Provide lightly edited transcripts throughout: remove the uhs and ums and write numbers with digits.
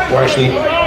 Worsley.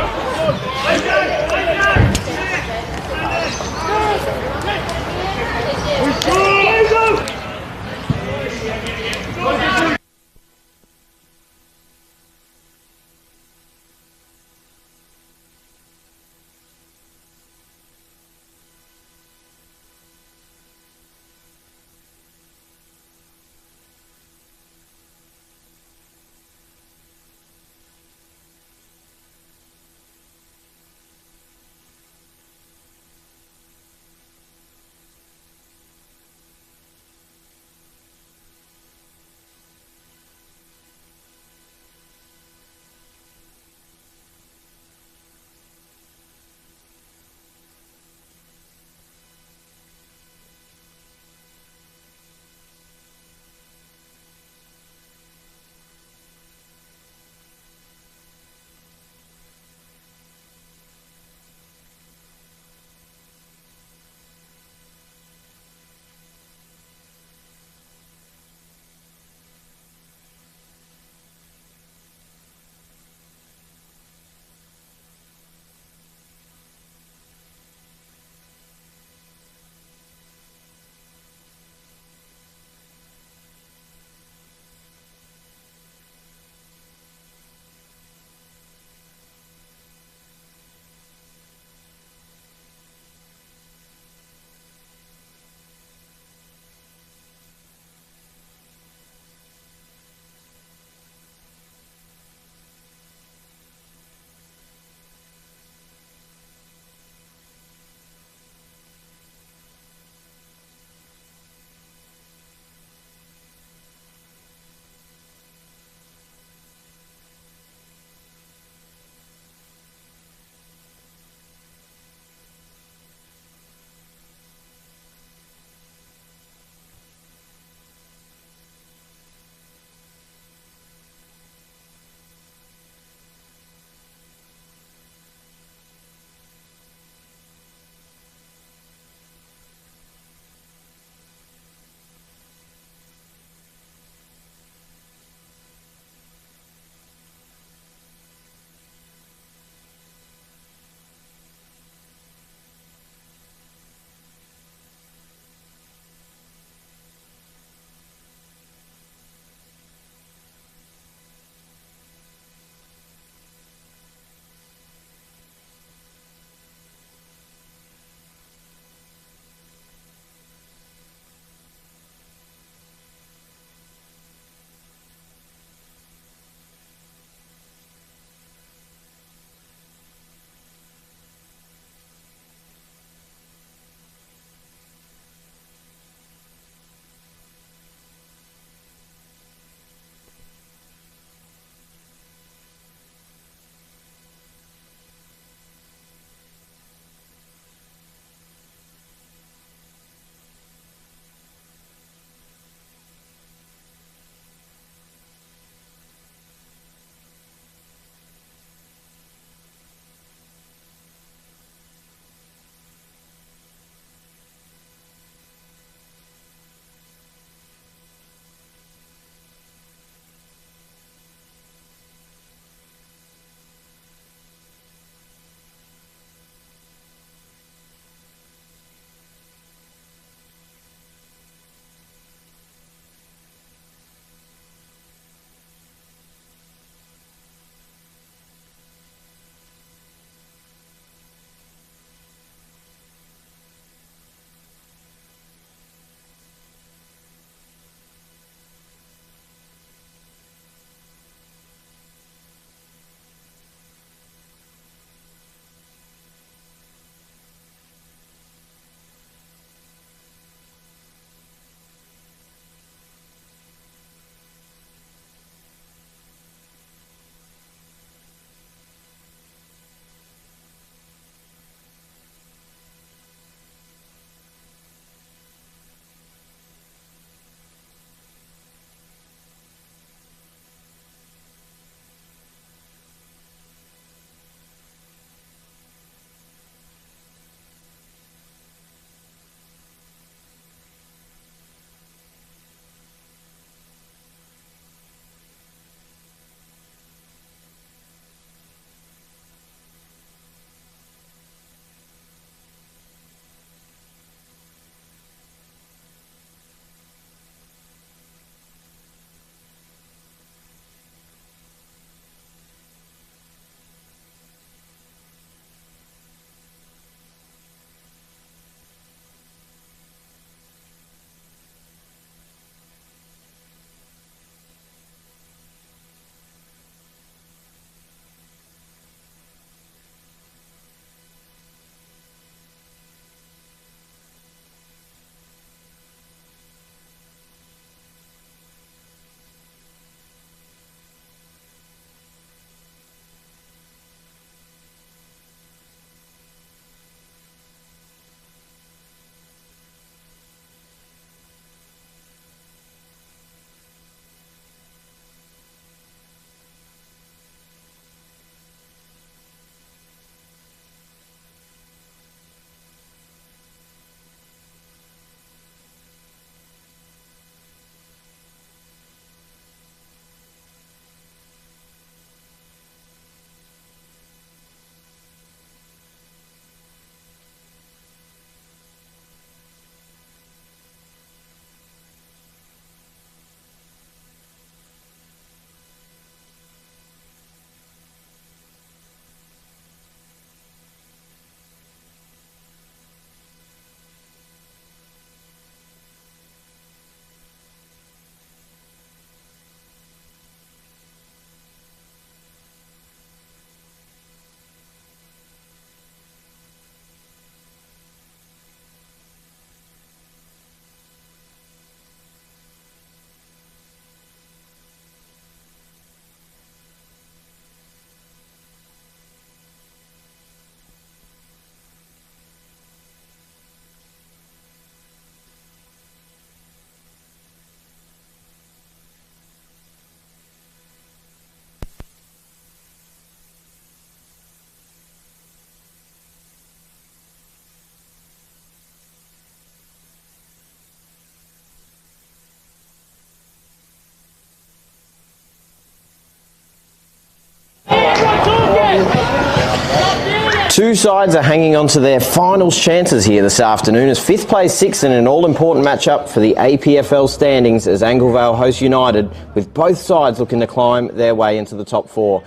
Two sides are hanging on to their finals chances here this afternoon as fifth place sixth in an all-important matchup for the APFL standings as Anglevale host United, with both sides looking to climb their way into the top four.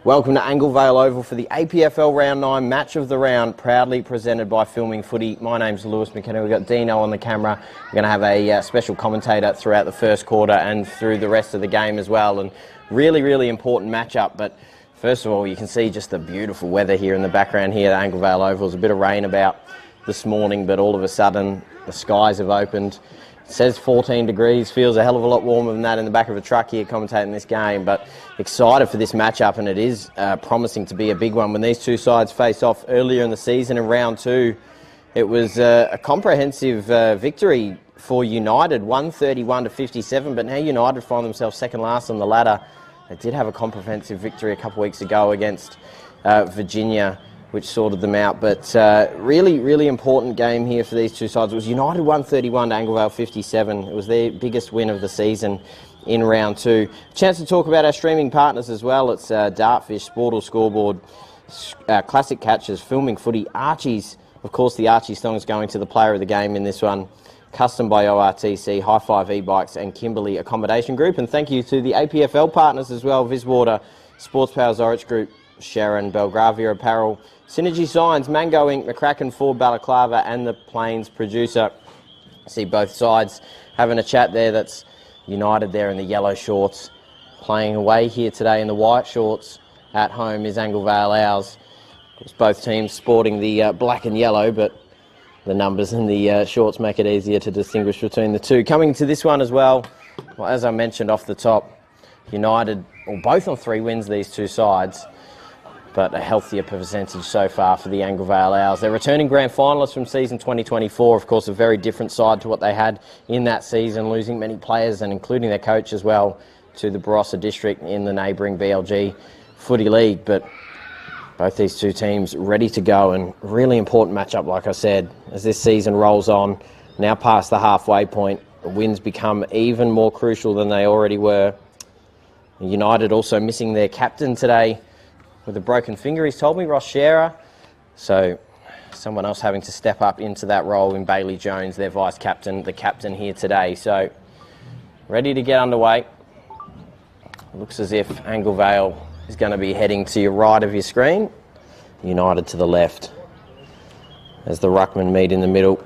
Welcome to Anglevale Oval for the APFL Round 9 Match of the Round, proudly presented by Filming Footy. My name's Lewis McKenna. We've got Dino on the camera. We're going to have a special commentator throughout the first quarter and through the rest of the game as well. And really important matchup. But first of all, you can see just the beautiful weather here in the background here at Anglevale Oval. There's a bit of rain about this morning, but all of a sudden the skies have opened. It says 14 degrees, feels a hell of a lot warmer than that in the back of a truck here commentating this game, but excited for this matchup, and it is promising to be a big one. When these two sides faced off earlier in the season in round two, it was a comprehensive victory for United, 131-57, but now United find themselves second last on the ladder. They did have a comprehensive victory a couple of weeks ago against Virginia, which sorted them out. But really important game here for these two sides. It was United 131 to Anglevale 57. It was their biggest win of the season in round two. Chance to talk about our streaming partners as well. It's Dartfish, Sportal Scoreboard, Classic Catches, Filming Footy, Archie's. Of course, the Archie song is going to the player of the game in this one. Custom by ORTC, High Five E-Bikes and Kimberley Accommodation Group. And thank you to the APFL partners as well, Viswater, Sports Powers Orange Group, Sharon, Belgravia Apparel, Synergy Signs, Mango Inc., McCracken Ford Balaclava and the Plains Producer. See both sides having a chat there. That's United there in the yellow shorts. Playing away here today in the white shorts. At home is Anglevale Owls. Of course, both teams sporting the black and yellow, but the numbers in the shorts make it easier to distinguish between the two. Coming to this one as well, as I mentioned off the top, United, both on 3 wins, these two sides, but a healthier percentage so far for the Anglevale Owls. They're returning grand finalists from season 2024, of course a very different side to what they had in that season, losing many players and including their coach as well to the Barossa District in the neighbouring BLG Footy League. But both these two teams ready to go, and really important matchup, like I said, as this season rolls on, now past the halfway point, the wins become even more crucial than they already were. United also missing their captain today with a broken finger, he's told me, Ross Shearer. So someone else having to step up into that role in Bailey Jones, their vice captain, the captain here today. So ready to get underway. Looks as if Anglevale is going to be heading to your right of your screen, United to the left. As the ruckman meet in the middle.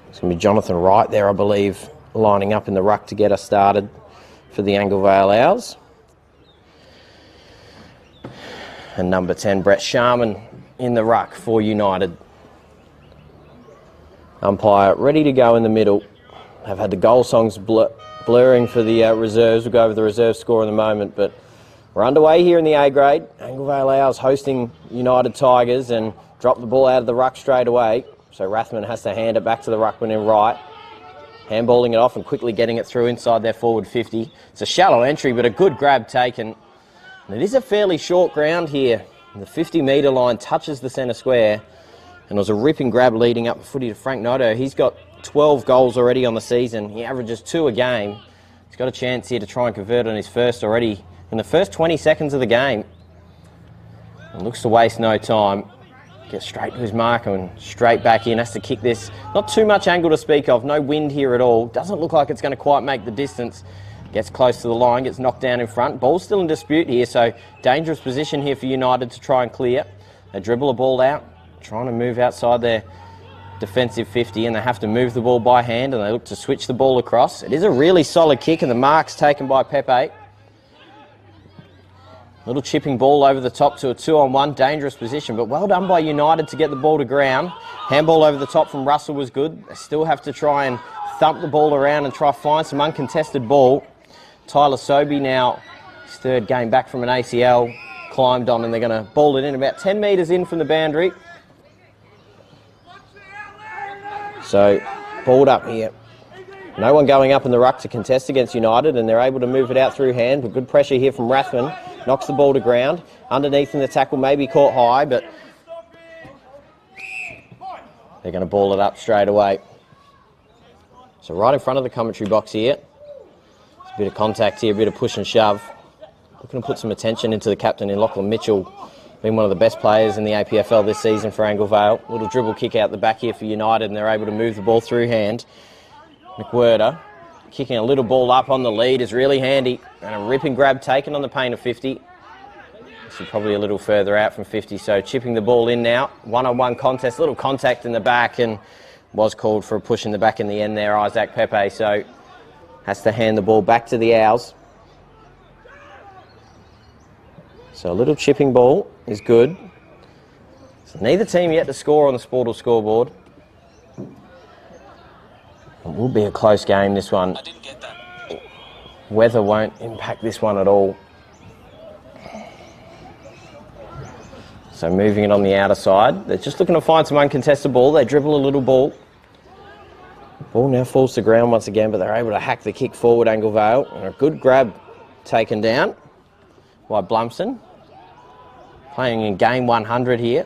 It's going to be Jonathan Wright there, I believe, lining up in the ruck to get us started for the Anglevale Owls. And number 10, Brett Sharman in the ruck for United. Umpire ready to go in the middle. Have had the goal songs blurring for the reserves. We'll go over the reserve score in a moment, but we're underway here in the A grade. Anglevale Owls hosting United Tigers and drop the ball out of the ruck straight away. So Rathman has to hand it back to the ruckman in right. Handballing it off and quickly getting it through inside their forward 50. It's a shallow entry, but a good grab taken. And it is a fairly short ground here. The 50-metre line touches the centre square. And it was a ripping grab leading up the footy to Frank Noto. He's got 12 goals already on the season. He averages 2 a game. He's got a chance here to try and convert on his first already in the first 20 seconds of the game. And looks to waste no time. Gets straight to his marker and straight back in. Has to kick this. Not too much angle to speak of. No wind here at all. Doesn't look like it's going to quite make the distance. Gets close to the line. Gets knocked down in front. Ball's still in dispute here, so dangerous position here for United to try and clear. They dribble a ball out, trying to move outside their defensive 50, and they have to move the ball by hand, and they look to switch the ball across. It is a really solid kick, and the mark's taken by Pepe. Little chipping ball over the top to a 2-on-1, dangerous position, but well done by United to get the ball to ground. Handball over the top from Russell was good. They still have to try and thump the ball around and try to find some uncontested ball. Tyler Sobey now, his 3rd game back from an ACL, climbed on, and they're going to ball it in about 10 metres in from the boundary. So, balled up here. No one going up in the ruck to contest against United, and they're able to move it out through hand, but good pressure here from Rathman. Knocks the ball to ground. Underneath in the tackle, maybe caught high, but they're going to ball it up straight away. So right in front of the commentary box here. There's a bit of contact here, a bit of push and shove. Looking to put some attention into the captain in Lachlan Mitchell Been one of the best players in the APFL this season for Anglevale. Little dribble kick out the back here for United, and they're able to move the ball through hand. McWhirter kicking a little ball up on the lead is really handy, and a ripping grab taken on the paint of 50. This is probably a little further out from 50, so chipping the ball in now. One-on-one contest, little contact in the back, and was called for a push in the back in the end there, Isaac Pepe, so has to hand the ball back to the Owls. So a little chipping ball is good. So neither team yet to score on the Sportal scoreboard. It will be a close game, this one. I didn't get that. Weather won't impact this one at all. So moving it on the outer side. They're just looking to find some uncontested ball. They dribble a little ball. Ball now falls to ground once again, but they're able to hack the kick forward, Anglevale. And a good grab taken down by Blumson. Playing in game 100 here.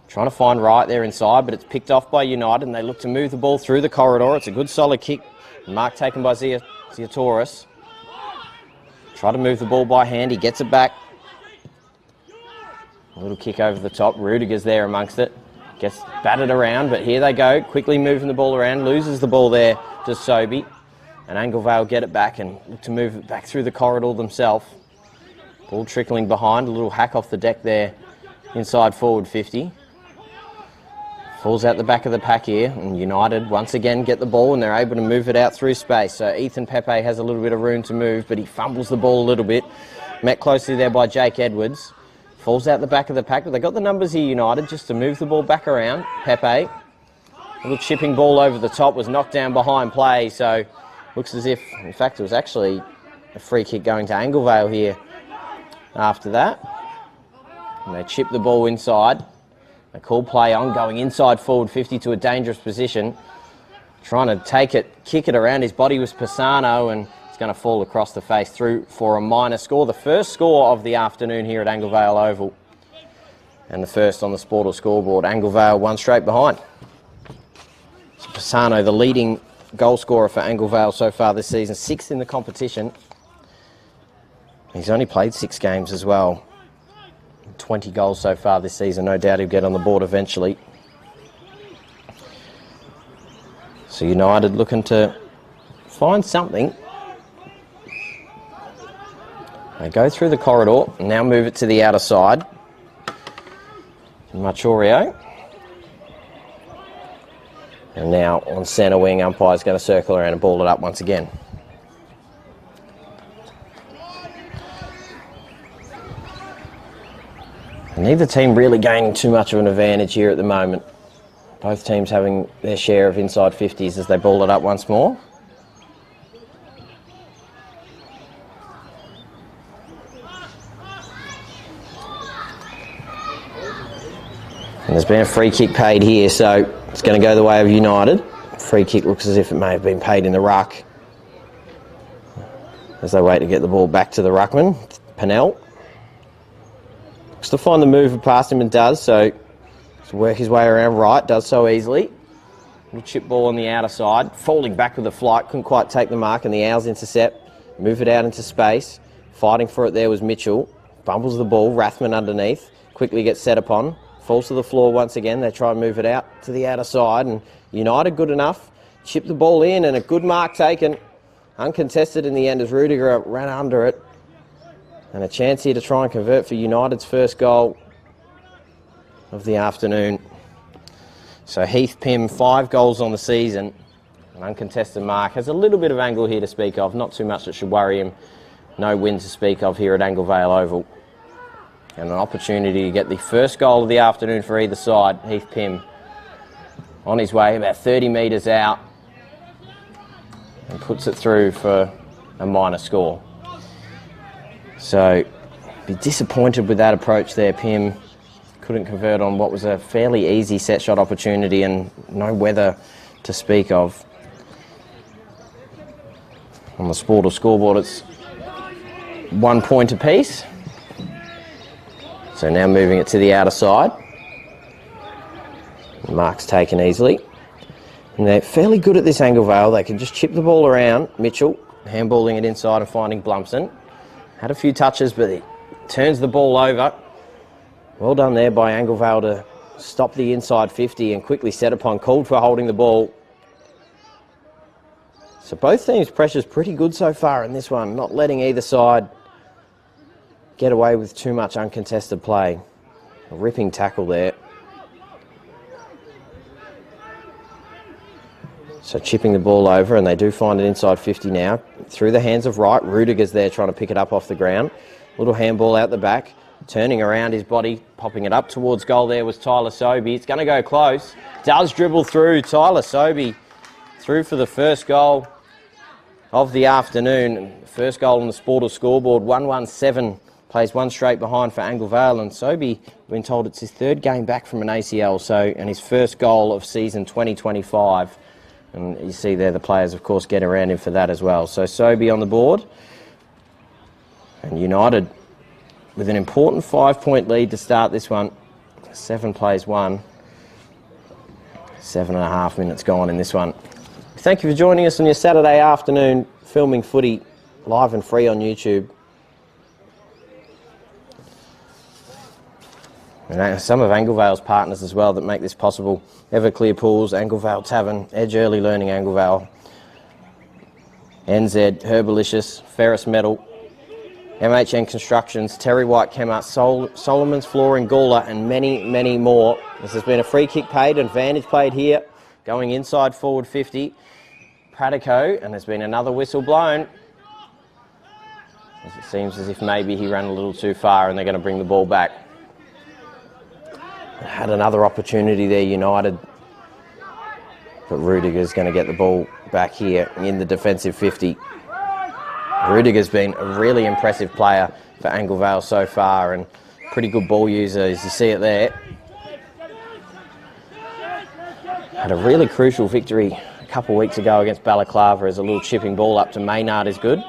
Trying to find right there inside, but it's picked off by United, and they look to move the ball through the corridor. It's a good solid kick. Mark taken by Ziatoris. Try to move the ball by hand. He gets it back. A little kick over the top. Rudiger's there amongst it. Gets batted around, but here they go. Quickly moving the ball around. Loses the ball there to Sobey. And Anglevale get it back and look to move it back through the corridor themselves. Ball trickling behind. A little hack off the deck there. Inside forward 50. Falls out the back of the pack here. And United once again get the ball and they're able to move it out through space. So Ethan Pepe has a little bit of room to move, but he fumbles the ball a little bit. Met closely there by Jake Edwards. Falls out the back of the pack, but they got the numbers here, United, just to move the ball back around. Pepe, a little chipping ball over the top, was knocked down behind play, so looks as if, in fact, it was actually a free kick going to Anglevale here after that. And they chip the ball inside. They call play on, going inside forward 50 to a dangerous position. Trying to take it, kick it around. His body was Pisano, and it's going to fall across the face through for a minor score. The first score of the afternoon here at Anglevale Oval. And the first on the Sportal scoreboard. Anglevale one straight behind. So Pisano, the leading goal scorer for Anglevale so far this season, 6th in the competition. He's only played 6 games as well. 20 goals so far this season. No doubt he'll get on the board eventually. So United looking to find something. They go through the corridor and now move it to the outer side. Machorio. And now on centre wing, umpire's going to circle around and ball it up once again. Neither team really gaining too much of an advantage here at the moment. Both teams having their share of inside 50s as they ball it up once more. And there's been a free kick paid here, so it's going to go the way of United. Free kick looks as if it may have been paid in the ruck. As they wait to get the ball back to the ruckman, Pennell. Looks to find the mover past him and does, so to work his way around right, does so easily. Little chip ball on the outer side, falling back with a flight, couldn't quite take the mark, and the Owls intercept, move it out into space. Fighting for it there was Mitchell, bumbles the ball, Rathman underneath, quickly gets set upon, falls to the floor once again. They try and move it out to the outer side, and United good enough, chip the ball in, and a good mark taken. Uncontested in the end as Rudiger ran under it. And a chance here to try and convert for United's first goal of the afternoon. So Heath Pym, 5 goals on the season. An uncontested mark. Has a little bit of angle here to speak of. Not too much that should worry him. No win to speak of here at Anglevale Oval. And an opportunity to get the first goal of the afternoon for either side. Heath Pym on his way about 30 metres out. And puts it through for a minor score. So, be disappointed with that approach there, Pym. Couldn't convert on what was a fairly easy set shot opportunity and no weather to speak of. On the Sportal scoreboard, it's 1 point apiece. So now moving it to the outer side. Mark's taken easily. And they're fairly good at this Anglevale. They can just chip the ball around. Mitchell, handballing it inside and finding Blumson. Had a few touches, but he turns the ball over. Well done there by Anglevale to stop the inside 50 and quickly set upon, called for holding the ball. So both teams' pressure's pretty good so far in this one, not letting either side get away with too much uncontested play. A ripping tackle there. So chipping the ball over, and they do find it inside 50 now. Through the hands of Wright. Rudiger's there trying to pick it up off the ground. Little handball out the back. Turning around his body, popping it up towards goal there was Tyler Sobey. It's going to go close. Does dribble through. Tyler Sobey through for the first goal of the afternoon. First goal on the Sportal scoreboard. 1-1-7. Plays one straight behind for Anglevale. And Sobey, we've been told it's his third game back from an ACL, and his first goal of season 2025. And you see there the players, of course, get around him for that as well. So Sobey on the board. And United with an important 5-point lead to start this one. 7 plays 1. 7.5 minutes gone in this one. Thank you for joining us on your Saturday afternoon filming footy live and free on YouTube. And some of Anglevale's partners as well that make this possible. Everclear Pools, Anglevale Tavern, Edge Early Learning Anglevale, NZ, Herbalicious, Ferris Metal, MHN Constructions, Terry White Kemmer, Solomon's Flooring, Gawler, and many, many more. This has been a free kick paid, advantage played here, going inside forward 50. Pratico, and there's been another whistle blown. As it seems as if maybe he ran a little too far and they're going to bring the ball back. Had another opportunity there, United. But Rudiger's going to get the ball back here in the defensive 50. Rudiger's been a really impressive player for Anglevale so far and pretty good ball user, as you see it there. Had a really crucial victory a couple of weeks ago against Balaclava as a little chipping ball up to Maynard is good.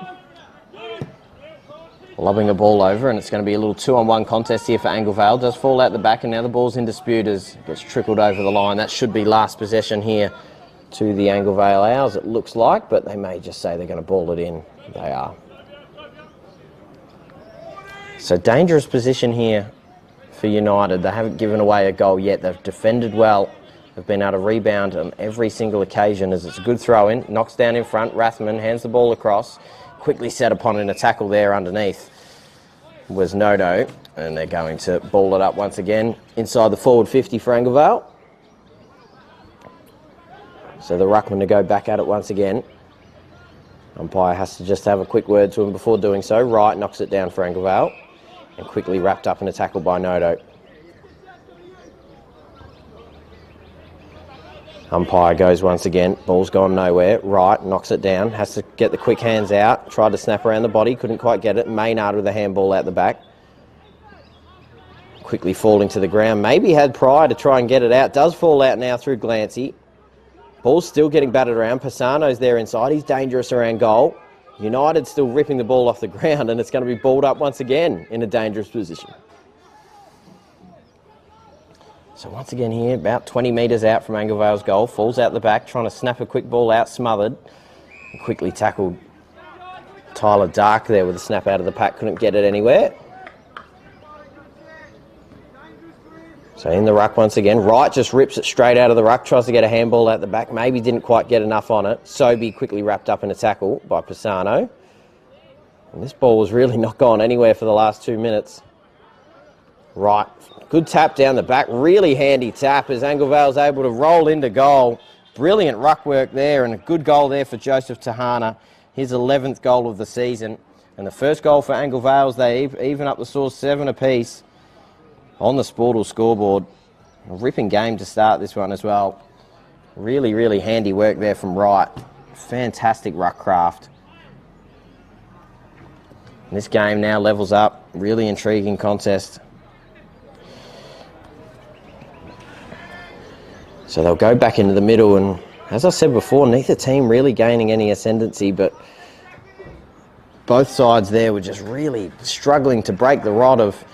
Lobbing the ball over, and it's going to be a little 2-on-1 contest here for Anglevale. Does fall out the back, and now the ball's in dispute as it gets trickled over the line. That should be last possession here to the Anglevale Owls, it looks like, but they may just say they're going to ball it in. They are. So dangerous position here for United. They haven't given away a goal yet. They've defended well. They've been able to rebound on every single occasion as it's a good throw in. Knocks down in front. Rathman hands the ball across. Quickly set upon in a tackle there underneath was Nodo, and they're going to ball it up once again inside the forward 50 for Anglevale. So the ruckman to go back at it once again. Umpire has to just have a quick word to him before doing so. Wright knocks it down for Anglevale and quickly wrapped up in a tackle by Nodo. Umpire goes once again. Ball's gone nowhere. Wright knocks it down. Has to get the quick hands out. Tried to snap around the body. Couldn't quite get it. Maynard with a handball out the back. Quickly falling to the ground. Maybe had Pryor to try and get it out. Does fall out now through Glancy. Ball's still getting battered around. Pisano's there inside. He's dangerous around goal. United still ripping the ball off the ground, and it's going to be balled up once again in a dangerous position. So once again here, about 20 metres out from Anglevale's goal. Falls out the back, trying to snap a quick ball out, smothered. And quickly tackled Tyler Dark there with a snap out of the pack. Couldn't get it anywhere. So in the ruck once again. Wright just rips it straight out of the ruck. Tries to get a handball out the back. Maybe didn't quite get enough on it. Sobey quickly wrapped up in a tackle by Pisano. And this ball was really not gone anywhere for the last 2 minutes. Right, good tap down the back, really handy tap as Anglevale's able to roll into goal. Brilliant ruck work there and a good goal there for Joseph Tahana, his 11th goal of the season. And the first goal for Anglevale's, they even up the score 7 apiece on the Sportal scoreboard. A ripping game to start this one as well. Really, really handy work there from Wright. Fantastic ruck craft. And this game now levels up, really intriguing contest. So they'll go back into the middle, and as I said before, neither team really gaining any ascendancy, but both sides there were just really struggling to break the rod of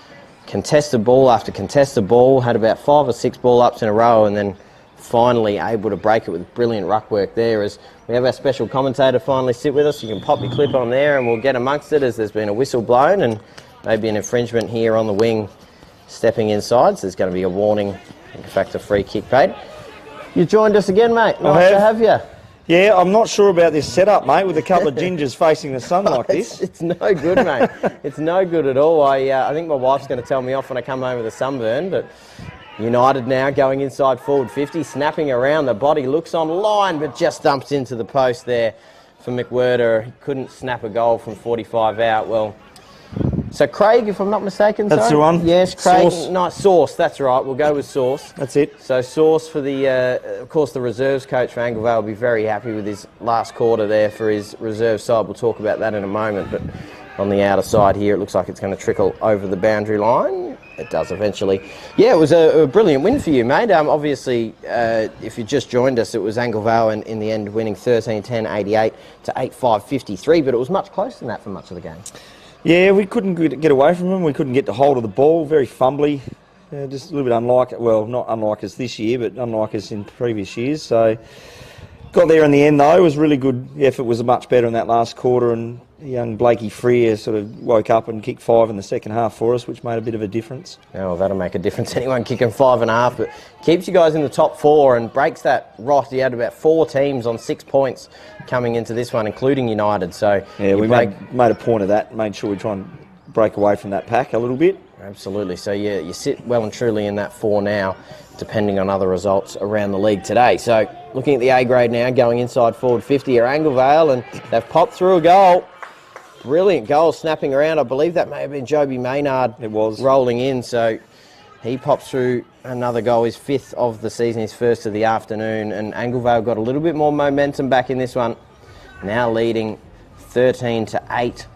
contested ball after contested ball. Had about 5 or 6 ball ups in a row, and then finally able to break it with brilliant ruck work there. As we have our special commentator finally sit with us, you can pop your clip on there and we'll get amongst it as there's been a whistle blown and maybe an infringement here on the wing stepping inside, so there's going to be a warning, in fact a free kick paid. You joined us again, mate. Nice to have you. Yeah, I'm not sure about this setup, mate, with a couple of gingers facing the sun like this. It's no good, mate. It's no good at all. I think my wife's going to tell me off when I come home with a sunburn, but United now going inside forward 50, snapping around. The body looks on line, but just dumps into the post there for McWhirter. He couldn't snap a goal from 45 out. Well, so Craig, if I'm not mistaken, that's the one. Yes, Craig. Sauce. Nice, Sauce. That's right. We'll go with Sauce. That's it. So Sauce for the, of course, the reserves coach for Anglevale will be very happy with his last quarter there for his reserve side. We'll talk about that in a moment. But on the outer side here, it looks like it's going to trickle over the boundary line. It does eventually. Yeah, it was a brilliant win for you, mate. Obviously, if you just joined us, it was Anglevale in the end winning 13-10, 88 to 8-5, 53. But it was much closer than that for much of the game. Yeah, we couldn't get away from them. We couldn't get the hold of the ball. Very fumbly. Just a little bit unlike, well, not unlike us this year, but unlike us in previous years. So got there in the end, though. It was really good. The effort was much better in that last quarter, and young Blakey Freer sort of woke up and kicked 5 in the second half for us, which made a bit of a difference. Yeah, well, that'll make a difference. Anyone kicking 5.5, but keeps you guys in the top 4 and breaks that rot. You had about 4 teams on 6 points coming into this one, including United. So yeah, we made a point of that, made sure we try and break away from that pack a little bit. Absolutely. So you sit well and truly in that 4 now, depending on other results around the league today. So looking at the A grade now, going inside forward 50 are Anglevale, and they've popped through a goal. Brilliant goal, snapping around. I believe that may have been Joby Maynard. It was. Rolling in, so he pops through another goal, his 5th of the season, his 1st of the afternoon, and Anglevale got a little bit more momentum back in this one. Now leading 13-8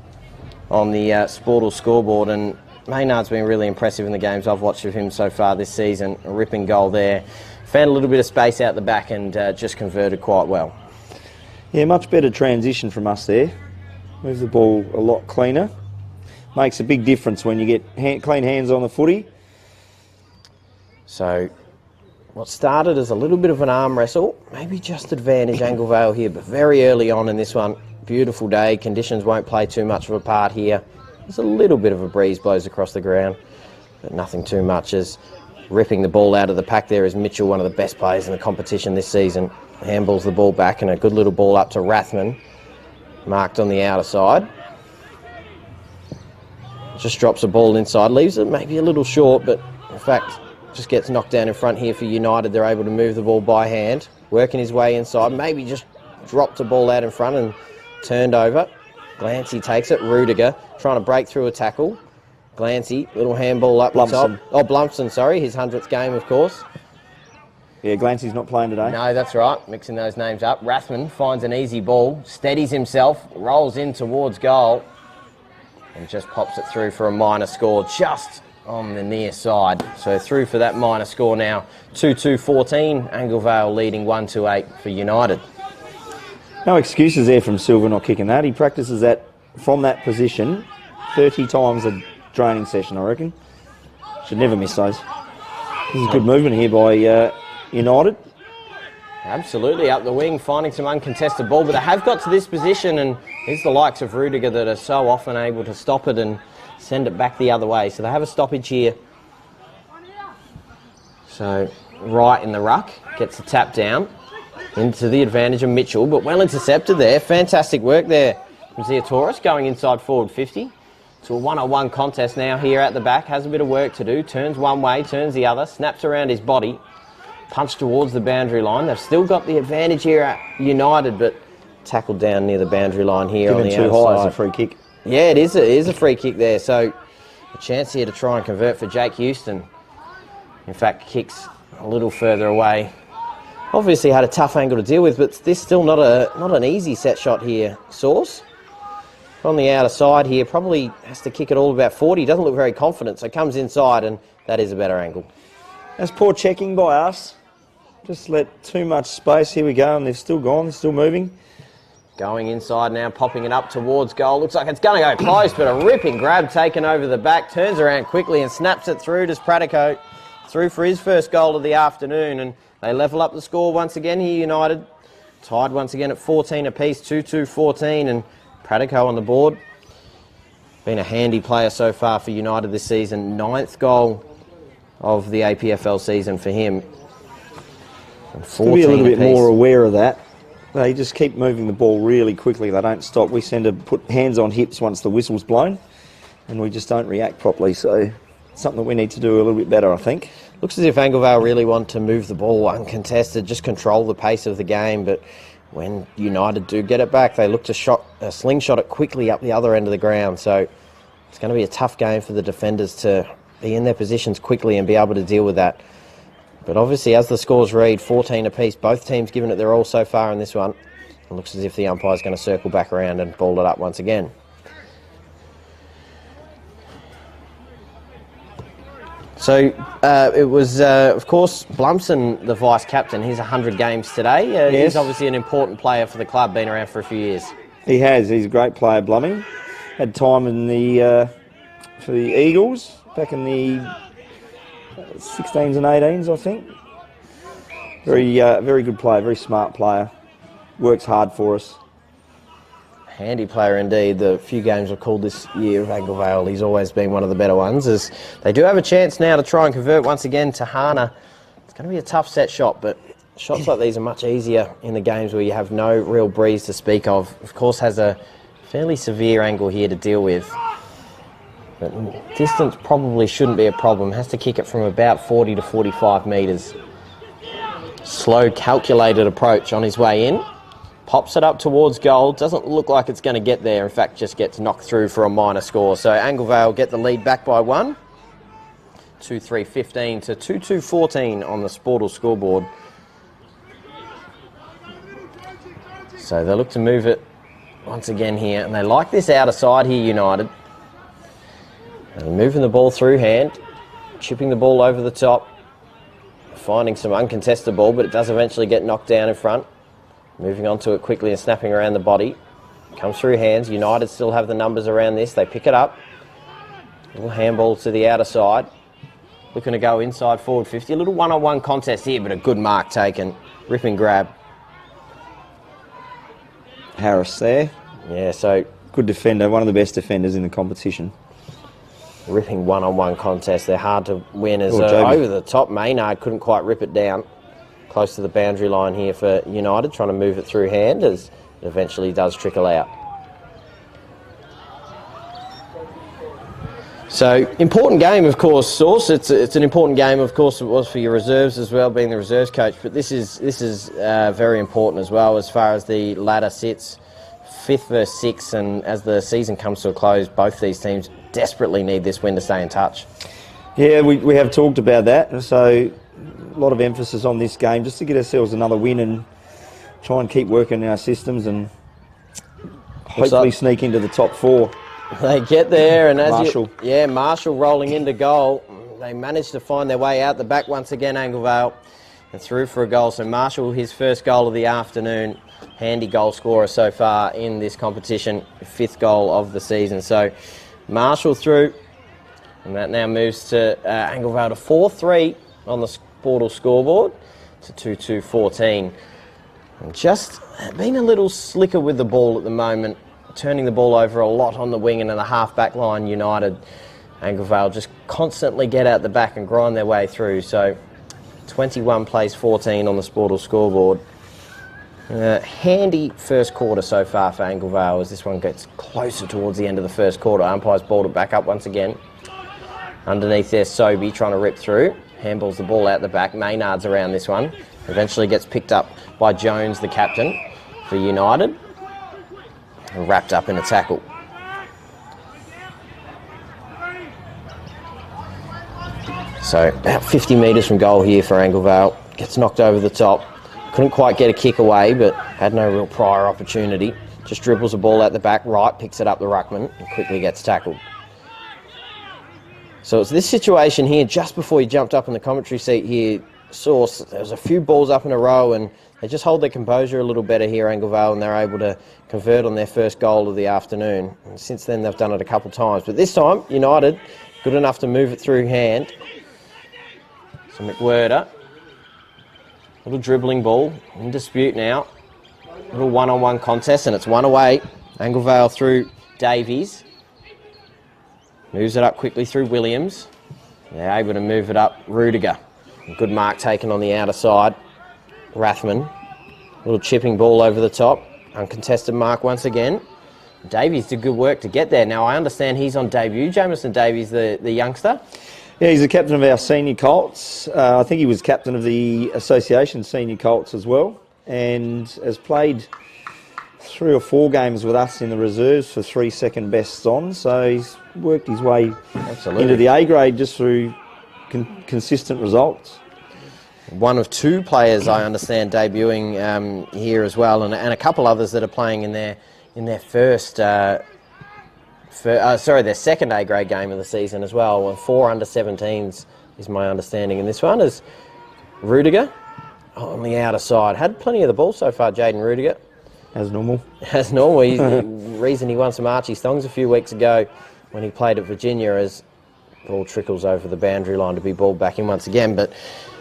on the Sportal scoreboard, and Maynard's been really impressive in the games I've watched of him so far this season. A ripping goal there. Found a little bit of space out the back and just converted quite well. Yeah, much better transition from us there. Moves the ball a lot cleaner. Makes a big difference when you get clean hands on the footy. So what started as a little bit of an arm wrestle, maybe just advantage Anglevale here, but very early on in this one. Beautiful day, conditions won't play too much of a part here. There's a little bit of a breeze blows across the ground, but nothing too much. As ripping the ball out of the pack there is Mitchell, one of the best players in the competition this season. Handballs the ball back, and a good little ball up to Rathman, marked on the outer side. Just drops a ball inside, leaves it maybe a little short, but in fact just gets knocked down in front here for United. They're able to move the ball by hand, working his way inside, maybe just dropped a ball out in front and turned over. Glancy takes it, Rudiger trying to break through a tackle. Glancy, little handball up the top. Oh, Blumpson, sorry, his 100th game, of course. Yeah, Glancy's not playing today. No, that's right, mixing those names up. Rathman finds an easy ball, steadies himself, rolls in towards goal, and just pops it through for a minor score just on the near side. So through for that minor score now, 2-2-14, Anglevale leading 1-8 for United. No excuses there from Silver not kicking that. He practices that from that position 30 times a training session, I reckon. Should never miss those. This is good movement here by United. Absolutely, up the wing, finding some uncontested ball, but they have got to this position, and it's the likes of Rudiger that are so often able to stop it and send it back the other way. So they have a stoppage here. So right in the ruck, gets the tap down into the advantage of Mitchell, but well intercepted there. Fantastic work there from Ziatoris, going inside forward 50. So a 1-on-1 contest now here at the back, has a bit of work to do, turns one way, turns the other, snaps around his body, punch towards the boundary line. They've still got the advantage here at United, but tackled down near the boundary line here on the outside. Too high as a free kick. Yeah, it is a free kick there, so a chance here to try and convert for Jake Houston. In fact, kicks a little further away. Obviously had a tough angle to deal with, but this still not an easy set shot here. Sauce on the outer side here, probably has to kick it all about 40. Doesn't look very confident, so comes inside, and that is a better angle. That's poor checking by us. Just let too much space. Here we go, and they've still gone. They're still moving. Going inside now, popping it up towards goal. Looks like it's going to go close, but a ripping grab taken over the back. Turns around quickly and snaps it through to Pratico. Through for his first goal of the afternoon, and they level up the score once again here, United. Tied once again at 14 apiece, 2-2-14, and Pratico on the board. Been a handy player so far for United this season. 9th goal of the APFL season for him. And To be a little bit apiece. more aware of that. They just keep moving the ball really quickly. They don't stop. We tend to put hands on hips once the whistle's blown, and we just don't react properly. So it's something that we need to do a little bit better, I think. Looks as if Anglevale really want to move the ball uncontested, just control the pace of the game, but when United do get it back, they look to slingshot it quickly up the other end of the ground. So it's going to be a tough game for the defenders to be in their positions quickly and be able to deal with that. But obviously, as the scores read, 14 apiece, both teams giving it their all so far in this one. It looks as if the umpire's going to circle back around and ball it up once again. So it was, of course, Blumson, the vice-captain. He's 100 games today. Yes. He's obviously an important player for the club, been around for a few years. He has. He's a great player, Blumming. Had time in the for the Eagles back in the 16s and 18s, I think. Very good player, very smart player. Works hard for us. Handy player indeed. The few games I've called this year of Anglevale, he's always been one of the better ones. As they do have a chance now to try and convert once again to Hana. It's going to be a tough set shot, but shots like these are much easier in the games where you have no real breeze to speak of. Of course, has a fairly severe angle here to deal with. But distance probably shouldn't be a problem. Has to kick it from about 40 to 45 metres. Slow, calculated approach on his way in. Pops it up towards goal. Doesn't look like it's going to get there. In fact, just gets knocked through for a minor score. So Anglevale get the lead back by 1. 2-3-15 to 2-2-14 on the Sportal scoreboard. So they look to move it once again here. And they like this outer side here, United. And moving the ball through hand, chipping the ball over the top, finding some uncontested ball, but it does eventually get knocked down in front. Moving onto it quickly and snapping around the body. Comes through hands. United still have the numbers around this. They pick it up. Little handball to the outer side. Looking to go inside forward 50. A little one-on-one contest here, but a good mark taken. Ripping grab. Harris there. Yeah, so Good defender, one of the best defenders in the competition. ripping one-on-one contest. They're hard to win as Jamie. over the top. Maynard couldn't quite rip it down. Close to the boundary line here for United, trying to move it through hand as it eventually does trickle out. So, important game, of course, Source. It's an important game, of course, it was for your reserves as well, being the reserves coach, but this is very important as well as far as the ladder sits. 5th versus 6th, and as the season comes to a close, both these teams desperately need this win to stay in touch. Yeah, we have talked about that, so a lot of emphasis on this game just to get ourselves another win and try and keep working our systems and hopefully sneak into the top 4. They get there, and as Marshall. Marshall rolling into goal. They managed to find their way out the back once again, Anglevale, and through for a goal. So Marshall, his first goal of the afternoon. Handy goal scorer so far in this competition, 5th goal of the season. So Marshall through, and that now moves to Anglevale to 4-3 on the Sportal scoreboard to 2-2-14. And just being a little slicker with the ball at the moment, turning the ball over a lot on the wing and in the half-back line. United, Anglevale just constantly get out the back and grind their way through. So 21 plays 14 on the Sportal scoreboard. Handy first quarter so far for Anglevale as this one gets closer towards the end of the first quarter. Umpire's balled it back up once again. Underneath there, Sobey trying to rip through. Handballs the ball out the back. Maynard's around this one. Eventually gets picked up by Jones, the captain for United. And wrapped up in a tackle. So about 50 metres from goal here for Anglevale. Gets knocked over the top. Couldn't quite get a kick away, but had no real prior opportunity. Just dribbles the ball out the back right, picks it up the ruckman, and quickly gets tackled. So it's this situation here, just before he jumped up in the commentary seat here, Source, there was a few balls up in a row, and they just hold their composure a little better here, Anglevale, and they're able to convert on their first goal of the afternoon. And since then, they've done it a couple of times. But this time, United, good enough to move it through hand. So McWhirter. Little dribbling ball, in dispute now. Little one-on-one contest, and it's one away. Anglevale through Davies. Moves it up quickly through Williams. They're able to move it up. Rudiger. Good mark taken on the outer side. Rathman. Little chipping ball over the top. Uncontested mark once again. Davies did good work to get there. Now, I understand he's on debut. Jamison Davies, the youngster. Yeah, he's the captain of our senior Colts. I think he was captain of the association senior Colts as well, and has played 3 or 4 games with us in the reserves for 3 second bests on. So he's worked his way into the A grade just through consistent results. One of 2 players, I understand, debuting here as well, and a couple others that are playing in their first. Their second A grade game of the season as well. 4 under-17s is my understanding. And this one is Rudiger on the outer side. Had plenty of the ball so far, Jaden Rudiger. As normal. As normal. He's the reason he won some Archie Thongs a few weeks ago when he played at Virginia, as ball trickles over the boundary line to be balled back in once again. But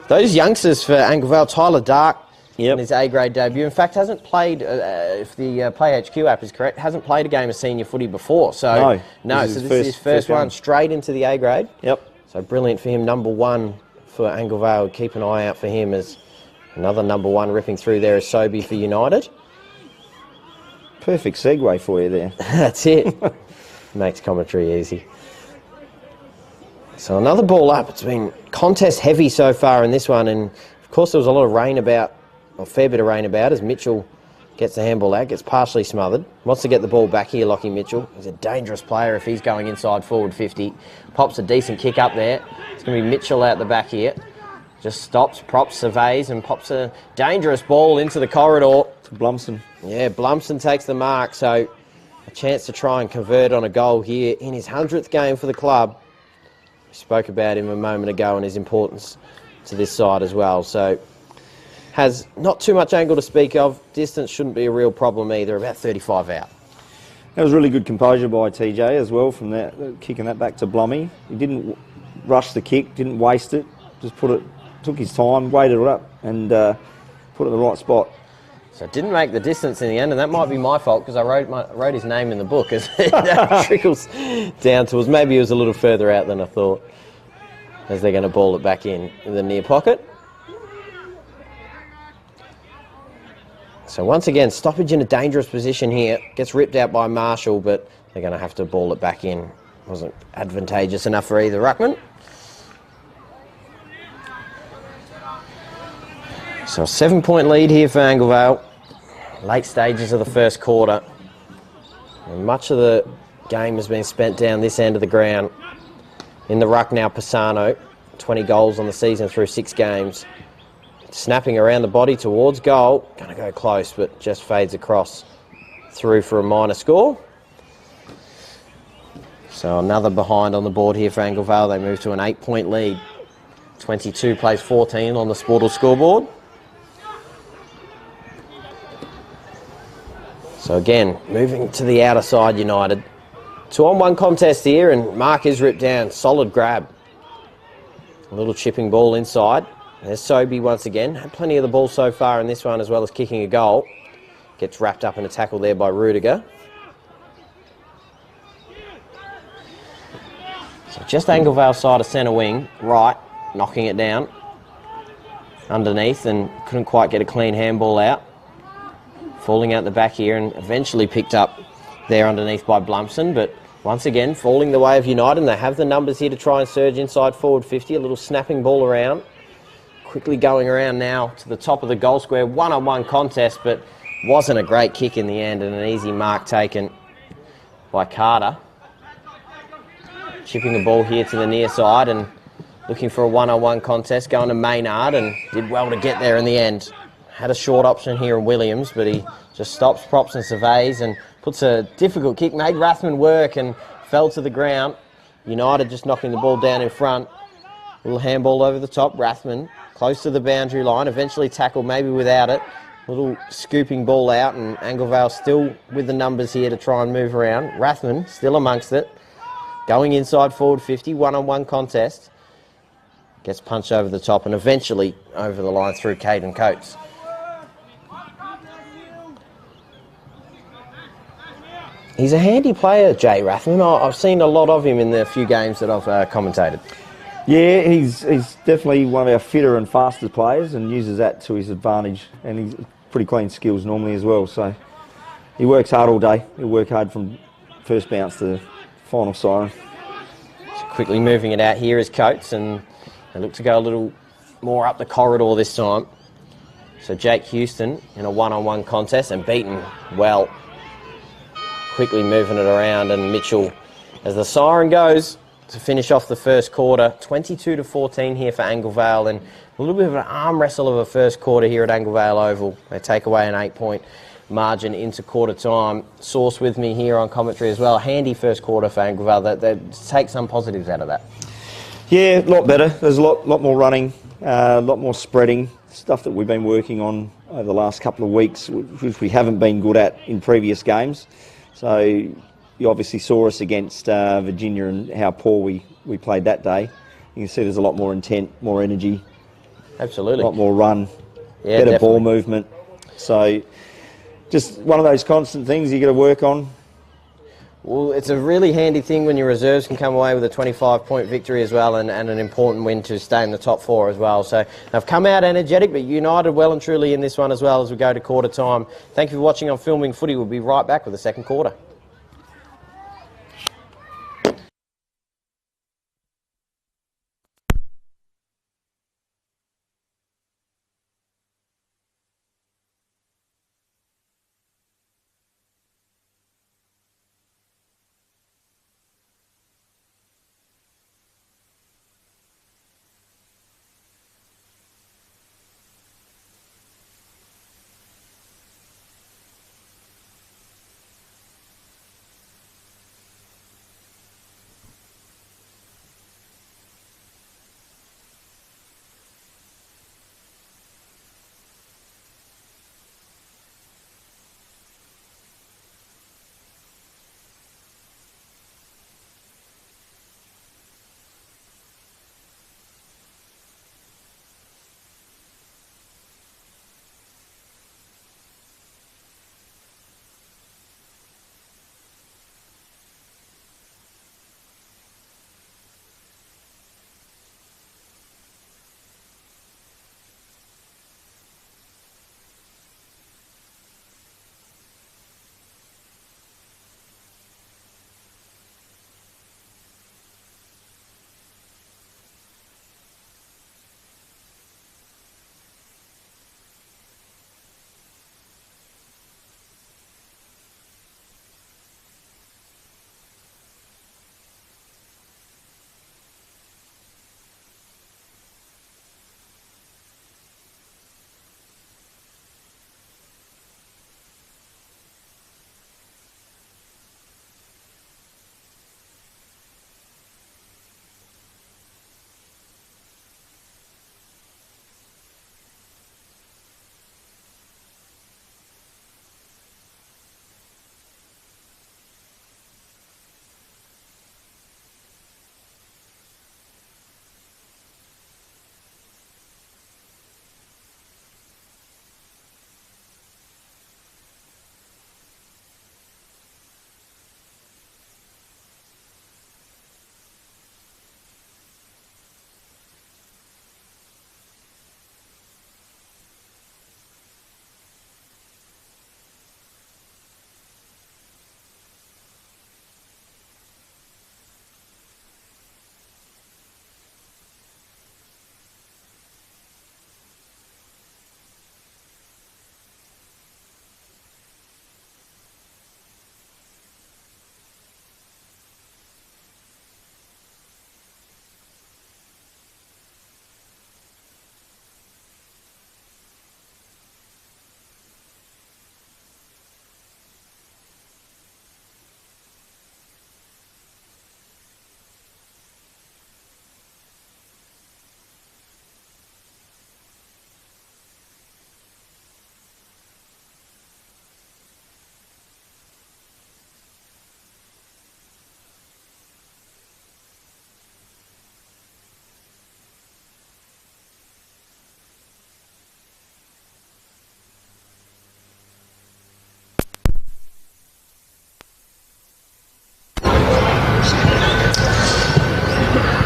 those youngsters for Anglevale, Tyler Dark, in his A-grade debut. In fact, hasn't played, if the Play HQ app is correct, hasn't played a game of senior footy before. So this is his first one straight into the A-grade. Yep. So brilliant for him. Number 1 for Anglevale. Keep an eye out for him, as another number 1 ripping through there is Sobey for United. Perfect segue for you there. That's it. Makes commentary easy. So another ball up. It's been contest heavy so far in this one, and of course there was a lot of rain about, a fair bit of rain about, as Mitchell gets the handball out, gets partially smothered. Wants to get the ball back here, Lockie Mitchell. He's a dangerous player if he's going inside forward 50. Pops a decent kick up there. It's going to be Mitchell out the back here. Just stops, props, surveys, and pops a dangerous ball into the corridor. To Blumson. Yeah, Blumson takes the mark, so a chance to try and convert on a goal here in his 100th game for the club. We spoke about him a moment ago and his importance to this side as well. So has not too much angle to speak of. Distance shouldn't be a real problem either, about 35 out. That was really good composure by TJ as well, from that, kicking that back to Blummy. He didn't rush the kick, didn't waste it, just took his time, weighted it up and put it in the right spot. So didn't make the distance in the end, and that might be my fault because I wrote his name in the book as it trickles down towards. Maybe he was a little further out than I thought, as they're going to ball it back in the near pocket. So once again, stoppage in a dangerous position here. Gets ripped out by Marshall, but they're going to have to ball it back in. Wasn't advantageous enough for either ruckman. So a 7-point lead here for Anglevale. Late stages of the first quarter. And much of the game has been spent down this end of the ground. In the ruck now, Pisano. 20 goals on the season through 6 games. Snapping around the body towards goal. Going to go close, but just fades across through for a minor score. So another behind on the board here for Anglevale. They move to an 8-point lead. 22 plays 14 on the Sportal scoreboard. So again, moving to the outer side, United. 2-on-1 contest here, and Mark is ripped down. Solid grab. A little chipping ball inside. There's Sobey once again. Had plenty of the ball so far in this one, as well as kicking a goal. Gets wrapped up in a tackle there by Rudiger. So just Anglevale side of centre wing, right, knocking it down underneath, and couldn't quite get a clean handball out. Falling out the back here, and eventually picked up there underneath by Blumson, but once again falling the way of United, and they have the numbers here to try and surge inside forward 50. A little snapping ball around. Quickly going around now to the top of the goal square. 1-on-1 contest, but wasn't a great kick in the end, and an easy mark taken by Carter. Chipping the ball here to the near side and looking for a 1-on-1 contest, going to Maynard, and did well to get there in the end. Had a short option here in Williams, but he just stops, props and surveys and puts a difficult kick. Made Rathman work and fell to the ground. United just knocking the ball down in front. Little handball over the top. Rathman close to the boundary line. Eventually tackled, maybe without it. Little scooping ball out, and Anglevale still with the numbers here to try and move around. Rathman still amongst it. Going inside forward 50. 1-on-1 contest. Gets punched over the top and eventually over the line through Caden Coates. He's a handy player, Jay Rathman. I've seen a lot of him in the few games that I've commentated. Yeah, he's definitely one of our fitter and faster players and uses that to his advantage. And he's pretty clean skills normally as well. So he works hard all day. He'll work hard from first bounce to final siren. So quickly moving it out here is Coates, and they look to go a little more up the corridor this time. So Jake Houston in a one-on-one contest and beaten well. Quickly moving it around, and Mitchell, as the siren goes to finish off the first quarter, 22-14 here for Anglevale, and a little bit of an arm wrestle of a first quarter here at Anglevale Oval. They take away an 8-point margin into quarter time. Source with me here on commentary as well. Handy first quarter for Anglevale. That take some positives out of that. Yeah, a lot better. There's a lot more running, a lot more spreading, stuff that we've been working on over the last couple of weeks, which we haven't been good at in previous games. So you obviously saw us against Virginia and how poor we played that day. You can see there's a lot more intent, more energy. Absolutely. A lot more run, yeah, better definitely. ball movement. So just one of those constant things you got to work on. Well, it's a really handy thing when your reserves can come away with a 25-point victory as well, and an important win to stay in the top four as well. So they've come out energetic, but united well and truly in this one as well as we go to quarter time. Thank you for watching on Filming Footy. We'll be right back with the second quarter.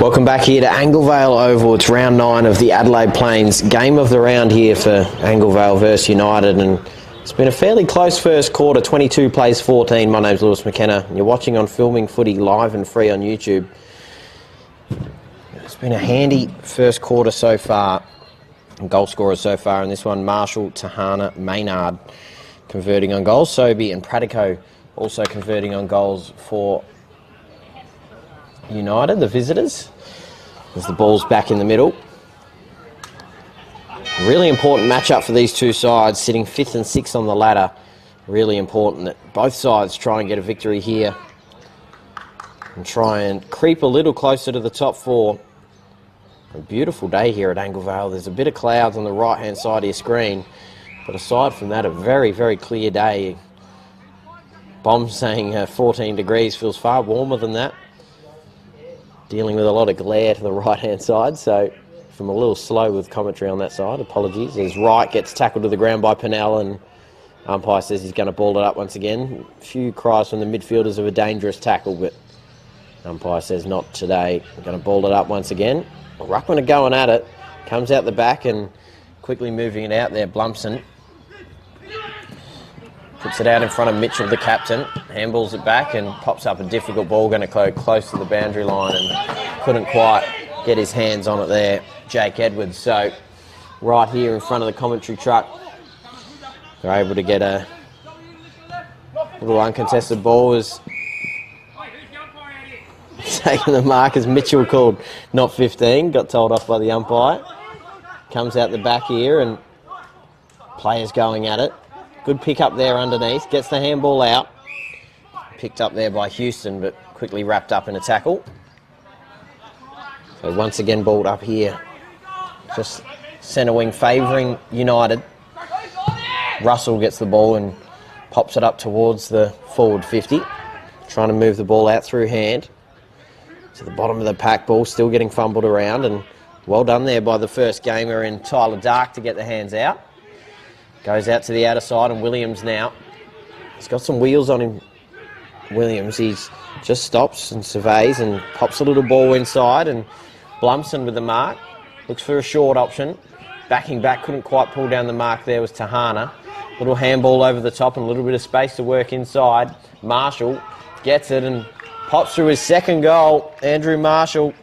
Welcome back here to Anglevale Oval. It's round 9 of the Adelaide Plains game of the round here for Anglevale versus United, and it's been a fairly close first quarter. 22 plays 14. My name's Lewis McKenna, and you're watching on Filming Footy live and free on YouTube. It's been a handy first quarter so far. Goal scorers so far in this one: Marshall, Tahana, Maynard converting on goals. Sobey and Pratico also converting on goals for United, the visitors, as the ball's back in the middle. Really important matchup for these two sides, sitting 5th and 6th on the ladder. Really important that both sides try and get a victory here and try and creep a little closer to the top 4. A beautiful day here at Anglevale. There's a bit of clouds on the right-hand side of your screen, but aside from that, a very, very clear day. Bomb saying 14 degrees, feels far warmer than that. Dealing with a lot of glare to the right-hand side, so if I'm a little slow with commentary on that side, apologies. As Wright gets tackled to the ground by Pennell, and umpire says he's going to ball it up once again. A few cries from the midfielders of a dangerous tackle, but umpire says not today. We're going to ball it up once again. Ruckman are going at it. Comes out the back and quickly moving it out there, Blumpson. Puts it out in front of Mitchell, the captain. Handballs it back and pops up a difficult ball, going to go close to the boundary line, and couldn't quite get his hands on it there, Jake Edwards. So right here in front of the commentary truck, they're able to get a little uncontested ball. As taking the mark as Mitchell called not 15, got told off by the umpire. Comes out the back here and players going at it. Good pick up there underneath, gets the handball out. Picked up there by Houston, but quickly wrapped up in a tackle. So once again balled up here. Just centre wing favouring United. Russell gets the ball and pops it up towards the forward 50. Trying to move the ball out through hand to the bottom of the pack. Ball still getting fumbled around, and well done there by the first gamer in Tyler Dark to get the hands out. Goes out to the outer side, and Williams now. He's got some wheels on him, Williams. He's just stops and surveys and pops a little ball inside, and Blumpson with the mark. Looks for a short option. Backing back, couldn't quite pull down the mark there was Tahana. Little handball over the top and a little bit of space to work inside. Marshall gets it and pops through his second goal. Andrew Marshall.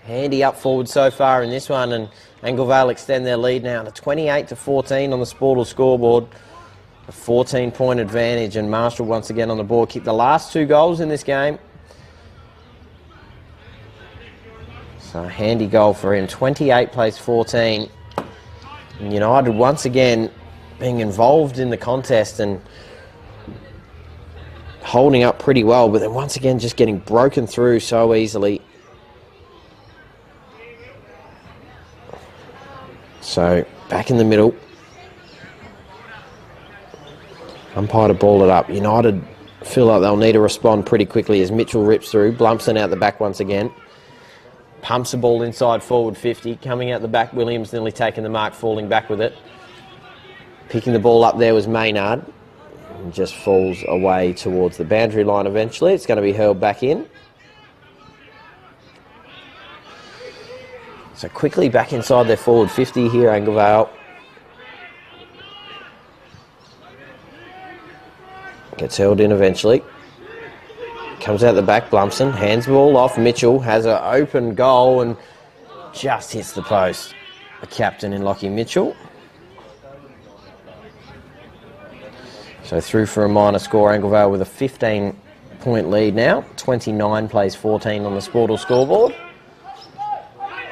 Handy up forward so far in this one, and Anglevale extend their lead now to 28-14 on the Sportal scoreboard. A 14-point advantage, and Marshall once again on the board. Kicked the last 2 goals in this game. So a handy goal for him. 28 plays 14. And United once again being involved in the contest and holding up pretty well, but then once again just getting broken through so easily. So back in the middle. Umpire to ball it up. United feel like they'll need to respond pretty quickly as Mitchell rips through. Blumpson out the back once again. Pumps the ball inside forward 50. Coming out the back, Williams nearly taking the mark, falling back with it. Picking the ball up there was Maynard. And just falls away towards the boundary line eventually. It's going to be hurled back in. So quickly back inside their forward 50 here, Anglevale. Gets held in eventually. Comes out the back, Blumpson. Hands the ball off. Mitchell has an open goal and just hits the post. The captain in Lockie Mitchell. So through for a minor score. Anglevale with a 15-point lead now. 29 plays 14 on the Sportal scoreboard.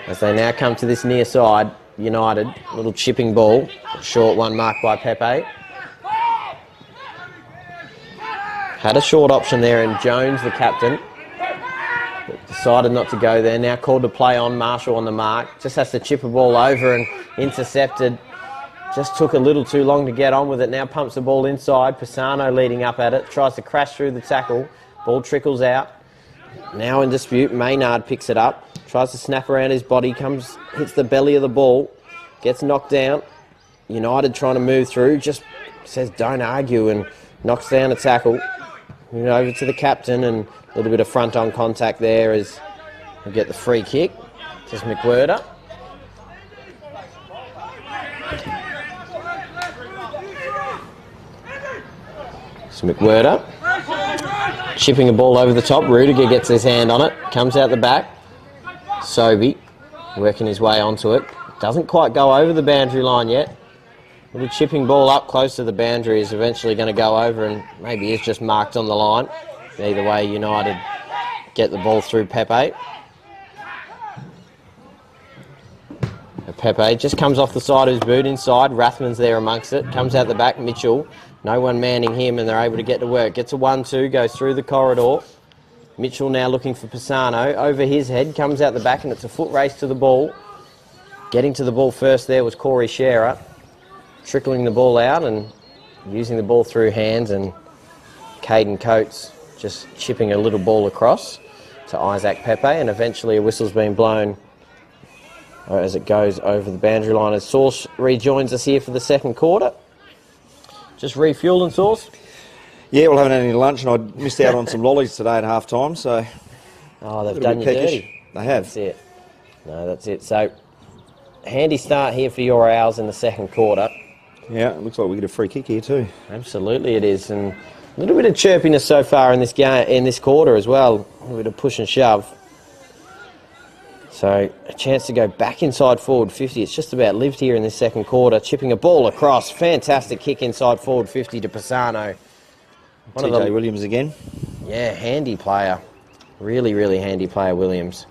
As they now come to this near side, United, little chipping ball, short one marked by Pepe. Had a short option there, and Jones, the captain, decided not to go there. Now called to play on. Marshall on the mark. Just has to chip a ball over and intercepted. Just took a little too long to get on with it. Now pumps the ball inside. Pisano leading up at it. Tries to crash through the tackle. Ball trickles out. Now in dispute. Maynard picks it up. Tries to snap around his body. Hits the belly of the ball. Gets knocked down. United trying to move through. Just says don't argue and knocks down a tackle. Over to the captain, and a little bit of front-on contact there as will get the free kick. This is McWhirter. It's McWhirter. Chipping a ball over the top. Rudiger gets his hand on it. Comes out the back. Sobey working his way onto it. Doesn't quite go over the boundary line yet. Little chipping ball up close to the boundary is eventually going to go over, and maybe it's just marked on the line. Either way, United get the ball through Pepe. Pepe just comes off the side of his boot inside. Rathman's there amongst it. Comes out the back. Mitchell. No one manning him, and they're able to get to work. Gets a 1-2, goes through the corridor. Mitchell now looking for Pisano. Over his head, comes out the back, and it's a foot race to the ball. Getting to the ball first there was Corey Shearer. Trickling the ball out and using the ball through hands, and Caden Coates just chipping a little ball across to Isaac Pepe, and eventually a whistle's been blown as it goes over the boundary line as Sauce rejoins us here for the second quarter. Just refueling, Sauce? Yeah, well, I haven't had any lunch, and I missed out on some lollies today at half time, so... Oh, they've done you dirty. They have. That's it. No, that's it. So, handy start here for your Owls in the second quarter. Yeah, it looks like we get a free kick here too. Absolutely it is, and a little bit of chirpiness so far in this game, in this quarter as well. A little bit of push and shove. So a chance to go back inside forward 50. It's just about lived here in this second quarter. Chipping a ball across. Fantastic kick inside forward 50 to Pisano. TJ Williams again. Yeah, handy player. Really, really handy player, Williams.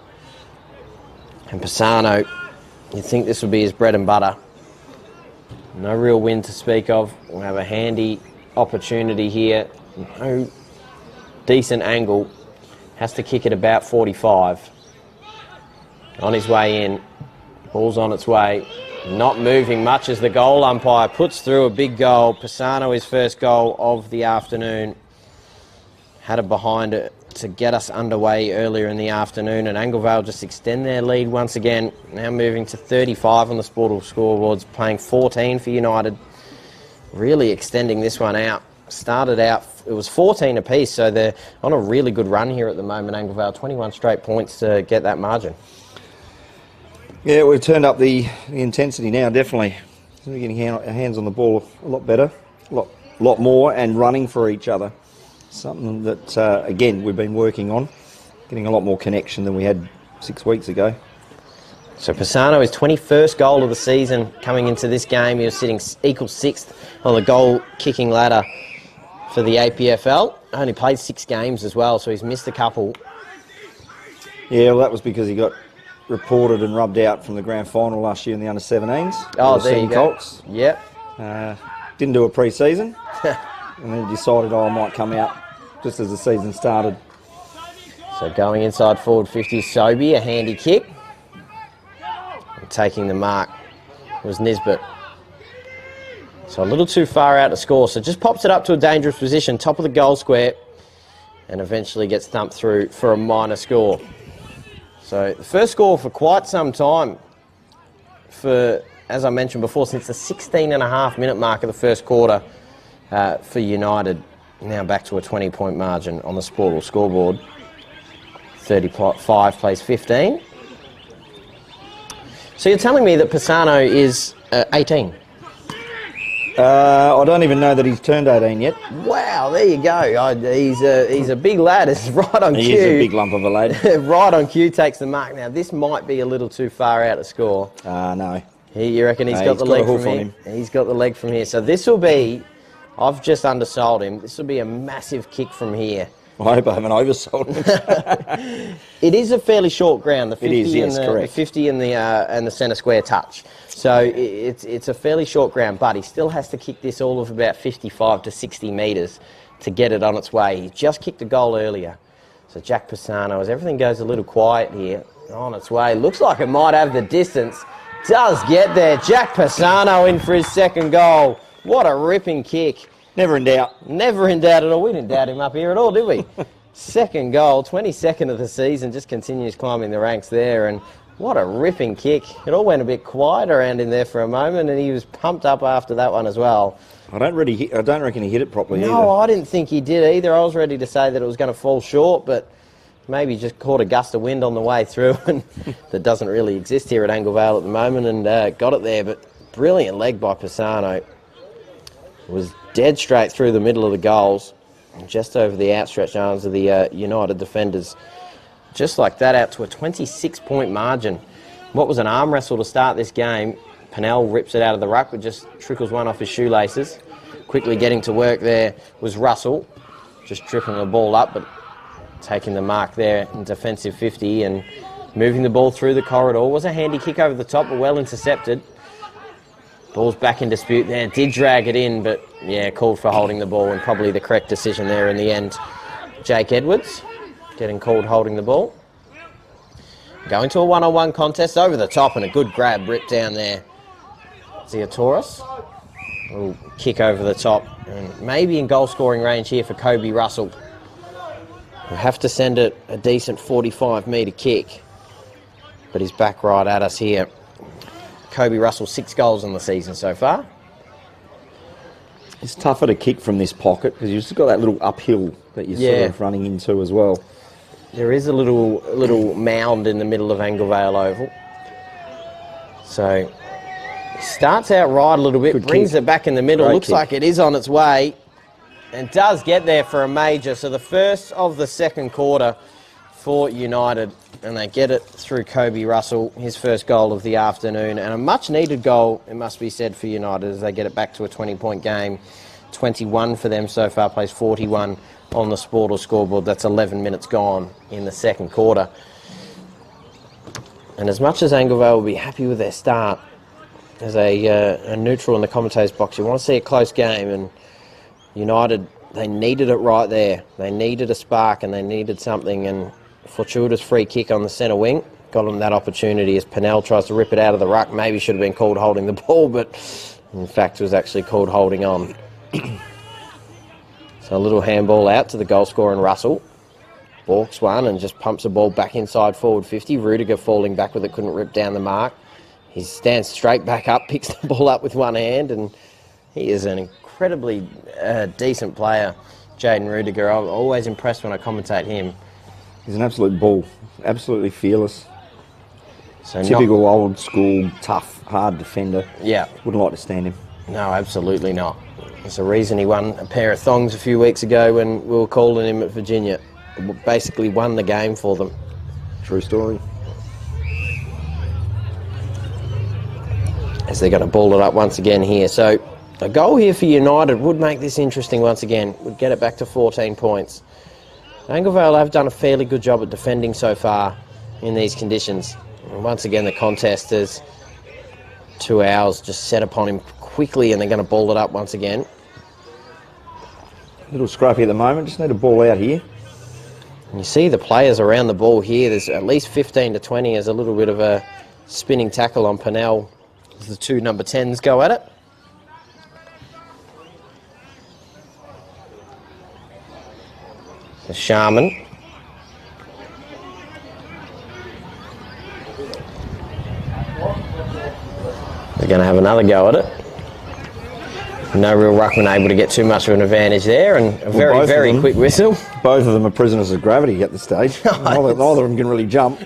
And Pisano, you'd think this would be his bread and butter. No real win to speak of. We'll have a handy opportunity here. No decent angle. Has to kick it about 45. On his way in. Ball's on its way. Not moving much as the goal umpire puts through a big goal. Pisano, his first goal of the afternoon. Had it behind it to get us underway earlier in the afternoon, and Anglevale just extend their lead once again. Now moving to 35 on the Sportal scoreboards, playing 14 for United. Really extending this one out. Started out, it was 14 apiece, so they're on a really good run here at the moment, Anglevale. 21 straight points to get that margin. Yeah, we've turned up the intensity now, definitely. We're getting our hands on the ball a lot better, a lot more, and running for each other. Something that, again, we've been working on, getting a lot more connection than we had 6 weeks ago. So Pisano, his 21st goal of the season coming into this game. He was sitting equal 6th on the goal-kicking ladder for the APFL. Only played 6 games as well, so he's missed a couple. Yeah, well, that was because he got reported and rubbed out from the grand final last year in the under-17s. Oh, there you go. Colts. Yep. Didn't do a pre-season. And then decided, I might come out just as the season started. So going inside forward 50, Sobey, a handy kick. And taking the mark was Nisbet. So a little too far out to score, so just pops it up to a dangerous position, top of the goal square, and eventually gets thumped through for a minor score. So the first score for quite some time for, as I mentioned before, since the 16.5-minute mark of the first quarter, for United. Now back to a 20-point margin on the Sportal scoreboard. 35 plays 15. So you're telling me that Pisano is 18? I don't even know that he's turned 18 yet. Wow, there you go. He's a big lad. It's right on cue. He is a big lump of a lad. Right on cue, takes the mark. Now this might be a little too far out to score. No. You reckon he's got the leg from here? He's got the leg from here. So this will be... I've just undersold him. This will be a massive kick from here. I hope I haven't oversold him. It is a fairly short ground. The 50 it is, yes, correct. The 50 and the centre square touch. So it's a fairly short ground, but he still has to kick this all of about 55 to 60 metres to get it on its way. He just kicked a goal earlier. So Jack Pisano, as everything goes a little quiet here, on its way. Looks like it might have the distance. Does get there. Jack Pisano in for his second goal. What a ripping kick. Never in doubt. Never in doubt at all. We didn't doubt him up here at all, did we? Second goal, 22nd of the season, just continues climbing the ranks there. And what a ripping kick. It all went a bit quiet around in there for a moment, and he was pumped up after that one as well. I don't reckon he hit it properly either. No, I didn't think he did either. I was ready to say that it was going to fall short, but maybe just caught a gust of wind on the way through, and that doesn't really exist here at Anglevale at the moment, and got it there. But brilliant leg by Pisano. It was dead straight through the middle of the goals, just over the outstretched arms of the United defenders. Just like that, out to a 26-point margin. What was an arm wrestle to start this game, Pennell rips it out of the ruck, but just trickles one off his shoelaces. Quickly getting to work there was Russell, just tripping the ball up, but taking the mark there in defensive 50 and moving the ball through the corridor. Was a handy kick over the top, but well intercepted. Ball's back in dispute there. Did drag it in, but yeah, called for holding the ball, and probably the correct decision there in the end. Jake Edwards getting called holding the ball. Going to a one-on-one contest over the top, and a good grab ripped down there. Ziatoris. A little kick over the top, and maybe in goal-scoring range here for Kobe Russell. We'll have to send it a decent 45-metre kick, but he's back right at us here. Kobe Russell, 6 goals in the season so far. It's tougher to kick from this pocket because you've just got that little uphill that you're sort of running into as well. There is a little mound in the middle of Anglevale Oval. So he starts out right a little bit, brings it back in the middle. Looks like it is on its way, and does get there for a major. So the first of the second quarter for United, and they get it through Kobe Russell, his first goal of the afternoon, and a much-needed goal, it must be said, for United as they get it back to a 20-point game. 21 for them so far, plays 41 on the Sport or scoreboard. That's 11 minutes gone in the second quarter. And as much as Anglevale will be happy with their start, as a neutral in the commentator's box, you want to see a close game, and United, they needed it right there. They needed a spark, and they needed something, and fortuitous free kick on the centre wing got them that opportunity as Pennell tries to rip it out of the ruck. Maybe should have been called holding the ball, but in fact it was actually called holding on. So a little handball out to the goal scorer in Russell. Balks one and just pumps the ball back inside forward 50. Rudiger falling back with it, couldn't rip down the mark. He stands straight back up, picks the ball up with one hand, and he is an incredibly decent player, Jaden Rudiger. I'm always impressed when I commentate him. He's an absolute bull, absolutely fearless. So typical old school, tough, hard defender. Yeah. Wouldn't like to stand him. No, absolutely not. There's a reason he won a pair of thongs a few weeks ago when we were calling him at Virginia. Basically won the game for them. True story. As they're going to ball it up once again here. So a goal here for United would make this interesting once again. Would get it back to 14 points. Anglevale have done a fairly good job at defending so far in these conditions. And once again, the contest is 2 hours just set upon him quickly, and they're going to ball it up once again. A little scrappy at the moment, just need a ball out here. And you see the players around the ball here. There's at least 15 to 20 as a little bit of a spinning tackle on Pennell as the 2 number 10s go at it. So Sharman. They're going to have another go at it. No real ruckman able to get too much of an advantage there, and a very quick whistle. Both of them are prisoners of gravity at this stage. Neither of them can really jump.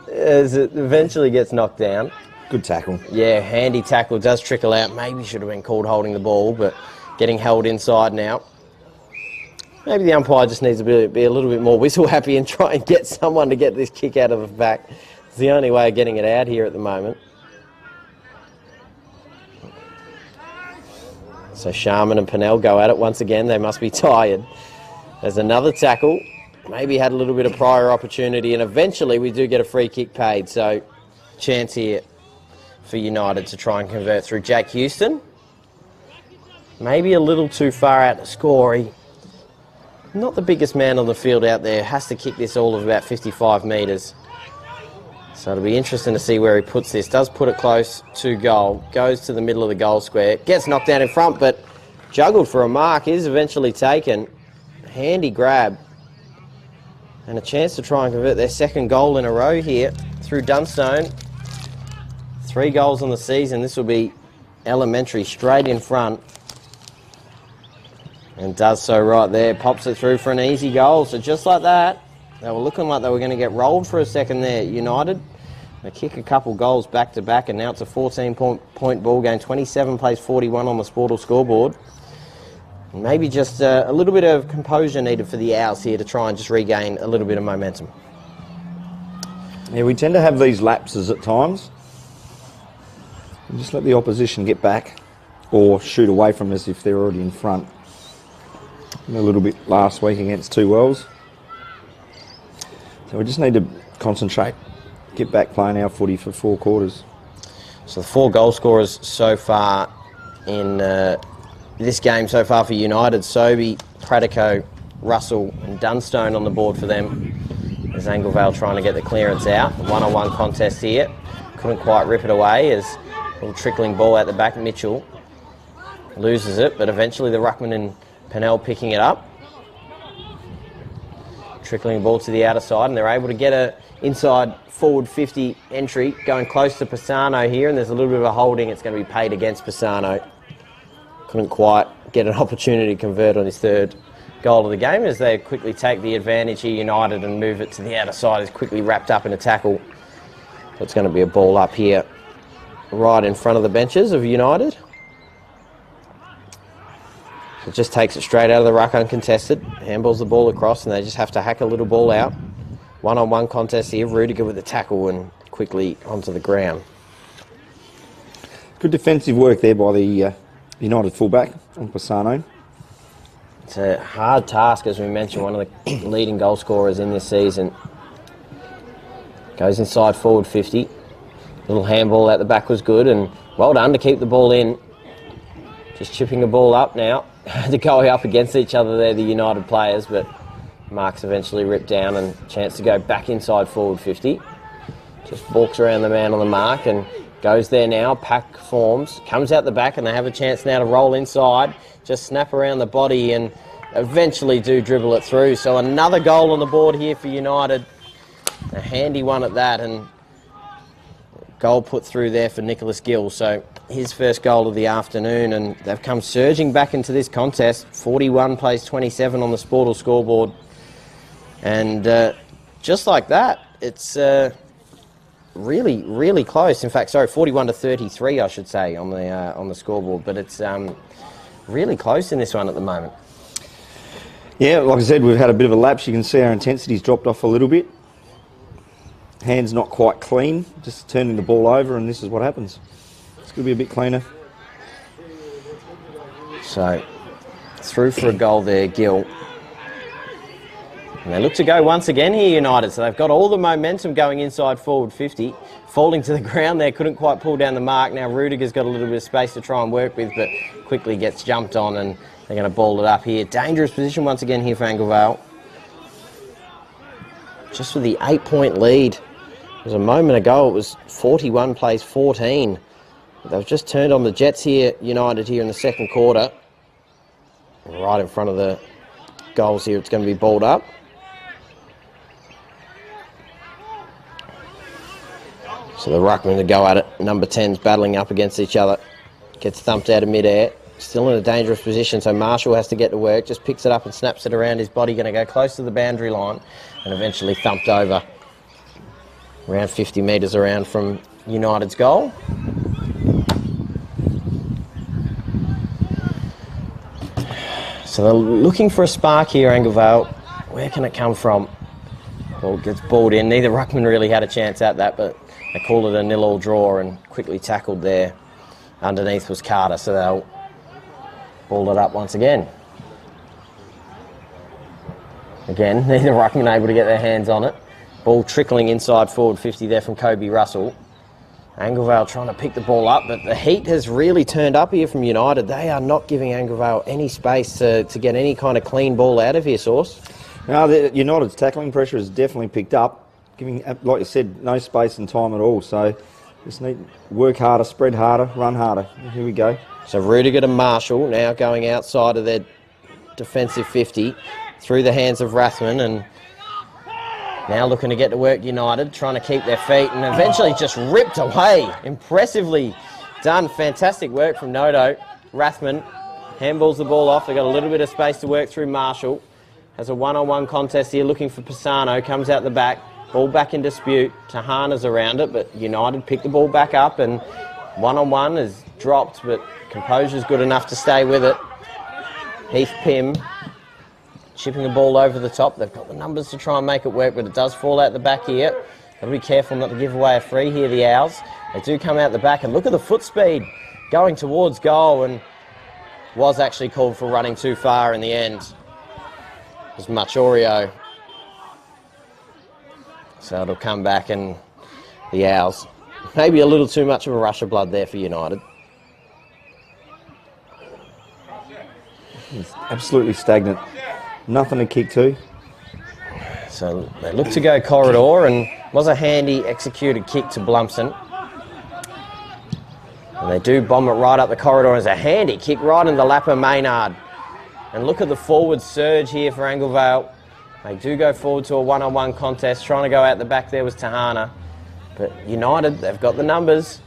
As it eventually gets knocked down. Good tackle. Yeah, handy tackle, does trickle out. Maybe should have been called holding the ball, but getting held inside now. Maybe the umpire just needs to be a little bit more whistle happy and try and get someone to get this kick out of the back. It's the only way of getting it out here at the moment. So Sharman and Pennell go at it once again. They must be tired. There's another tackle. Maybe had a little bit of prior opportunity, and eventually we do get a free kick paid. So chance here for United to try and convert through. Jake Houston. Maybe a little too far out to score. Not the biggest man on the field out there. Has to kick this all of about 55 metres. So it'll be interesting to see where he puts this. Does put it close to goal. Goes to the middle of the goal square. Gets knocked down in front, but juggled for a mark. Is eventually taken. Handy grab. And a chance to try and convert their second goal in a row here through Dunstone. 3 goals on the season. This will be elementary, straight in front. And does so right there. Pops it through for an easy goal. So just like that, they were looking like they were going to get rolled for a second there, United. They kick a couple goals back to back, and now it's a 14-point ball game. 27 plays 41 on the Sportal scoreboard. Maybe just a little bit of composure needed for the Owls here to try and just regain a little bit of momentum. Yeah, we tend to have these lapses at times. And just let the opposition get back or shoot away from us if they're already in front. A little bit last week against Two Wells. So we just need to concentrate, get back playing our footy for 4 quarters. So the 4 goal scorers so far in this game so far for United: Sobey, Pratico, Russell and Dunstone on the board for them. As Anglevale trying to get the clearance out. A one-on-one contest here. Couldn't quite rip it away as a little trickling ball out the back. Mitchell loses it, but eventually the ruckman and Pennell picking it up. Trickling ball to the outer side, and they're able to get a inside forward 50 entry, going close to Pisano here, and there's a little bit of a holding. It's going to be paid against Pisano. Couldn't quite get an opportunity to convert on his 3rd goal of the game as they quickly take the advantage here, United, and move it to the outer side. Is quickly wrapped up in a tackle. So it's going to be a ball up here right in front of the benches of United. So it just takes it straight out of the ruck uncontested, handballs the ball across, and they just have to hack a little ball out. One-on-one contest here, Rudiger with the tackle and quickly onto the ground. Good defensive work there by the United fullback on Pisano. It's a hard task, as we mentioned, one of the leading goal scorers in this season. Goes inside forward 50. Little handball out the back was good, and well done to keep the ball in. Just chipping the ball up now. They're going up against each other there, the United players, but Mark's eventually ripped down and chance to go back inside forward 50. Just walks around the man on the mark and goes there now. Pack forms, comes out the back, and they have a chance now to roll inside. Just snap around the body and eventually do dribble it through. So another goal on the board here for United. A handy one at that, and goal put through there for Nicholas Gill. So his first goal of the afternoon, and they've come surging back into this contest. 41 plays 27 on the Sportal scoreboard. And just like that, it's really, really close. In fact, sorry, 41 to 33, I should say, on the scoreboard. But it's really close in this one at the moment. Yeah, like I said, we've had a bit of a lapse. You can see our intensity's dropped off a little bit. Hands not quite clean, just turning the ball over, and this is what happens. It's going to be a bit cleaner. So, through for a goal there, Gill. And they look to go once again here, United. So they've got all the momentum going inside forward 50. Falling to the ground there, couldn't quite pull down the mark. Now Rudiger's got a little bit of space to try and work with, but quickly gets jumped on, and they're going to ball it up here. Dangerous position once again here for Anglevale. Just with the 8-point lead. It was a moment ago, it was 41 plays 14. They've just turned on the Jets here, United here in the second quarter. Right in front of the goals here, it's going to be balled up. So the ruckman to go at it. Number 10's battling up against each other. Gets thumped out of midair. Still in a dangerous position, so Marshall has to get to work. Just picks it up and snaps it around his body. Going to go close to the boundary line and eventually thumped over. Around 50 metres around from United's goal. So they're looking for a spark here, Anglevale. Where can it come from? Ball gets balled in. Neither ruckman really had a chance at that, but they called it a 0-0 draw and quickly tackled there. Underneath was Carter, so they'll ball it up once again. Again, neither ruckman able to get their hands on it. Ball trickling inside forward 50 there from Kobe Russell. Anglevale trying to pick the ball up, but the heat has really turned up here from United. They are not giving Anglevale any space to get any kind of clean ball out of here, Sauce. Now, United's tackling pressure has definitely picked up, giving, like you said, no space and time at all. So just need to work harder, spread harder, run harder. Here we go. So Rudiger to Marshall, now going outside of their defensive 50, through the hands of Rathman, and now looking to get to work United, trying to keep their feet, and eventually just ripped away. Impressively done. Fantastic work from Noto. Rathman Handballs the ball off. They've got a little bit of space to work through. Marshall has a one-on-one contest here looking for Pisano. Comes out the back. Ball back in dispute. Tahana's around it, but United pick the ball back up, and one-on-one is dropped, but composure's good enough to stay with it. Heath Pym chipping the ball over the top. They've got the numbers to try and make it work, but it does fall out the back here. Got to be careful not to give away a free here, the Owls. They do come out the back, and look at the foot speed going towards goal, and was actually called for running too far in the end. It was Machorio. So it'll come back, and the Owls, maybe a little too much of a rush of blood there for United. It's absolutely stagnant. Nothing to kick to. So they look to go corridor, and was a handy executed kick to Blumson. And they do bomb it right up the corridor as a handy kick right in the lap of Maynard. And look at the forward surge here for Anglevale. They do go forward to a one-on-one contest. Trying to go out the back there was Tahana. But United, they've got the numbers.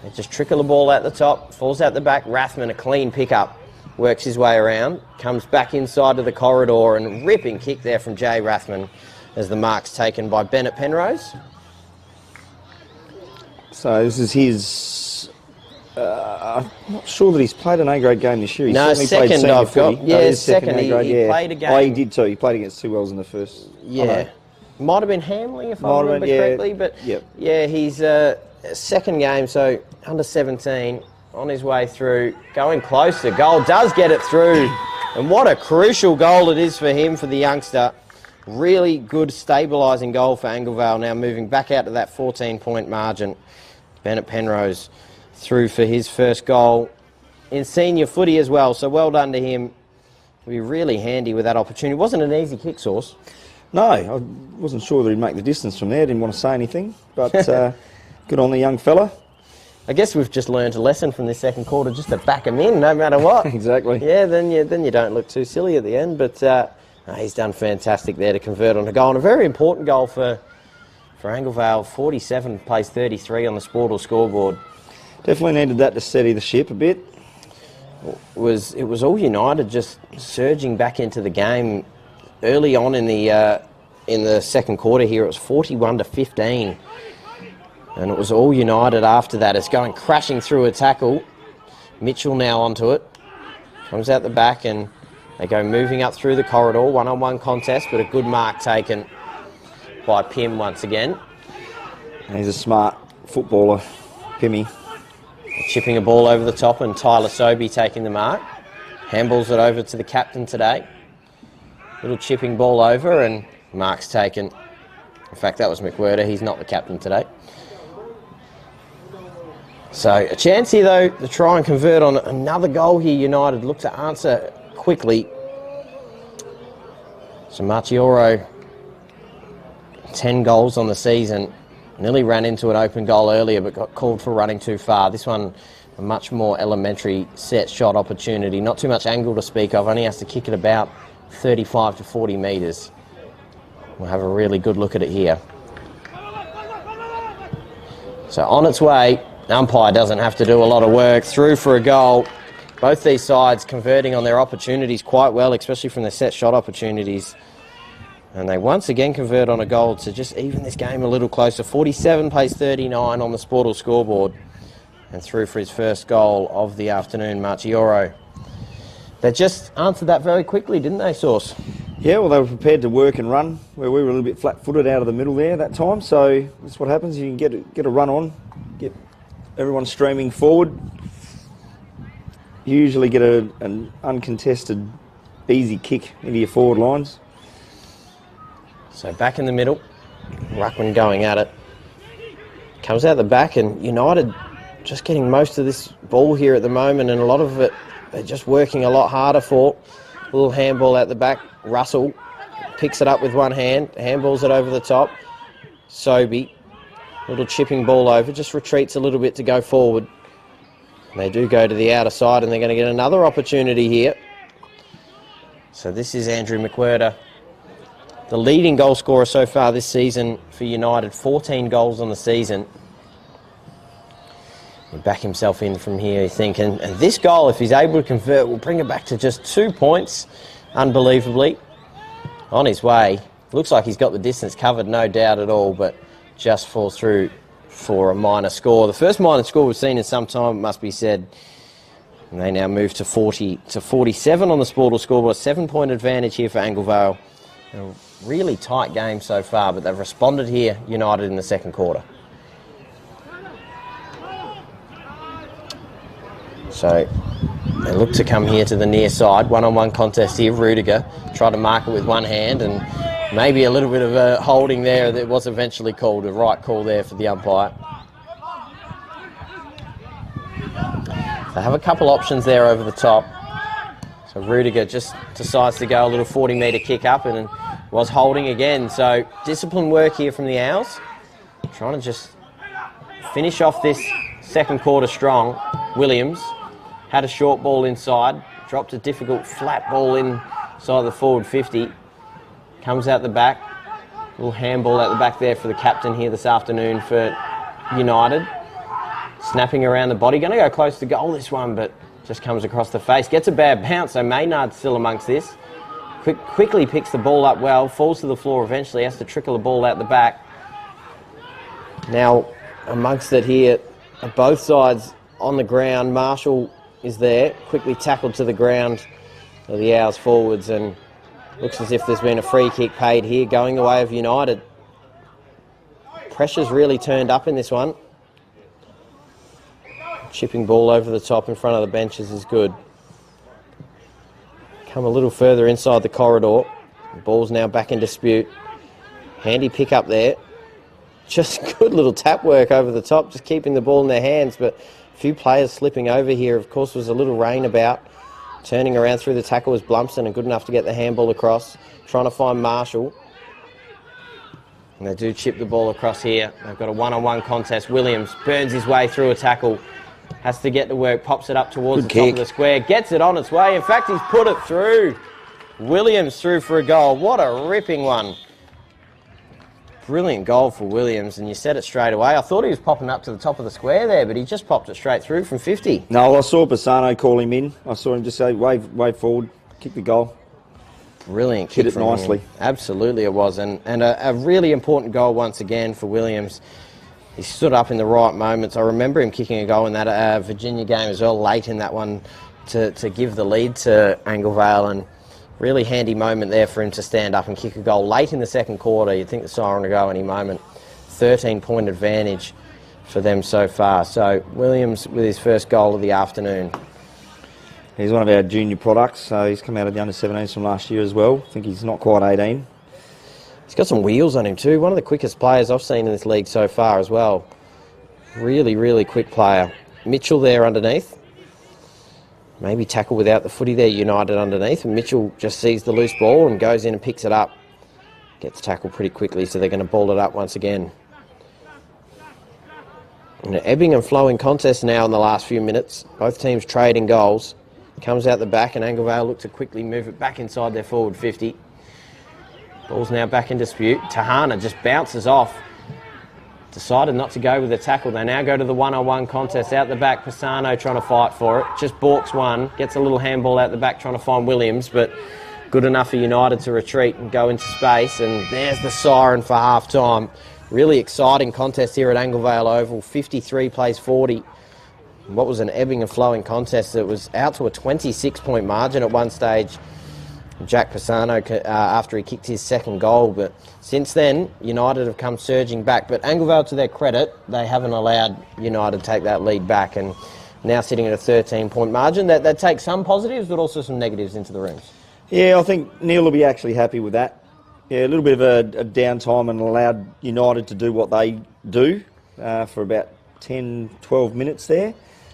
They just trickle the ball out the top. Falls out the back. Rathman, a clean pickup. Works his way around. Comes back inside to the corridor, and ripping kick there from Jay Rathman as the mark's taken by Bennett Penrose. So this is his... I'm not sure that he's played an A-grade game this year. He's no, second I've got. Yeah, second. He played a game. Oh, he did too. He played against Two Wells in the first. Yeah. Might have been Hamley if I remember correctly. But yeah, he's second game, so under 17, on his way through, going close to goal. Does get it through. And what a crucial goal it is for him, for the youngster. Really good stabilising goal for Anglevale, now moving back out to that 14-point margin. Bennett Penrose through for his first goal in senior footy as well, so well done to him. He'll be really handy with that opportunity. It wasn't an easy kick, Source. No, I wasn't sure that he'd make the distance from there. Didn't want to say anything, but good on the young fella. I guess we've just learned a lesson from this second quarter, just to back him in no matter what. Exactly. Yeah, then you don't look too silly at the end, but he's done fantastic there to convert on a goal, and a very important goal for Anglevale. 47 plays 33 on the Sportal scoreboard. Definitely needed that to steady the ship a bit. It was all United just surging back into the game early on in the second quarter here. It was 41-15, and it was all United after that. It's going crashing through a tackle. Mitchell now onto it, comes out the back, and they go moving up through the corridor. One-on-one contest, but a good mark taken by Pym once again. And he's a smart footballer, Pimmy. Chipping a ball over the top, and Tyler Sobey taking the mark. Handballs it over to the captain today. Little chipping ball over, and mark's taken. In fact, that was McWhirter. He's not the captain today. So a chance here, though, to try and convert on another goal here. United look to answer quickly. So Marchioro, 10 goals on the season. Nearly ran into an open goal earlier, but got called for running too far. This one, a much more elementary set shot opportunity. Not too much angle to speak of. Only has to kick it about 35 to 40 metres. We'll have a really good look at it here. So on its way, umpire doesn't have to do a lot of work. Through for a goal. Both these sides converting on their opportunities quite well, especially from the set shot opportunities. And they once again convert on a goal to just even this game a little closer. 47 plays 39 on the Sportal scoreboard. And through for his first goal of the afternoon, Marchioro. They just answered that very quickly, didn't they, Sauce? Yeah, well, they were prepared to work and run, where we were a little bit flat-footed out of the middle there that time. So that's what happens. You can get a run on, get everyone streaming forward. You usually get an uncontested, easy kick into your forward lines. So back in the middle, Ruckman going at it. Comes out the back, and United just getting most of this ball here at the moment, and a lot of it they're just working a lot harder for. A little handball out the back. Russell picks it up with one hand, handballs it over the top. Sobey, little chipping ball over, just retreats a little bit to go forward. And they do go to the outer side, and they're going to get another opportunity here. So this is Andrew McWhirter, the leading goal scorer so far this season for United, 14 goals on the season. He'll back himself in from here, you think. And this goal, if he's able to convert, will bring it back to just 2 points, unbelievably. On his way. Looks like he's got the distance covered, no doubt at all, but just falls through for a minor score. The first minor score we've seen in some time, it must be said. And they now move to 40 to 47 on the Sportal scoreboard. 7-point advantage here for Anglevale. A really tight game so far, but they've responded here, United, in the second quarter. So they look to come here to the near side. One-on-one contest here. Rudiger tried to mark it with one hand, and maybe a little bit of a holding there that was eventually called. A right call there for the umpire. They have a couple options there over the top. So Rudiger just decides to go a little 40-metre kick up and was holding again. So disciplined work here from the Owls. Trying to just finish off this second quarter strong. Williams had a short ball inside, dropped a difficult flat ball inside the forward 50. Comes out the back. Little handball out the back there for the captain here this afternoon for United. Snapping around the body. Going to go close to goal this one, but just comes across the face. Gets a bad bounce, so Maynard's still amongst this. Quickly picks the ball up well, falls to the floor eventually, has to trickle the ball out the back. Now, amongst it here, both sides on the ground. Marshall is there, quickly tackled to the ground of the Owls forwards, and looks as if there's been a free kick paid here, going the way of United. Pressure's really turned up in this one. Chipping ball over the top in front of the benches is good. Come a little further inside the corridor. The ball's now back in dispute. Handy pick up there. Just good little tap work over the top, just keeping the ball in their hands, but a few players slipping over here. Of course, there was a little rain about. Turning around through the tackle was Blumston, and good enough to get the handball across. Trying to find Marshall. And they do chip the ball across here. They've got a one-on-one contest. Williams burns his way through a tackle. Has to get to work, pops it up towards the top of the square. Gets it on its way. In fact, he's put it through. Williams through for a goal. What a ripping one. Brilliant goal for Williams, and you said it straight away. I thought he was popping up to the top of the square there, but he just popped it straight through from 50. No, I saw Bassano call him in. I saw him just say, wave forward, kick the goal. Brilliant kick. Hit it nicely. Him. Absolutely it was, and a really important goal once again for Williams. He stood up in the right moments. I remember him kicking a goal in that Virginia game as well, late in that one to give the lead to Anglevale, and really handy moment there for him to stand up and kick a goal late in the second quarter. You'd think the siren would go any moment. 13-point advantage for them so far. So Williams with his first goal of the afternoon. He's one of our junior products, so he's come out of the under-17s from last year as well. I think he's not quite 18. He's got some wheels on him too. One of the quickest players I've seen in this league so far as well. Really, really quick player. Mitchell there underneath. Maybe tackle without the footy there, United underneath. And Mitchell just sees the loose ball and goes in and picks it up. Gets tackled pretty quickly, so they're going to ball it up once again. And an ebbing and flowing contest now in the last few minutes. Both teams trading goals. Comes out the back, and Anglevale look to quickly move it back inside their forward 50. Ball's now back in dispute. Tahana just bounces off. Decided not to go with the tackle. They now go to the one-on-one contest out the back. Pisano trying to fight for it. Just balks one. Gets a little handball out the back trying to find Williams, but good enough for United to retreat and go into space. And there's the siren for half-time. Really exciting contest here at Anglevale Oval. 53 plays 40. What was an ebbing and flowing contest that was out to a 26-point margin at one stage. Jack Pisano after he kicked his second goal, but since then United have come surging back. But Anglevale, to their credit, they haven't allowed United to take that lead back, and now sitting at a 13-point margin. That takes some positives but also some negatives into the rooms. Yeah, I think Neil will be actually happy with that. Yeah, a little bit of a downtime and allowed United to do what they do for about 10, 12 minutes there.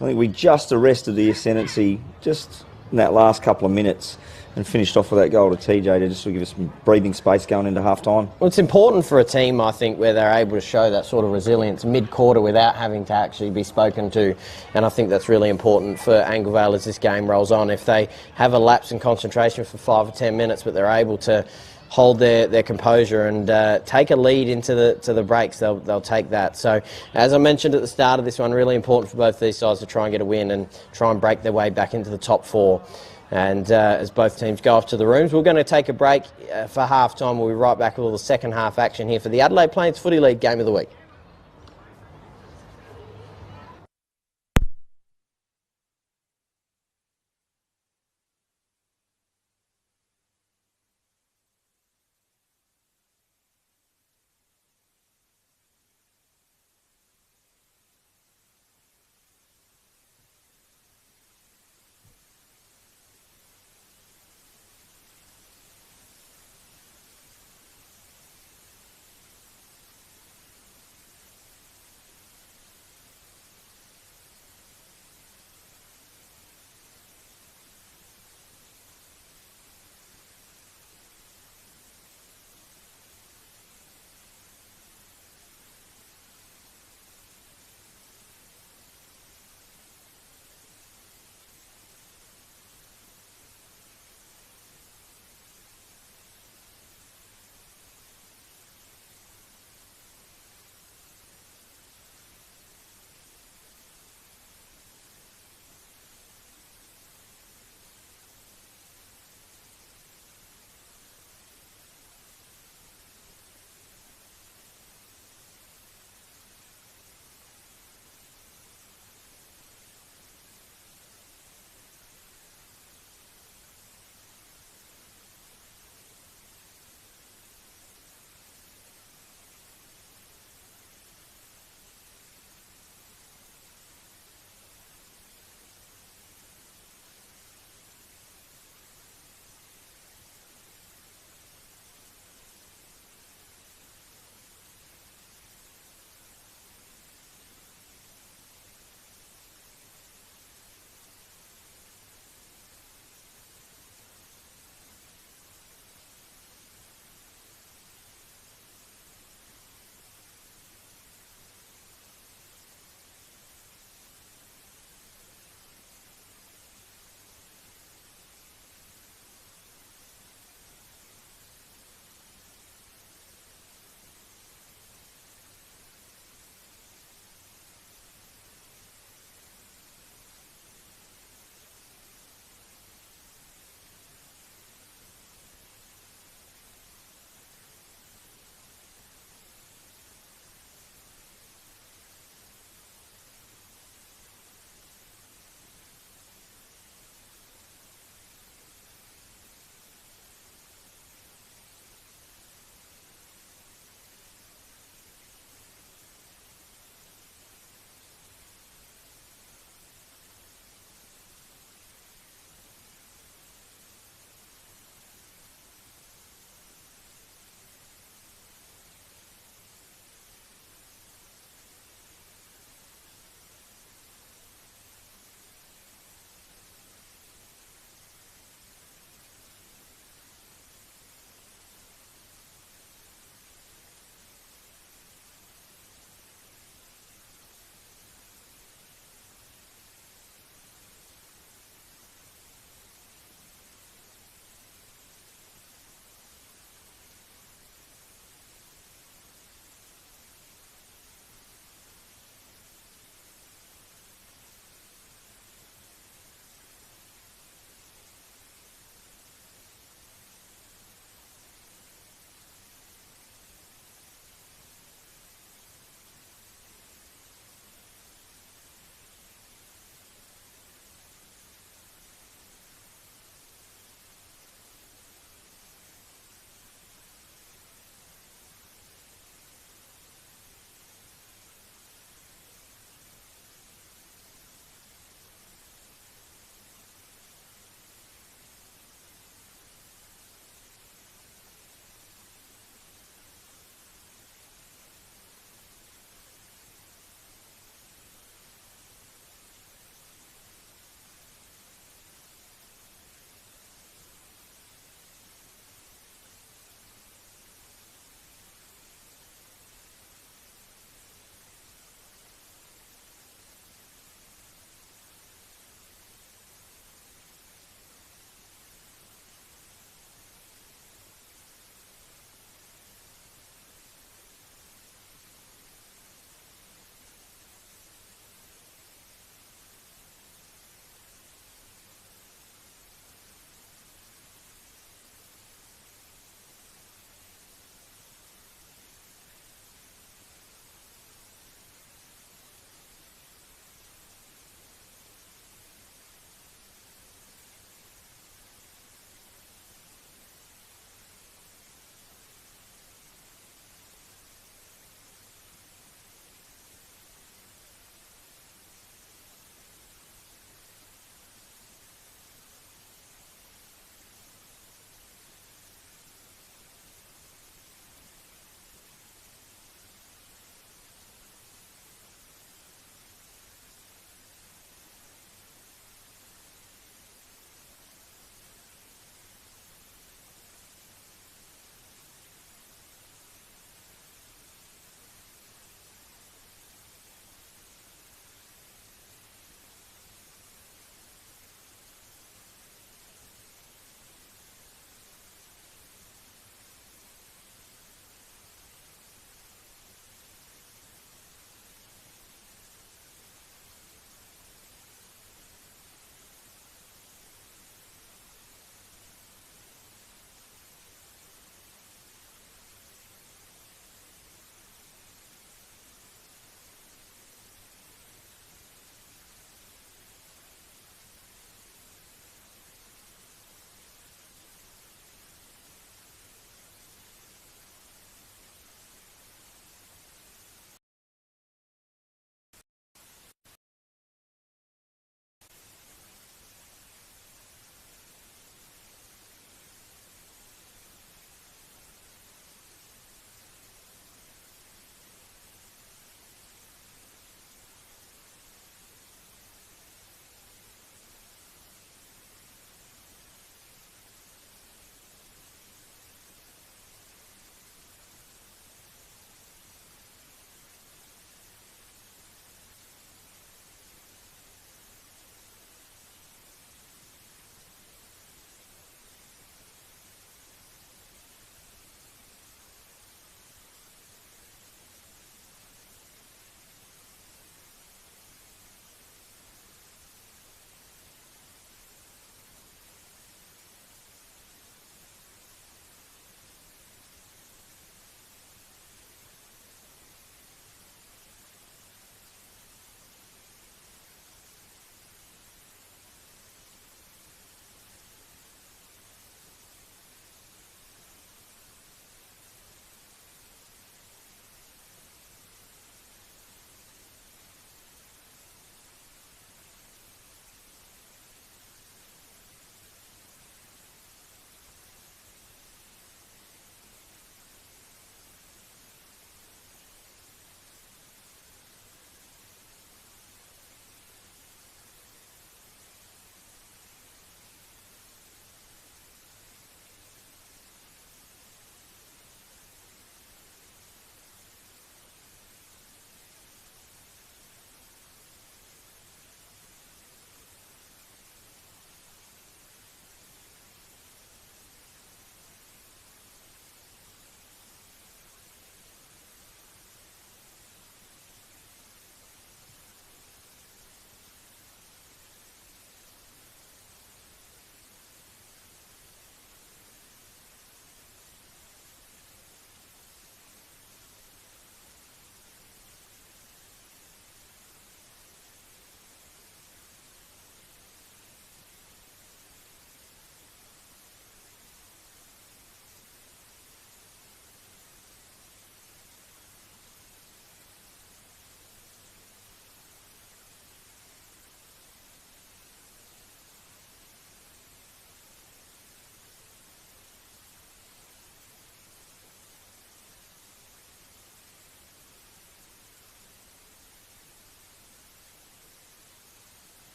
I think we just arrested the ascendancy just in that last couple of minutes and finished off with that goal to TJ to just sort of give us some breathing space going into half-time. Well, it's important for a team, I think, where they're able to show that sort of resilience mid-quarter without having to actually be spoken to, and I think that's really important for Anglevale as this game rolls on. If they have a lapse in concentration for 5 or 10 minutes, but they're able to hold their composure and take a lead into the breaks, they'll take that. So, as I mentioned at the start of this one, really important for both these sides to try and get a win and try and break their way back into the top four. And as both teams go off to the rooms, we're going to take a break for half-time. We'll be right back with all the second half action here for the Adelaide Plains Footy League Game of the Week.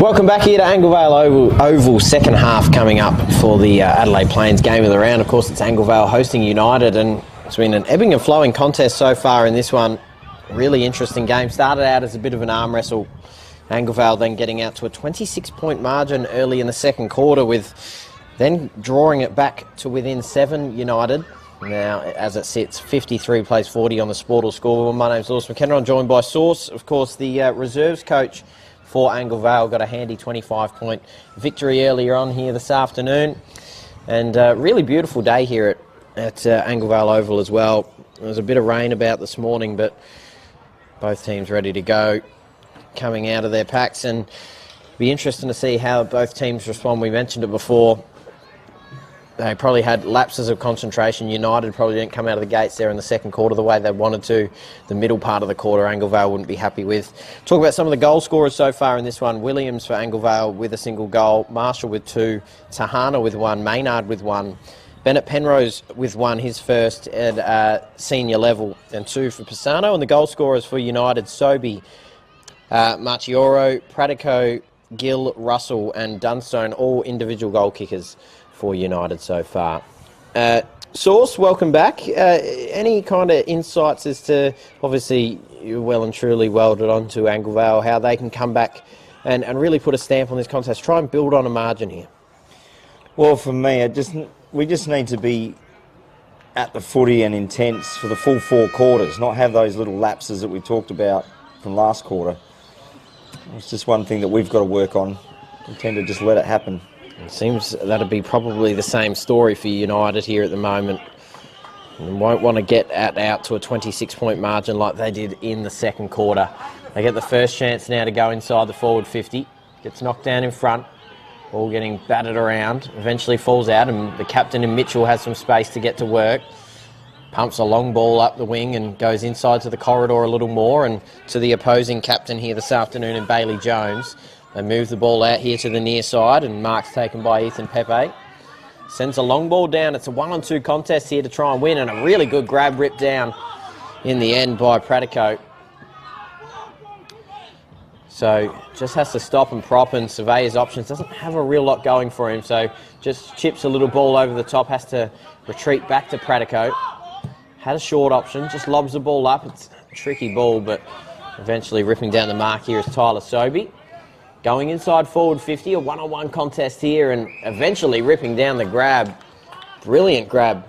Welcome back here to Anglevale Oval, second half coming up for the Adelaide Plains game of the round. Of course, it's Anglevale hosting United, and it's been an ebbing and flowing contest so far in this one. Really interesting game. Started out as a bit of an arm wrestle. Anglevale then getting out to a 26-point margin early in the second quarter, with then drawing it back to within 7 United. Now, as it sits, 53 plays 40 on the Sportal scoreboard. My name's Lewis McKenna. I'm joined by Source, of course, the reserves coach for Anglevale. Got a handy 25-point victory earlier on here this afternoon. And really beautiful day here at Anglevale Oval as well. There was a bit of rain about this morning, but both teams ready to go, coming out of their packs, and be interesting to see how both teams respond. We mentioned it before. They probably had lapses of concentration. United probably didn't come out of the gates there in the second quarter the way they wanted to. The middle part of the quarter, Anglevale wouldn't be happy with. Talk about some of the goal scorers so far in this one. Williams for Anglevale with a single goal. Marshall with 2. Tahana with 1. Maynard with 1. Bennett Penrose with 1, his first at senior level, and 2 for Pisano. And the goal scorers for United, Sobey, Marchioro, Pratico, Gill, Russell and Dunstone, all individual goal kickers for United so far. Source, welcome back. Any kind of insights as to, obviously, you're well and truly welded onto Anglevale, how they can come back and really put a stamp on this contest, try and build on a margin here? Well, for me, we just need to be at the footy and intense for the full 4 quarters, not have those little lapses that we talked about from last quarter. It's just one thing that we've got to work on. We tend to just let it happen. It seems that'd be probably the same story for United here at the moment. And won't want to get out to a 26-point margin like they did in the second quarter. They get the first chance now to go inside the forward 50. Gets knocked down in front. Ball getting battered around. Eventually falls out, and the captain in Mitchell has some space to get to work. Pumps a long ball up the wing and goes inside to the corridor a little more, and to the opposing captain here this afternoon in Bailey Jones. They move the ball out here to the near side, and mark's taken by Ethan Pepe. Sends a long ball down. It's a 1-on-2 contest here to try and win, and a really good grab ripped down in the end by Pratico. So just has to stop and prop and survey his options. Doesn't have a real lot going for him, so just chips a little ball over the top. Has to retreat back to Pratico. Had a short option, just lobs the ball up. It's a tricky ball, but eventually ripping down the mark here is Tyler Sobey. Going inside forward 50, a 1-on-1 contest here, and eventually ripping down the grab. Brilliant grab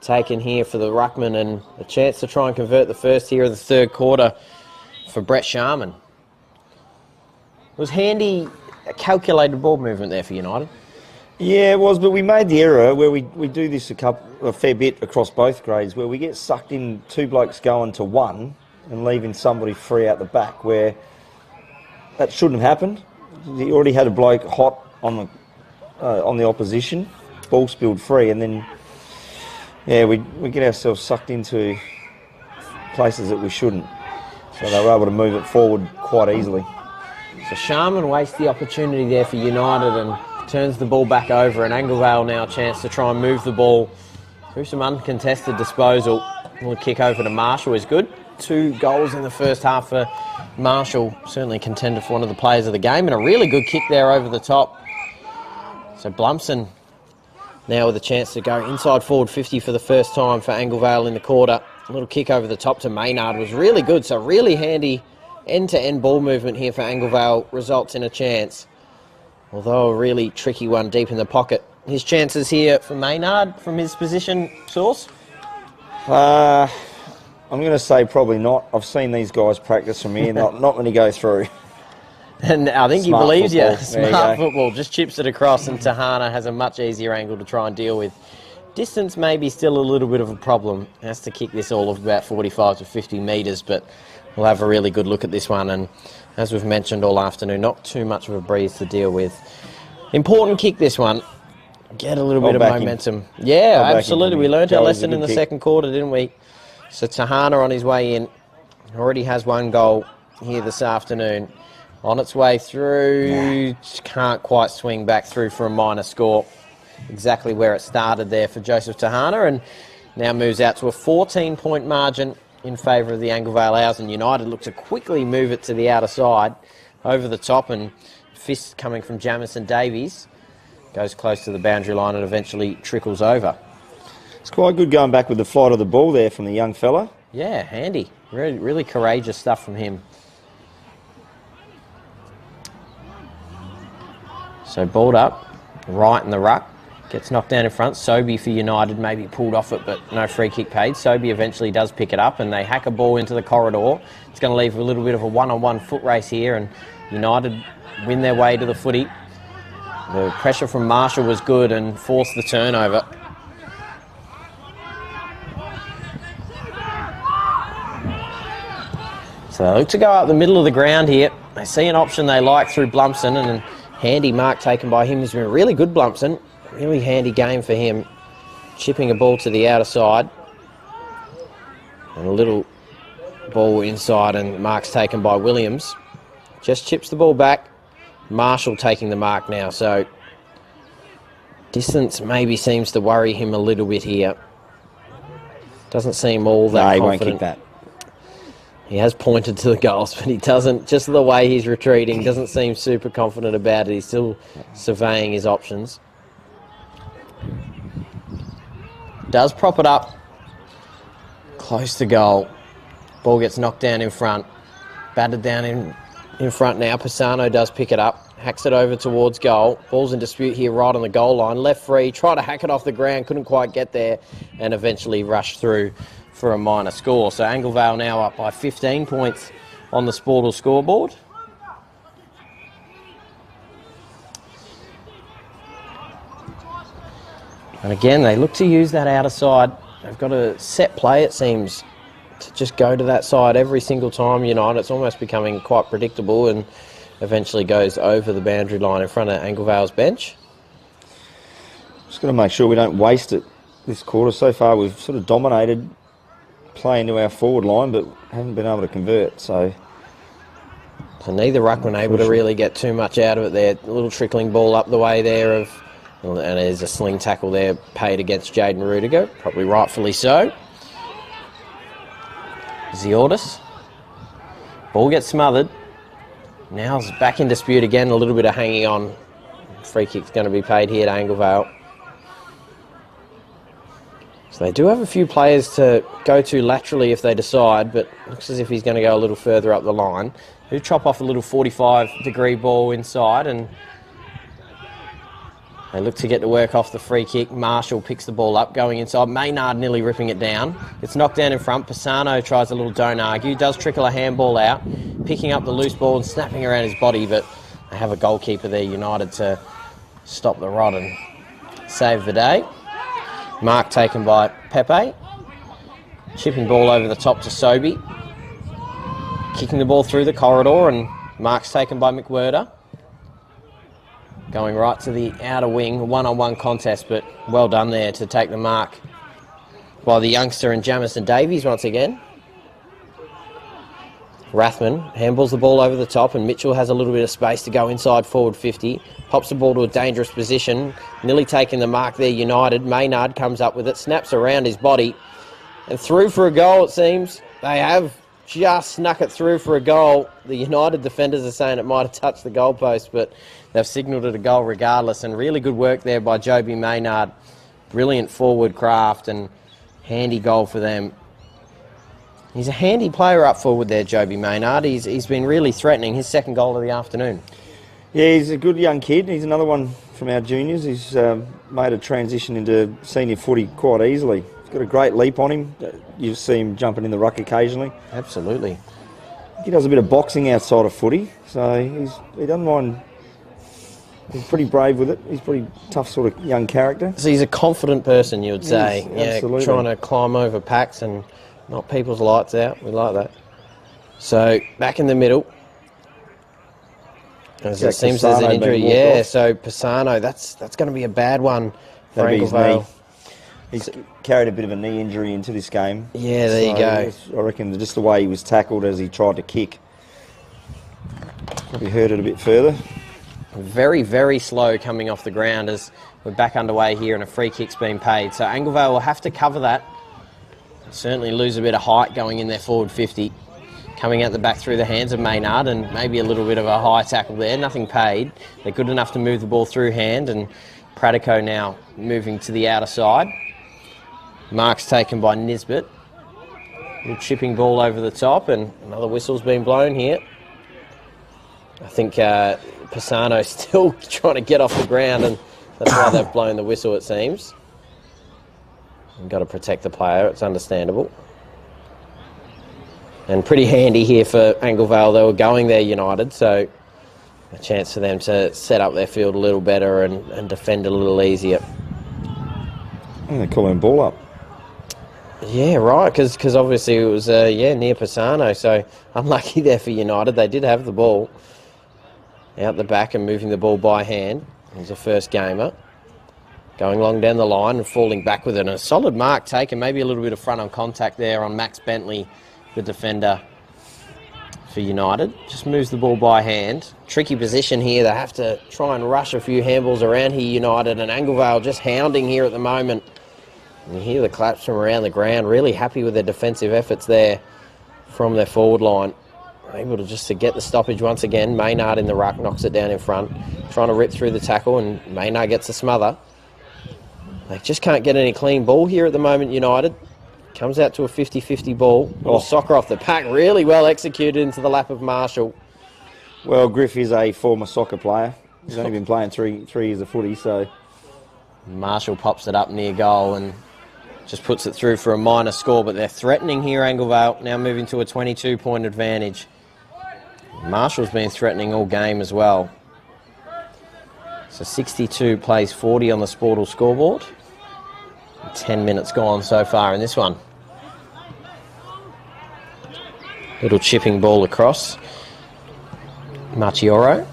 taken here for the ruckman, and a chance to try and convert the first here of the third quarter for Brett Sharman. It was handy, a calculated ball movement there for United. Yeah, it was, but we made the error where we do this a fair bit across both grades, where we get sucked in 2 blokes going to 1 and leaving somebody free out the back, where that shouldn't have happened. He already had a bloke hot on the opposition, ball spilled free, and then we get ourselves sucked into places that we shouldn't. So they were able to move it forward quite easily. So Sharman wastes the opportunity there for United and turns the ball back over, and Anglevale now a chance to try and move the ball through some uncontested disposal. A little kick over to Marshall is good. 2 goals in the first half for Marshall, certainly contender for one of the players of the game, and a really good kick there over the top. So Blumson now with a chance to go inside forward 50 for the first time for Anglevale in the quarter. A little kick over the top to Maynard was really good, so really handy end-to-end ball movement here for Anglevale results in a chance. Although a really tricky one deep in the pocket. His chances here for Maynard from his position, Source? I'm going to say probably not. I've seen these guys practice from here, not many go through. And I think Smart he believes football. you. Smart football, just chips it across, and Tahana has a much easier angle to try and deal with. Distance may be still a little bit of a problem. Has to kick this all of about 45 to 50 metres, but we'll have a really good look at this one. And as we've mentioned all afternoon, not too much of a breeze to deal with. Important kick, this one. Get a little bit of momentum. Yeah, absolutely. We learned our lesson in the second quarter, didn't we? So Tahana on his way in. Already has 1 goal here this afternoon. On its way through. Can't quite swing back through for a minor score. Exactly where it started there for Joseph Tahana, and now moves out to a 14-point margin in favour of the Anglevale Owls, and United look to quickly move it to the outer side over the top, and fist coming from Jamison Davies. Goes close to the boundary line and eventually trickles over. It's quite good going back with the flight of the ball there from the young fella. Yeah, handy. Really, really courageous stuff from him. So balled up, right in the ruck. Gets knocked down in front. Sobey for United maybe pulled off it, but no free kick paid. Sobey eventually does pick it up, and they hack a ball into the corridor. It's going to leave a little bit of a one-on-one foot race here, and United win their way to the footy. The pressure from Marshall was good and forced the turnover. So they look to go up the middle of the ground here. They see an option they like through Blumpson, and a handy mark taken by him. Has been really good, Blumpson. Really handy game for him. Chipping a ball to the outer side. And a little ball inside, and mark's taken by Williams. Just chips the ball back. Marshall taking the mark now, so distance maybe seems to worry him a little bit here. Doesn't seem all that confident. He won't kick that. He has pointed to the goals, but he doesn't, just the way he's retreating, doesn't seem super confident about it. He's still surveying his options. Does prop it up. Close to goal. Ball gets knocked down in front. Battered down in front now. Pisano does pick it up. Hacks it over towards goal. Ball's in dispute here right on the goal line. Left free. Try to hack it off the ground. Couldn't quite get there. And eventually rushed through for a minor score. So Anglevale now up by 15 points on the Sportal scoreboard. And again, they look to use that outer side. They've got a set play, it seems, to just go to that side every single time. United, it's almost becoming quite predictable, and eventually goes over the boundary line in front of Anglevale's bench. Just got to make sure we don't waste it this quarter. So far, we've sort of dominated play into our forward line, but haven't been able to convert. So neither ruckman able to really get too much out of it there. A little trickling ball up the way there and there's a sling tackle there paid against Jaden Rudiger, probably rightfully so. Ziordis. Ball gets smothered. Now it's back in dispute again, a little bit of hanging on. Free kick's going to be paid here to Anglevale. So they do have a few players to go to laterally if they decide, but looks as if he's going to go a little further up the line. He'll chop off a little 45-degree ball inside, and they look to get to work off the free kick. Marshall picks the ball up, going inside. Maynard nearly ripping it down. It's knocked down in front. Pisano tries a little don't argue. Does trickle a handball out, picking up the loose ball and snapping around his body, but they have a goalkeeper there, United, to stop the rod and save the day. Mark taken by Pepe. Chipping ball over the top to Sobey. Kicking the ball through the corridor, and mark's taken by McWhirter. Going right to the outer wing, one-on-one contest, but well done there to take the mark by the youngster and Jamison Davies once again. Rathman handballs the ball over the top, and Mitchell has a little bit of space to go inside forward 50. Pops the ball to a dangerous position. Nearly taking the mark there, United. Maynard comes up with it, snaps around his body, and through for a goal, it seems. They have just snuck it through for a goal. The United defenders are saying it might have touched the goalpost, but they've signalled it a goal regardless, and really good work there by Joby Maynard. Brilliant forward craft and handy goal for them. He's a handy player up forward there, Joby Maynard. He's been really threatening. His second goal of the afternoon. Yeah, he's a good young kid. He's another one from our juniors. He's made a transition into senior footy quite easily. He's got a great leap on him. You see him jumping in the ruck occasionally. Absolutely. He does a bit of boxing outside of footy, so he doesn't mind. He's pretty brave with it. He's a pretty tough sort of young character. So he's a confident person, you would say. Absolutely. Trying to climb over packs and knock people's lights out. We like that. So back in the middle. As it seems there's an injury. Yeah, so Pisano, that's going to be a bad one for Anglevale. He's carried a bit of a knee injury into this game. Yeah, there you go. I reckon just the way he was tackled as he tried to kick probably hurt it a bit further. Very, very slow coming off the ground as we're back underway here and a free kick's been paid. So Anglevale will have to cover that. Certainly lose a bit of height going in their forward 50. coming out the back through the hands of Maynard, and maybe a little bit of a high tackle there. Nothing paid. They're good enough to move the ball through hand, and Pratico now moving to the outer side. Mark's taken by Nisbet. Little chipping ball over the top, and another whistle's been blown here. I think Pisano's still trying to get off the ground, and that's why they've blown the whistle, it seems. You've got to protect the player, it's understandable. And pretty handy here for Anglevale. They were going there United, so a chance for them to set up their field a little better and defend a little easier. And they call him ball up. Yeah, right, because obviously it was near Pisano, so unlucky there for United. They did have the ball out the back and moving the ball by hand. It was the first gamer. Going long down the line and falling back with it. And a solid mark taken, maybe a little bit of front on contact there on Max Bentley, the defender for United. Just moves the ball by hand. Tricky position here. They have to try and rush a few handballs around here, United, and Anglevale just hounding here at the moment. And you hear the claps from around the ground. Really happy with their defensive efforts there from their forward line. Able to get the stoppage once again. Maynard in the ruck knocks it down in front. Trying to rip through the tackle, and Maynard gets a smother. They just can't get any clean ball here at the moment, United. Comes out to a 50-50 ball. Oh, soccer off the pack. Really well executed into the lap of Marshall. Well, Griff is a former soccer player. He's only been playing three years of footy, so... Marshall pops it up near goal and just puts it through for a minor score, but they're threatening here, Anglevale, now moving to a 22-point advantage. Marshall's been threatening all game as well. So 62 plays 40 on the Sportal scoreboard. 10 minutes gone so far in this one. Little chipping ball across. Marchioro.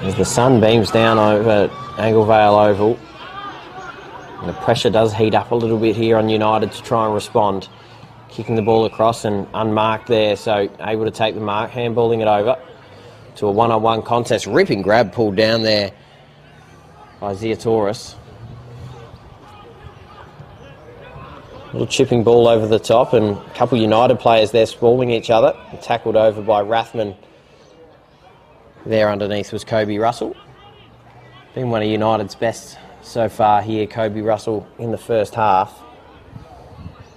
As the sun beams down over Anglevale Oval, and the pressure does heat up a little bit here on United to try and respond. Kicking the ball across and unmarked there, so able to take the mark, handballing it over to a one-on-one contest. Ripping grab pulled down there by Zia Torres. Little chipping ball over the top, and a couple United players there spalling each other. Tackled over by Rathman. There underneath was Kobe Russell. Been one of United's best so far here, Kobe Russell, in the first half.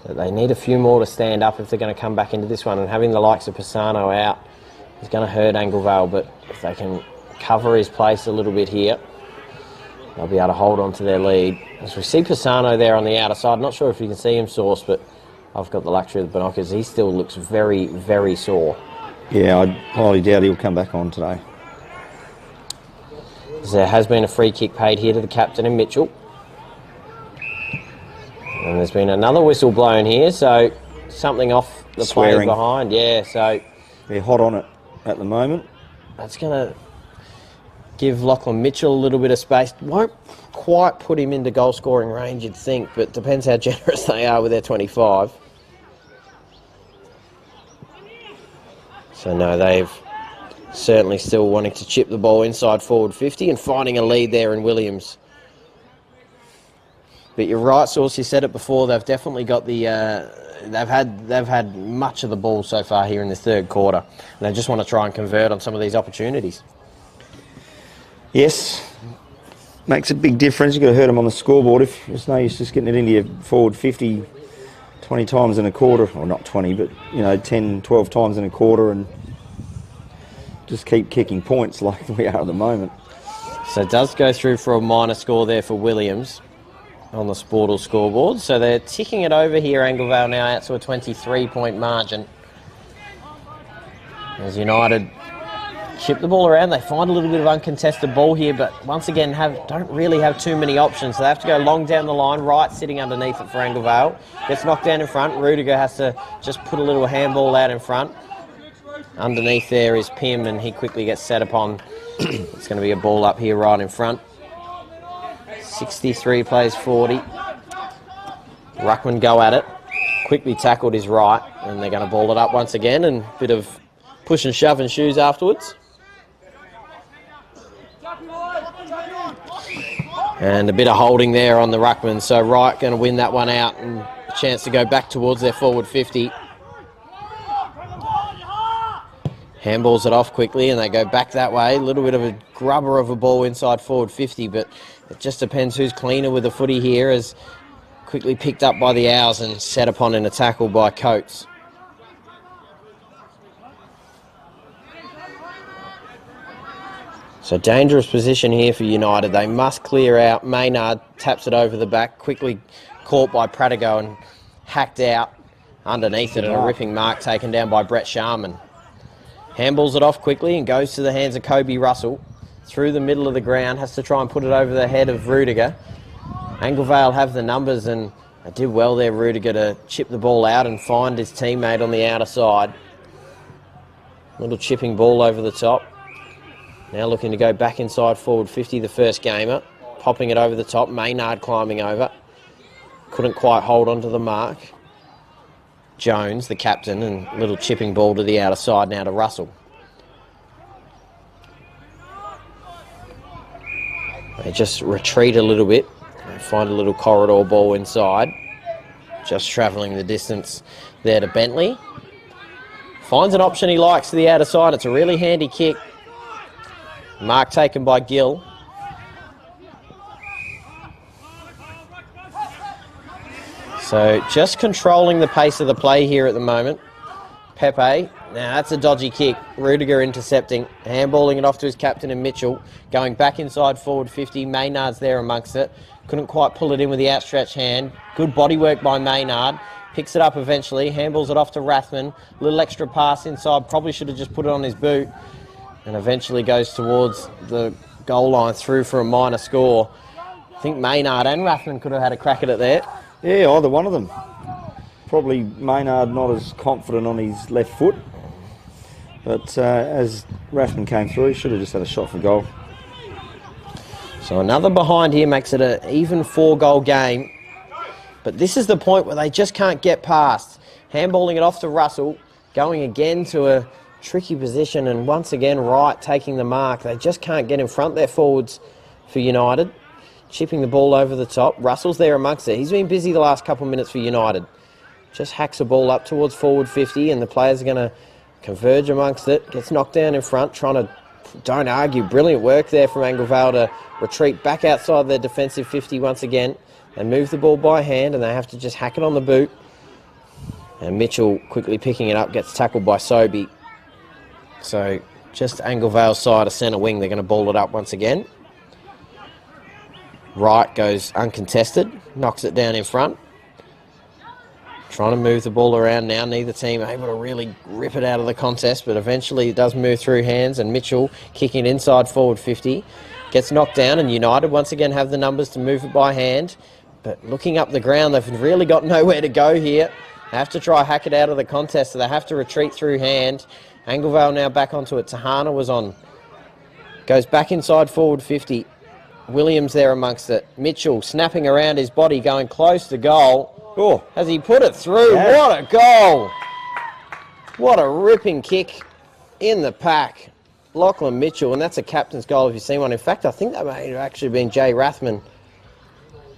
But they need a few more to stand up if they're going to come back into this one, and having the likes of Pisano out is going to hurt Anglevale, but if they can cover his place a little bit here, they'll be able to hold on to their lead. As we see Pisano there on the outer side, not sure if you can see him, Source, but I've got the luxury of the binoculars. He still looks very, very sore. Yeah, I highly doubt he'll come back on today. There has been a free kick paid here to the captain and Mitchell. And there's been another whistle blown here, so something off the play behind. Yeah, so they're hot on it at the moment. That's going to give Lachlan Mitchell a little bit of space. Won't quite put him into goal scoring range, you'd think, but depends how generous they are with their 25. So no, they've certainly still wanting to chip the ball inside forward 50 and finding a lead there in Williams. But you're right, Source, you said it before, they've definitely got the... They've had much of the ball so far here in the third quarter, and they just want to try and convert on some of these opportunities. Yes, makes a big difference. You've got to hurt them on the scoreboard. If there's no use just getting it into your forward 50 20 times in a quarter, or not 20, but 10, 12 times in a quarter, and just keep kicking points like we are at the moment. So it does go through for a minor score there for Williams on the Sportal scoreboard. So they're ticking it over here, Anglevale now out to a 23-point margin. As United chip the ball around, they find a little bit of uncontested ball here, but once again don't really have too many options. So they have to go long down the line, right sitting underneath it for Anglevale. Gets knocked down in front. Rudiger has to just put a little handball out in front. Underneath there is Pim, and he quickly gets set upon. It's going to be a ball up here right in front. 63 plays 40. Ruckman go at it. Quickly tackled his right, and they're going to ball it up once again, and a bit of push and shove and shoes afterwards. And a bit of holding there on the Ruckman. So Wright going to win that one out and chance to go back towards their forward 50. Handballs it off quickly and they go back that way. A little bit of a grubber of a ball inside forward 50, but it just depends who's cleaner with the footy here, as quickly picked up by the Owls and set upon in a tackle by Coates. So dangerous position here for United. They must clear out. Maynard taps it over the back, quickly caught by Pradigo and hacked out underneath it, and a ripping mark taken down by Brett Sharman. Handballs it off quickly and goes to the hands of Kobe Russell. Through the middle of the ground, has to try and put it over the head of Rudiger. Anglevale have the numbers and they did well there, Rudiger, to chip the ball out and find his teammate on the outer side. Little chipping ball over the top. Now looking to go back inside forward 50, the first gamer. Popping it over the top, Maynard climbing over. Couldn't quite hold onto the mark. Jones, the captain, and little chipping ball to the outer side now to Russell. They just retreat a little bit. They find a little corridor ball inside. Just travelling the distance there to Bentley. Finds an option he likes to the outer side. It's a really handy kick. Mark taken by Gill. So just controlling the pace of the play here at the moment. Pepe, now that's a dodgy kick. Rudiger intercepting, handballing it off to his captain and Mitchell. Going back inside forward 50, Maynard's there amongst it. Couldn't quite pull it in with the outstretched hand. Good body work by Maynard. Picks it up eventually, handballs it off to Rathman. Little extra pass inside, probably should have just put it on his boot. And eventually goes towards the goal line through for a minor score. I think Maynard and Rathman could have had a crack at it there. Yeah, either one of them. Probably Maynard not as confident on his left foot. But as Rathman came through, he should have just had a shot for goal. So another behind here makes it an even 4-goal game. But this is the point where they just can't get past. Handballing it off to Russell. Going again to a tricky position, and once again Wright taking the mark. They just can't get in front their forwards for United. Chipping the ball over the top. Russell's there amongst it. He's been busy the last couple of minutes for United. Just hacks a ball up towards forward 50 and the players are going to converge amongst it. Gets knocked down in front, trying to, don't argue, brilliant work there from Anglevale to retreat back outside their defensive 50 once again. They move the ball by hand and they have to just hack it on the boot. And Mitchell quickly picking it up, gets tackled by Sobey. So just Anglevale's side of centre wing, they're going to ball it up once again. Wright goes uncontested, knocks it down in front. Trying to move the ball around now. Neither team able to really rip it out of the contest, but eventually it does move through hands, and Mitchell kicking it inside forward 50. Gets knocked down, and United once again have the numbers to move it by hand. But looking up the ground, they've really got nowhere to go here. They have to try hack it out of the contest, so they have to retreat through hand. Anglevale now back onto it. Tahana was on. Goes back inside forward 50. Williams there amongst it. Mitchell snapping around his body, going close to goal. Oh, Has he put it through? Yeah. What a goal! What a ripping kick in the pack. Lachlan Mitchell, and that's a captain's goal if you've seen one. In fact, I think that may have actually been Jay Rathman.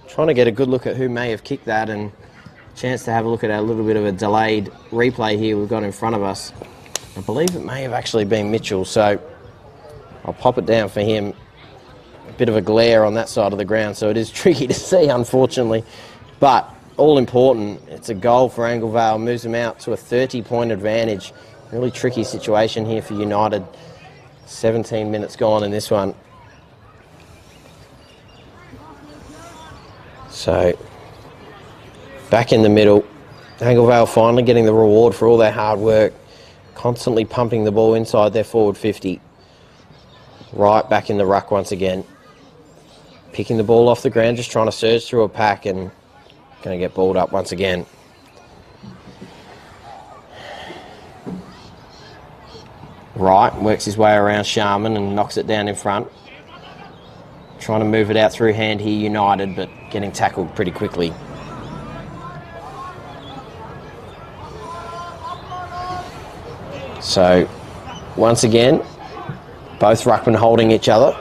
Trying to get a good look at who may have kicked that, and a chance to have a look at a little bit of a delayed replay here we've got in front of us. I believe it may have actually been Mitchell, so I'll pop it down for him. A bit of a glare on that side of the ground, so it is tricky to see, unfortunately. But all important, it's a goal for Anglevale, moves them out to a 30-point advantage. Really tricky situation here for United. 17 minutes gone in this one. So, back in the middle. Anglevale finally getting the reward for all their hard work. Constantly pumping the ball inside their forward 50. Right back in the ruck once again. Picking the ball off the ground, just trying to surge through a pack and going to get balled up once again. Right, works his way around Sharman and knocks it down in front. Trying to move it out through hand here, United, but getting tackled pretty quickly. So, once again, both ruckmen holding each other.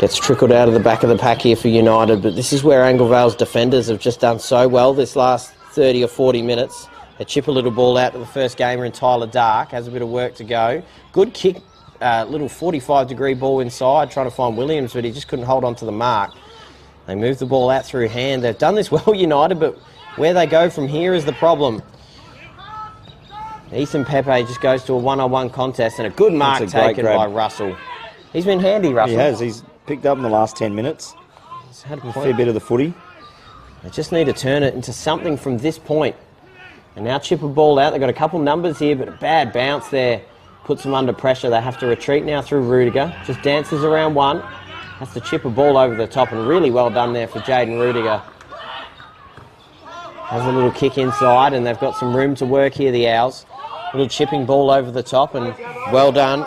Gets trickled out of the back of the pack here for United, but this is where Anglevale's defenders have just done so well this last 30 or 40 minutes. They chip a little ball out to the first gamer in Tyler Dark, has a bit of work to go. Good kick, little 45-degree ball inside, trying to find Williams, but he just couldn't hold on to the mark. They move the ball out through hand. They've done this well, United, but where they go from here is the problem. Ethan Pepe just goes to a one-on-one contest, and a good mark taken by Russell. He's been handy, Russell. He has. He's picked up in the last 10 minutes. He's had a fair bit of the footy. They just need to turn it into something from this point. And now chip a ball out. They've got a couple numbers here, but a bad bounce there puts them under pressure. They have to retreat now through Rudiger. Just dances around one. Has to chip a ball over the top, and really well done there for Jaden Rudiger. Has a little kick inside, and they've got some room to work here, the Owls. Little chipping ball over the top, and well done.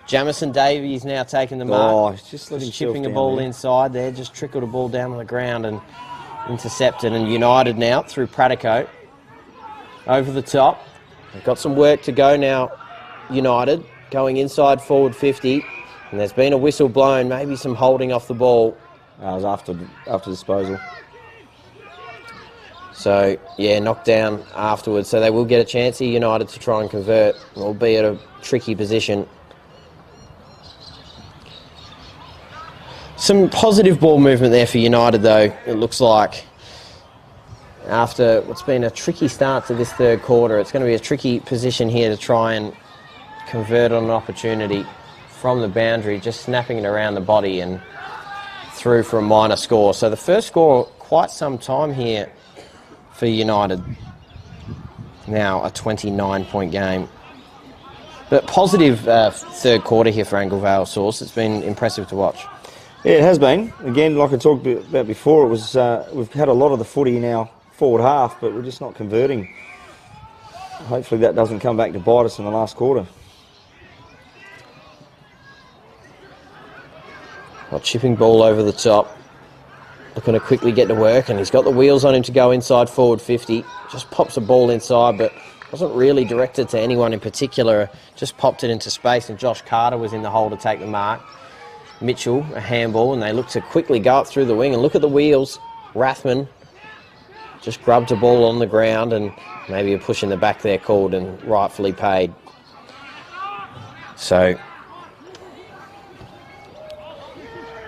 Jamison Davies now taking the mark. Just chipping a ball inside there, just trickled a ball down on the ground and intercepted. And United now through Pratico over the top. They've got some work to go now, United, going inside forward 50. And there's been a whistle blown, maybe some holding off the ball. It was after disposal. So, yeah, knocked down afterwards. So they will get a chance here, United, to try and convert, albeit a tricky position. Some positive ball movement there for United, though, it looks like. After what's been a tricky start to this third quarter, it's going to be a tricky position here to try and convert on an opportunity from the boundary, just snapping it around the body and through for a minor score. So the first score, quite some time here for United. Now a 29-point game. But positive third quarter here for Anglevale Source. It's been impressive to watch. Yeah, it has been. Again, like I talked about before, it was we've had a lot of the footy in our forward half, but we're just not converting. Hopefully that doesn't come back to bite us in the last quarter. Well, chipping ball over the top. Looking to quickly get to work, and he's got the wheels on him to go inside forward 50. Just pops a ball inside, but wasn't really directed to anyone in particular. Just popped it into space, and Josh Carter was in the hole to take the mark. Mitchell, a handball, and they look to quickly go up through the wing, and look at the wheels. Rathman just grubbed a ball on the ground, and maybe a push in the back there called and rightfully paid. So,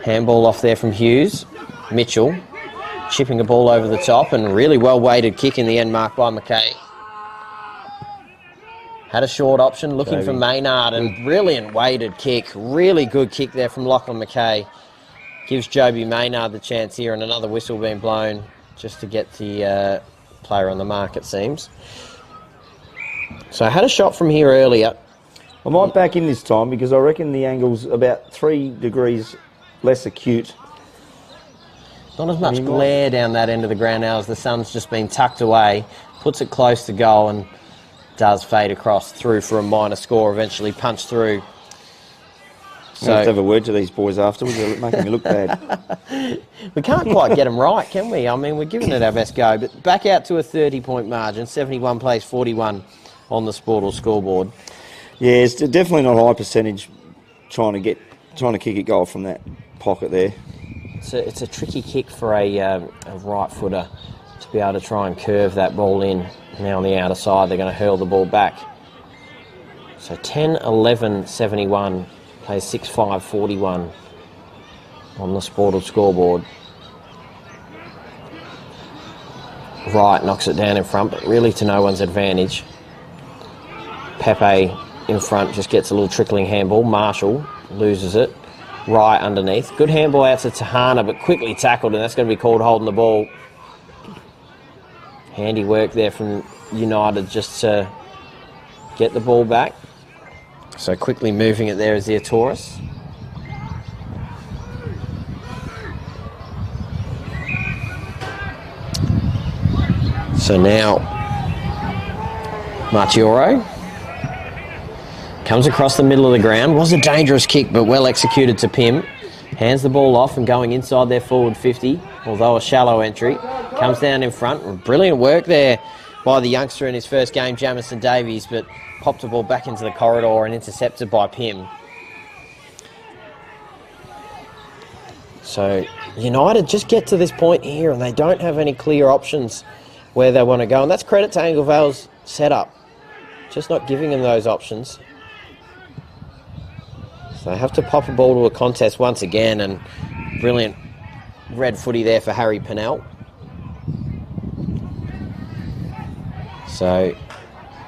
handball off there from Hughes. Mitchell chipping a ball over the top, and really well weighted kick in the end, marked by McKay. Had a short option, looking for Maynard, and brilliant weighted kick. Really good kick there from Lachlan McKay. Gives Joby Maynard the chance here, and another whistle being blown just to get the player on the mark, it seems. So I had a shot from here earlier. I might back in this time because I reckon the angle's about 3 degrees less acute. Not as much glare down that end of the ground now, as the sun's just been tucked away. Puts it close to goal and does fade across through for a minor score, eventually punch through. So I have to have a word to these boys afterwards. They're making me look bad. We can't quite get them right, can we? I mean, we're giving it our best go, but back out to a 30-point margin. 71 plays 41 on the Sportal scoreboard. Yeah, it's definitely not a high percentage trying to kick a goal from that pocket there. It's a tricky kick for a right footer to be able to try and curve that ball in. Now on the outer side, they're going to hurl the ball back. So 10-11-71, plays 6-5-41 on the Sportal scoreboard. Wright knocks it down in front, but really to no one's advantage. Pepe in front just gets a little trickling handball. Marshall loses it. Wright underneath. Good handball out to Tahana, but quickly tackled, and that's going to be called holding the ball. Handy work there from United just to get the ball back. So quickly moving it there is the Taurus. So now Marchioro comes across the middle of the ground. Was a dangerous kick, but well executed to Pim. Hands the ball off and going inside their forward 50, although a shallow entry. Comes down in front. Brilliant work there by the youngster in his first game, Jamison Davies, but popped the ball back into the corridor and intercepted by Pim. So United just get to this point here and they don't have any clear options where they want to go. And that's credit to Anglevale's setup. Just not giving them those options. So they have to pop a ball to a contest once again, and brilliant red footy there for Harry Pennell. So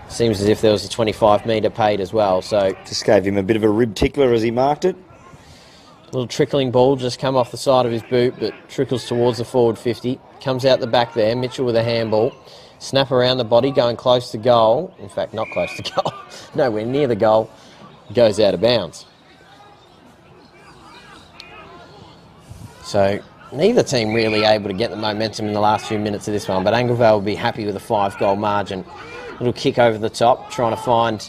seems as if there was a 25-metre paid as well. So just gave him a bit of a rib tickler as he marked it. A little trickling ball just come off the side of his boot, but trickles towards the forward 50. Comes out the back there. Mitchell with a handball. Snap around the body, going close to goal. In fact, not close to goal. Nowhere near the goal. Goes out of bounds. So neither team really able to get the momentum in the last few minutes of this one, but Anglevale will be happy with a 5-goal margin. Little kick over the top, trying to find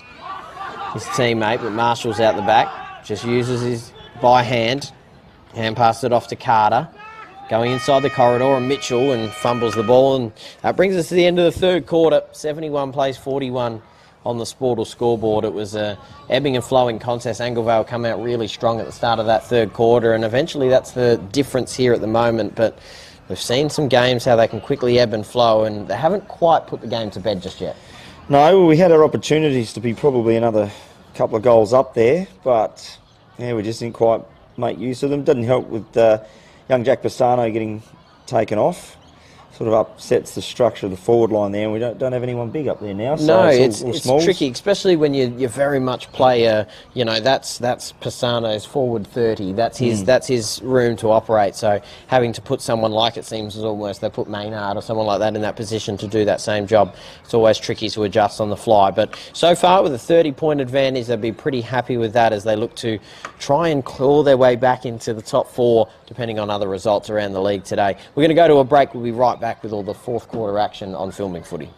his teammate, but Marshall's out the back. Just uses his by hand passed it off to Carter. Going inside the corridor, and Mitchell and fumbles the ball. And that brings us to the end of the third quarter. 71 plays 41 on the Sportal scoreboard. It was a ebbing and flowing contest. Anglevale come out really strong at the start of that third quarter, and eventually that's the difference here at the moment. But we've seen some games how they can quickly ebb and flow, and they haven't quite put the game to bed just yet. No, we had our opportunities to be probably another couple of goals up there, but yeah, we just didn't quite make use of them. Doesn't help with young Jack Bassano getting taken off. Sort of upsets the structure of the forward line there, and we don't have anyone big up there now. So no, it's it's tricky, especially when you very much play that's Passano's forward 30. That's his room to operate. So having to put someone like, it seems as almost they put Maynard or someone like that in that position to do that same job. It's always tricky to adjust on the fly. But so far with a 30-point advantage, they'll be pretty happy with that as they look to try and claw their way back into the top 4, depending on other results around the league today. We're going to go to a break. We'll be right back with all the fourth quarter action on Filming Footy.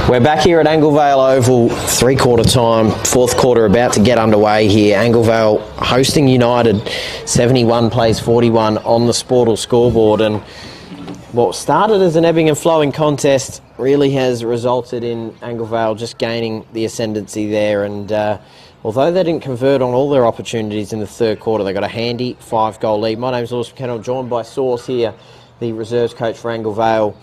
We're back here at Anglevale Oval, three-quarter time, fourth quarter about to get underway here. Anglevale hosting United, 71 plays 41 on the Sportal scoreboard, and what started as an ebbing and flowing contest really has resulted in Anglevale just gaining the ascendancy there, and although they didn't convert on all their opportunities in the third quarter, they got a handy 5-goal lead. My name's Lewis McKenna, joined by Sauce here, the reserves coach for Anglevale,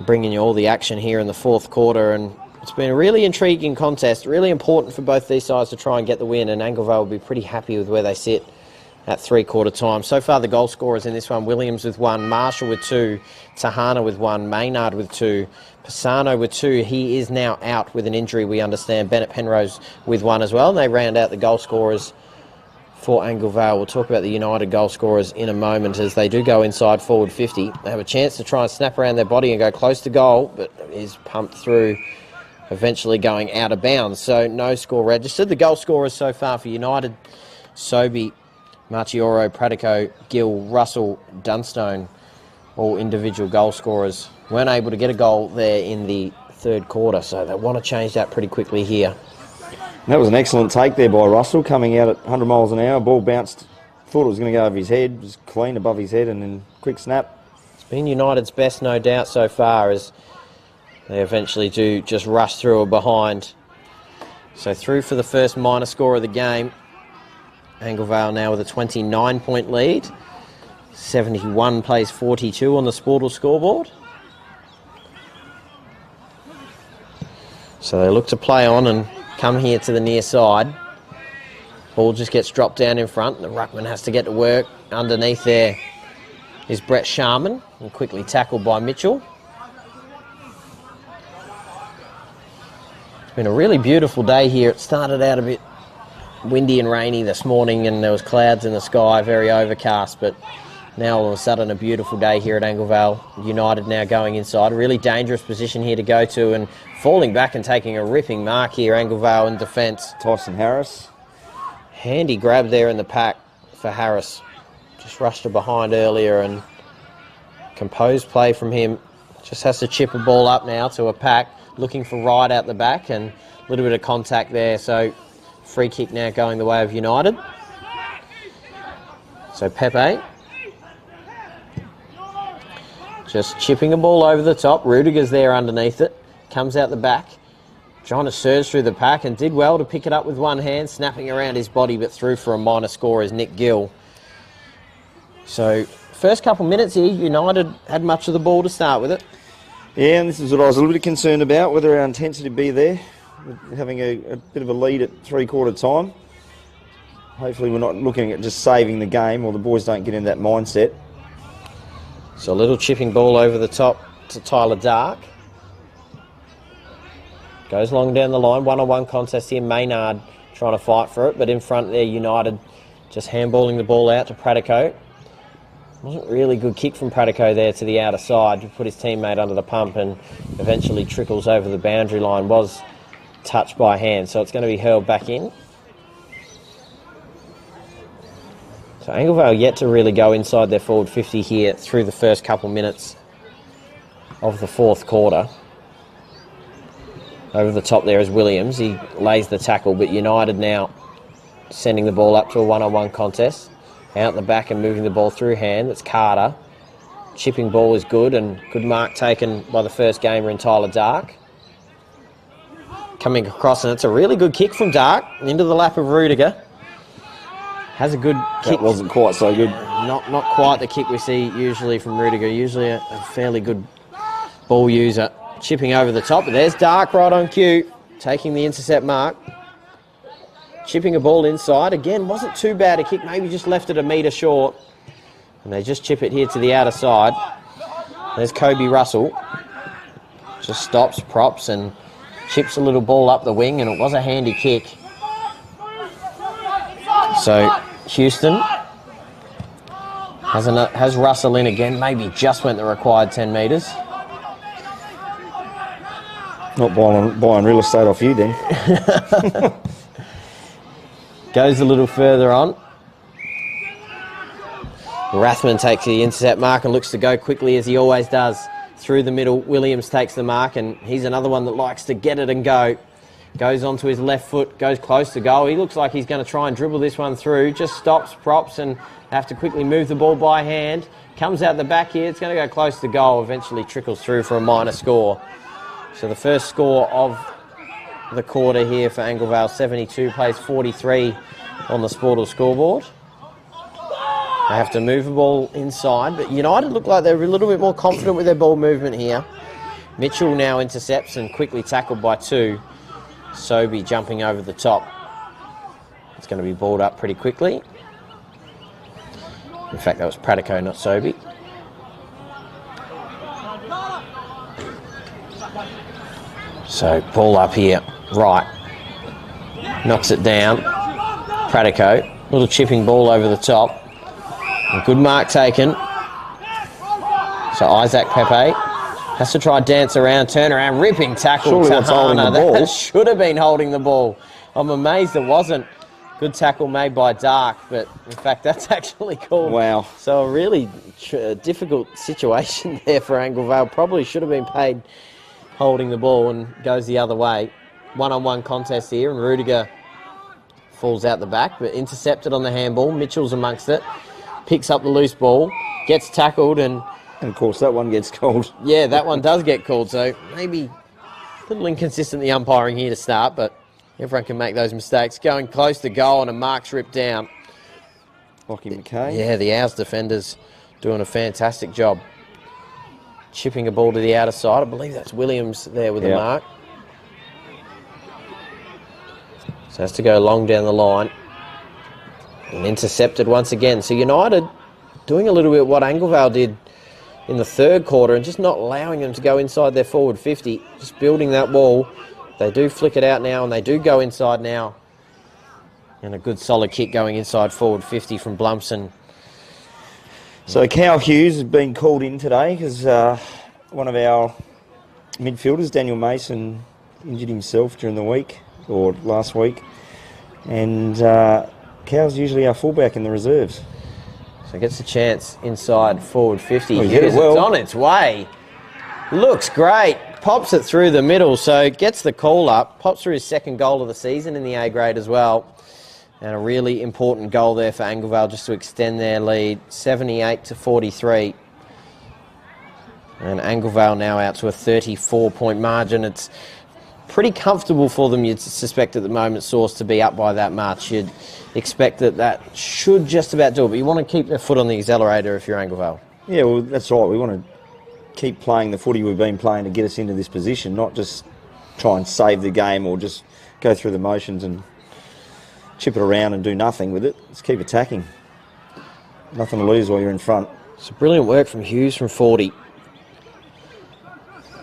bringing you all the action here in the fourth quarter, and it's been a really intriguing contest, really important for both these sides to try and get the win, and Anglevale will be pretty happy with where they sit at three-quarter time. So far the goal scorers in this one, Williams with 1, Marshall with 2, Tahana with 1, Maynard with 2, Pisano with 2. He is now out with an injury, we understand. Bennett Penrose with 1 as well, and they round out the goal scorers for Anglevale. We'll talk about the United goal scorers in a moment as they do go inside forward 50. They have a chance to try and snap around their body and go close to goal, but is pumped through, eventually going out of bounds. So no score registered. The goal scorers so far for United, Sobey, Marchioro, Pratico, Gill, Russell, Dunstone, all individual goal scorers. Weren't able to get a goal there in the third quarter, so they want to change that pretty quickly here. That was an excellent take there by Russell, coming out at 100 miles an hour. Ball bounced, thought it was going to go over his head, was clean above his head, and then quick snap. It's been United's best, no doubt, so far, as they eventually do just rush through or behind. So through for the first minor score of the game. Anglevale now with a 29-point lead. 71 plays 42 on the Sportal scoreboard. So they look to play on and come here to the near side. Ball just gets dropped down in front. The ruckman has to get to work. Underneath there is Brett Sharman, and quickly tackled by Mitchell. It's been a really beautiful day here. It started out a bit windy and rainy this morning, and there was clouds in the sky, very overcast, but now all of a sudden a beautiful day here at Anglevale. United now going inside, a really dangerous position here to go to, and falling back and taking a ripping mark here, Anglevale in defence. Tyson Harris. Handy grab there in the pack for Harris. Just rushed to behind earlier, and composed play from him. Just has to chip a ball up now to a pack, looking for right out the back, and a little bit of contact there, so free kick now going the way of United. So Pepe just chipping a ball over the top. Rudiger's there underneath it. Comes out the back. Trying to surge through the pack, and did well to pick it up with one hand, snapping around his body, but through for a minor score is Nick Gill. So first couple minutes here, United had much of the ball to start with it. Yeah, and this is what I was a little bit concerned about, whether our intensity would be there. Having a bit of a lead at three-quarter time. Hopefully we're not looking at just saving the game, or the boys don't get in that mindset. So a little chipping ball over the top to Tyler Dark. Goes long down the line, one-on-one contest here. Maynard trying to fight for it, but in front there, United just handballing the ball out to Pratico. Wasn't really good kick from Pratico there to the outer side to put his teammate under the pump, and eventually trickles over the boundary line. Was touched by hand, so it's going to be hurled back in. So Anglevale yet to really go inside their forward 50 here through the first couple minutes of the fourth quarter. Over the top there is Williams. He lays the tackle, but United now sending the ball up to a one-on-one contest. Out the back and moving the ball through hand. That's Carter. Chipping ball is good, and good mark taken by the first gamer in Tyler Dark. Coming across, and it's a really good kick from Dark into the lap of Rudiger. Has a good kick. That wasn't quite so good. Not quite the kick we see usually from Rudiger. Usually a fairly good ball user. Chipping over the top, but there's Dark right on cue, taking the intercept mark. Chipping a ball inside. Again, wasn't too bad a kick, maybe just left it a metre short. And they just chip it here to the outer side. There's Kobe Russell. Just stops, props, and chips a little ball up the wing, and it was a handy kick. So Houston has Russell in again, maybe just went the required 10 metres. Not buying real estate off you then. Goes a little further on. Rathman takes the intercept mark and looks to go quickly as he always does. through the middle. Williams takes the mark, and he's another one that likes to get it and go. Goes onto his left foot, goes close to goal. He looks like he's going to try and dribble this one through. Just stops, props, and have to quickly move the ball by hand. Comes out the back here. It's going to go close to goal. Eventually trickles through for a minor score. So the first score of the quarter here for Anglevale, 72 plays 43 on the Sportal scoreboard. They have to move the ball inside, but United look like they're a little bit more confident with their ball movement here. Mitchell now intercepts and quickly tackled by two. Sobey jumping over the top. It's going to be balled up pretty quickly. In fact, that was Pratico, not Sobey. So, ball up here, right. Knocks it down. Pratico, little chipping ball over the top. A good mark taken. So, Isaac Pepe has to try dance around, turn around, ripping tackle. Surely that's holding the ball. That should have been holding the ball. I'm amazed it wasn't. Good tackle made by Dark, but in fact that's actually called. Wow. So a really difficult situation there for Anglevale. Probably should have been paid holding the ball and goes the other way. One-on-one contest here, and Rudiger falls out the back, but intercepted on the handball. Mitchell's amongst it. Picks up the loose ball, gets tackled, and of course that one gets called. Yeah, that one does get called, so maybe a little inconsistent the umpiring here to start, but everyone can make those mistakes. Going close to goal and a mark's ripped down. Lockie McKay. Yeah, the Owls defenders doing a fantastic job. Chipping a ball to the outer side. I believe that's Williams there with the mark. So has to go long down the line. And intercepted once again. So United doing a little bit what Anglevale did in the third quarter and just not allowing them to go inside their forward 50. Just building that wall. They do flick it out now and they do go inside now. And a good solid kick going inside forward 50 from Blumson. So Cal Hughes has been called in today because one of our midfielders, Daniel Mason, injured himself during the week or last week. And Cal's usually our fullback in the reserves. So gets a chance inside forward 50. Oh, It's on its way. Looks great. Pops it through the middle, so gets the call up. Pops through his second goal of the season in the A grade as well. And a really important goal there for Anglevale just to extend their lead, 78-43. And Anglevale now out to a 34-point margin. It's pretty comfortable for them, you'd suspect at the moment, Source, to be up by that much. You'd expect that that should just about do it, but you want to keep their foot on the accelerator if you're Anglevale. Yeah, well, that's right. We want to keep playing the footy we've been playing to get us into this position, not just try and save the game or just go through the motions and chip it around and do nothing with it. Let's keep attacking. Nothing to lose while you're in front. It's brilliant work from Hughes from 40.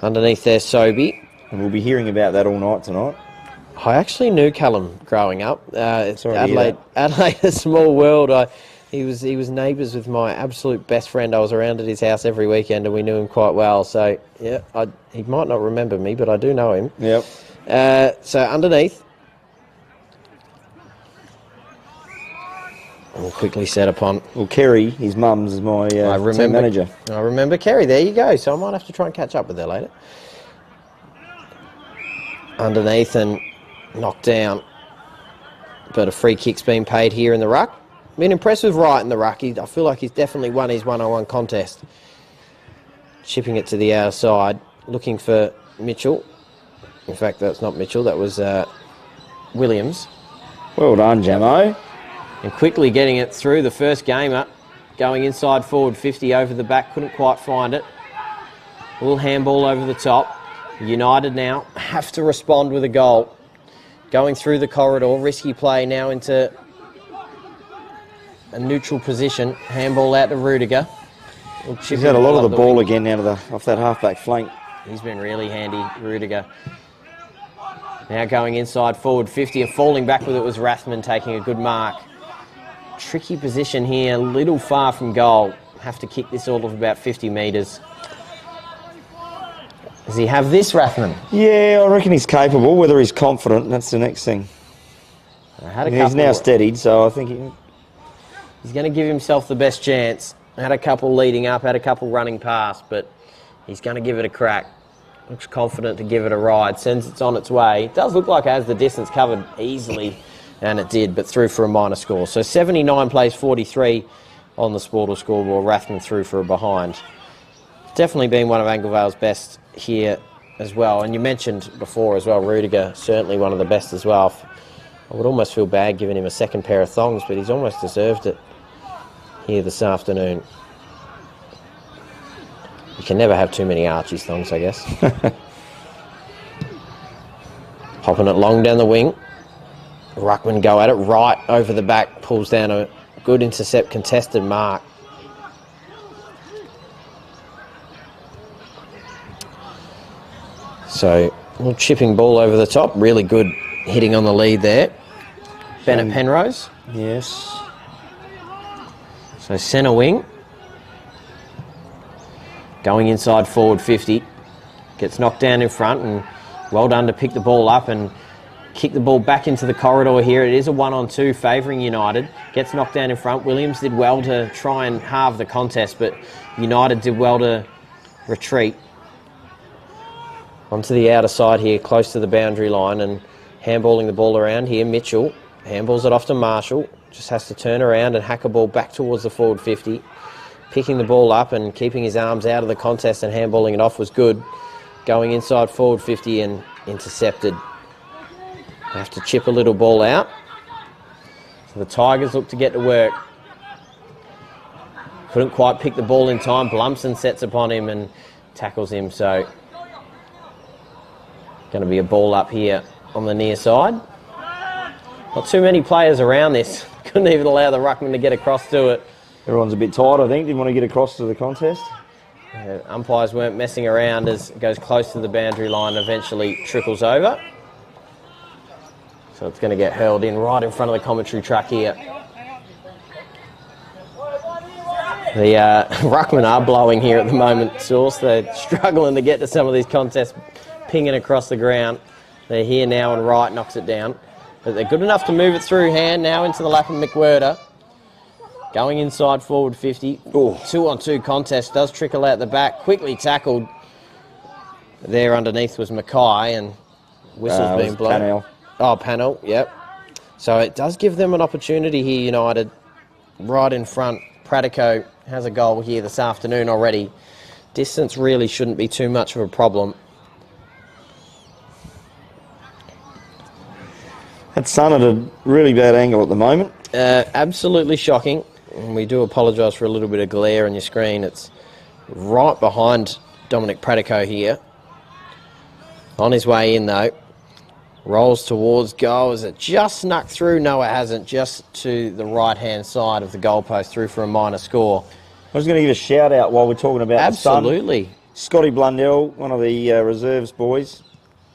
Underneath there, Sobey. And we'll be hearing about that all night tonight. I actually knew Callum growing up. Sorry Adelaide, a small world. He was neighbours with my absolute best friend. I was around at his house every weekend and we knew him quite well. So, yeah, he might not remember me, but I do know him. Yep. So, underneath. We'll quickly set upon. Well, Kerry, his mum's, is my team manager. I remember Kerry. There you go. So I might have to try and catch up with her later. Underneath and knocked down. But a free kick's been paid here in the ruck. Been impressed with Wright in the ruck. I feel like he's definitely won his one-on-one contest. Chipping it to the outer side. Looking for Mitchell. In fact, that's not Mitchell. That was Williams. Well done, Jamo. And quickly getting it through the first gamer. Going inside forward 50 over the back. Couldn't quite find it. A little handball over the top. United now have to respond with a goal. Going through the corridor. Risky play now into a neutral position. Handball out to Rudiger. He's had a lot of the ball again out of off that halfback flank. He's been really handy, Rudiger. Now going inside forward 50 and falling back with it was Rathman taking a good mark. Tricky position here, a little far from goal. Have to kick this all of about 50 metres. Does he have this, Rathman? Yeah, I reckon he's capable. Whether he's confident, that's the next thing. He's now steadied, so I think he's going to give himself the best chance. Had a couple leading up, had a couple running past, but He's going to give it a crack. Looks confident to give it a ride. Sends it on its way. It does look like it has the distance covered easily, and it did, but through for a minor score. So 79 plays 43 on the Sportal scoreboard. Rathman through for a behind. Definitely been one of Anglevale's best here as well. And you mentioned before as well, Rudiger, certainly one of the best as well. I would almost feel bad giving him a second pair of thongs, but he's almost deserved it here this afternoon. You can never have too many Archie's thongs, I guess. Hopping it long down the wing. Ruckman go at it right over the back, pulls down a good intercept, contested mark. So, a little chipping ball over the top, really good hitting on the lead there. Bennett Penrose. Yes. So centre wing. Going inside forward 50. Gets knocked down in front, and well done to pick the ball up and kick the ball back into the corridor here. It is a 1-on-2 favouring United. Gets knocked down in front. Williams did well to try and halve the contest, but United did well to retreat. Onto the outer side here, close to the boundary line, and handballing the ball around here. Mitchell handballs it off to Marshall. Just has to turn around and hack a ball back towards the forward 50. Picking the ball up and keeping his arms out of the contest and handballing it off was good. Going inside forward 50 and intercepted. They have to chip a little ball out. So the Tigers look to get to work. Couldn't quite pick the ball in time. Blumson sets upon him and tackles him. So going to be a ball up here on the near side. Not too many players around this. Couldn't even allow the ruckman to get across to it. Everyone's a bit tired, I think. Didn't want to get across to the contest. Umpires weren't messing around as it goes close to the boundary line, eventually trickles over. So it's going to get hurled in right in front of the commentary track here. The ruckmen are blowing here at the moment, Source. They're struggling to get to some of these contests, pinging across the ground. They're here now and Wright knocks it down. But they're good enough to move it through hand now into the lap of McWhirter. Going inside forward 50. Ooh. 2-on-2 contest. Does trickle out the back. Quickly tackled. There underneath was Mackay and whistles being blown. Panel. Oh, Panel, yep. So it does give them an opportunity here, United. Right in front. Pratico has a goal here this afternoon already. Distance really shouldn't be too much of a problem. That sun at a really bad angle at the moment. Absolutely shocking. And we do apologise for a little bit of glare on your screen. It's right behind Dominic Pratico here. On his way in though. Rolls towards goal. Has it just snuck through? No, it hasn't. Just to the right-hand side of the goalpost, through for a minor score. I was going to give a shout out while we're talking about absolutely. The sun. Scotty Blundell, one of the reserves boys.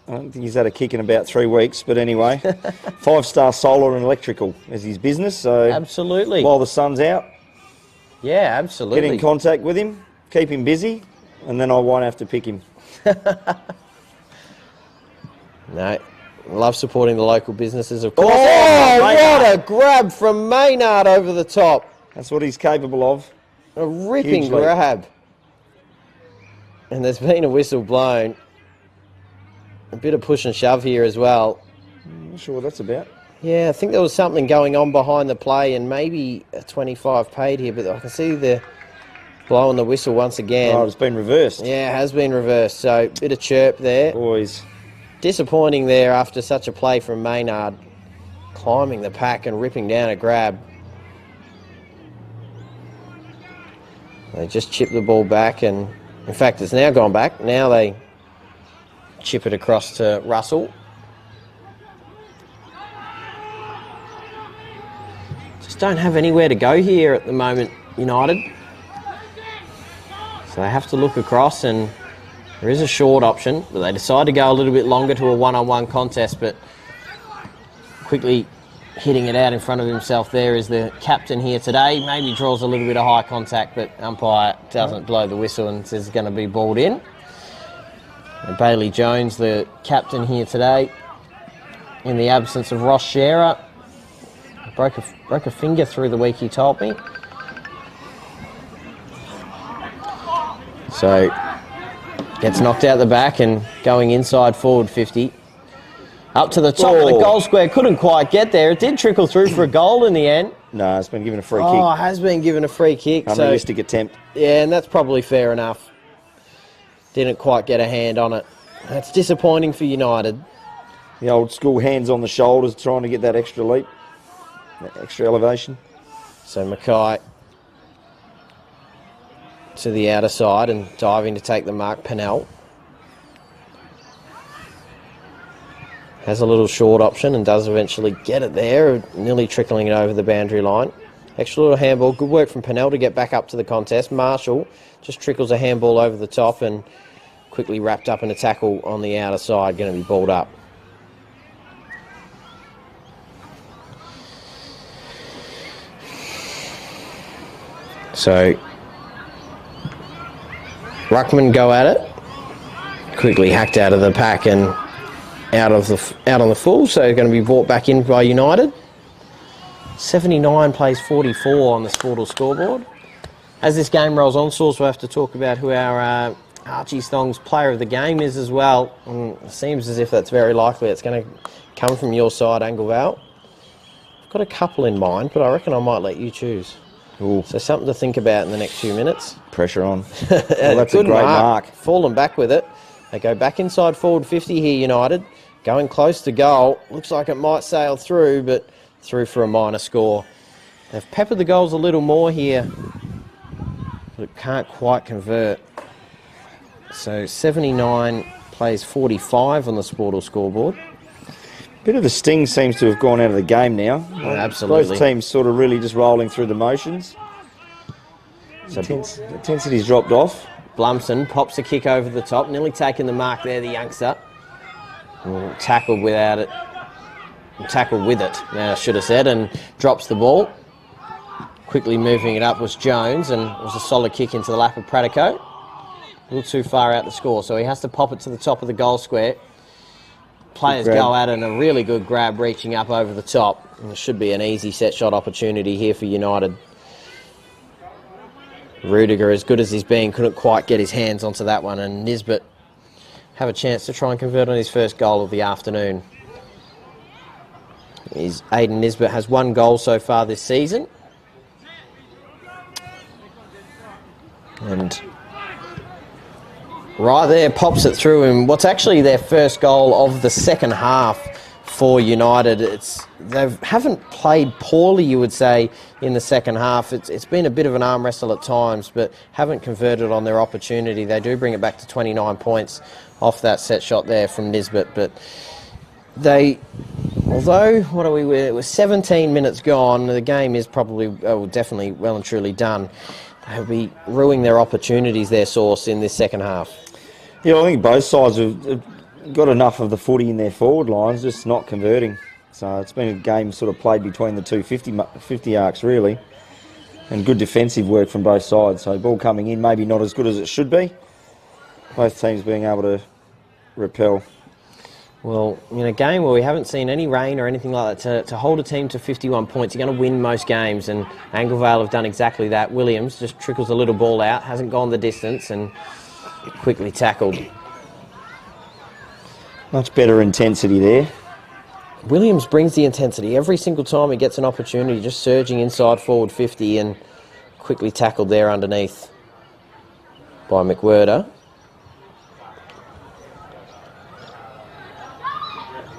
I don't think he's had a kick in about 3 weeks, but anyway, 5-star solar and electrical is his business. So absolutely. While the sun's out, yeah, absolutely. Get in contact with him, keep him busy, and then I won't have to pick him. No, love supporting the local businesses, of course. Oh, what a grab from Maynard over the top. That's what he's capable of. A ripping grab. And there's been a whistle blown. A bit of push and shove here as well. I'm not sure what that's about. Yeah, I think there was something going on behind the play and maybe a 25 paid here, but I can see the blowing the whistle once again. Oh, it's been reversed. Yeah, it has been reversed. So, bit of chirp there. Boys. Disappointing there after such a play from Maynard. Climbing the pack and ripping down a grab. They just chip the ball back and, in fact, it's now gone back. Now they chip it across to Russell. Just don't have anywhere to go here at the moment, United. So they have to look across and there is a short option, but they decide to go a little bit longer to a one-on-one contest, but quickly hitting it out in front of himself there is the captain here today. Maybe draws a little bit of high contact, but umpire doesn't blow the whistle and says it's going to be balled in. And Bailey Jones, the captain here today, in the absence of Ross Shearer. Broke a finger through the week, he told me. So Gets knocked out the back and going inside forward 50. Up to the top of the goal square. Couldn't quite get there. It did trickle through for a goal in the end. No, it's been given a free kick. Oh, it has been given a free kick. Unrealistic attempt. Yeah, and that's probably fair enough. Didn't quite get a hand on it. That's disappointing for United. The old school hands on the shoulders, trying to get that extra leap, that extra elevation. So Mackay to the outer side and diving to take the mark. Pennell has a little short option and does eventually get it there, nearly trickling it over the boundary line. Extra little handball. Good work from Pennell to get back up to the contest. Marshall just trickles a handball over the top and quickly wrapped up in a tackle on the outer side, going to be balled up. So Ruckman go at it, quickly hacked out of the pack and out on the full, so going to be brought back in by United. 79 plays 44 on the Sportal scoreboard. As this game rolls on, Sauce will have to talk about who our Archie Thong's player of the game is as well. And it seems as if that's very likely it's going to come from your side, Anglevale. I've got a couple in mind, but I reckon I might let you choose. Ooh. So something to think about in the next few minutes. Pressure on. Well, that's a great mark. Falling back with it. They go back inside forward 50 here, United. Going close to goal. Looks like it might sail through, but through for a minor score. They've peppered the goals a little more here, but it can't quite convert. So 79 plays 45 on the Sportal scoreboard. Bit of the sting seems to have gone out of the game now. Oh, absolutely. Both teams sort of really just rolling through the motions. So intensity's dropped off. Blumson pops a kick over the top, nearly taking the mark there, the youngster. Tackled without it. Tackled with it, I should have said, and drops the ball. Quickly moving it up was Jones, and it was a solid kick into the lap of Pratico. A little too far out to score, so he has to pop it to the top of the goal square. Players go at it, and a really good grab reaching up over the top. And it should be an easy set shot opportunity here for United. Rudiger, as good as he's been, couldn't quite get his hands onto that one, and Nisbet have a chance to try and convert on his first goal of the afternoon. Aiden Nisbet has 1 goal so far this season. And right there, pops it through, and what's actually their first goal of the second half for United. They haven't played poorly, you would say, in the second half. It's been a bit of an arm wrestle at times, but haven't converted on their opportunity. They do bring it back to 29 points off that set shot there from Nisbet, but although, it was 17 minutes gone, the game is probably, definitely well and truly done. They'll be ruining their opportunities, their Source, in this second half. Yeah, I think both sides have got enough of the footy in their forward lines, just not converting. So it's been a game sort of played between the two 50 arcs, really. And good defensive work from both sides. So ball coming in, maybe not as good as it should be. Both teams being able to repel. Well, in a game where we haven't seen any rain or anything like that, to hold a team to 51 points, you're going to win most games, and Anglevale have done exactly that. Williams just trickles a little ball out, hasn't gone the distance, and quickly tackled. Much better intensity there. Williams brings the intensity every single time he gets an opportunity, just surging inside forward 50 and quickly tackled there underneath by McWhirter.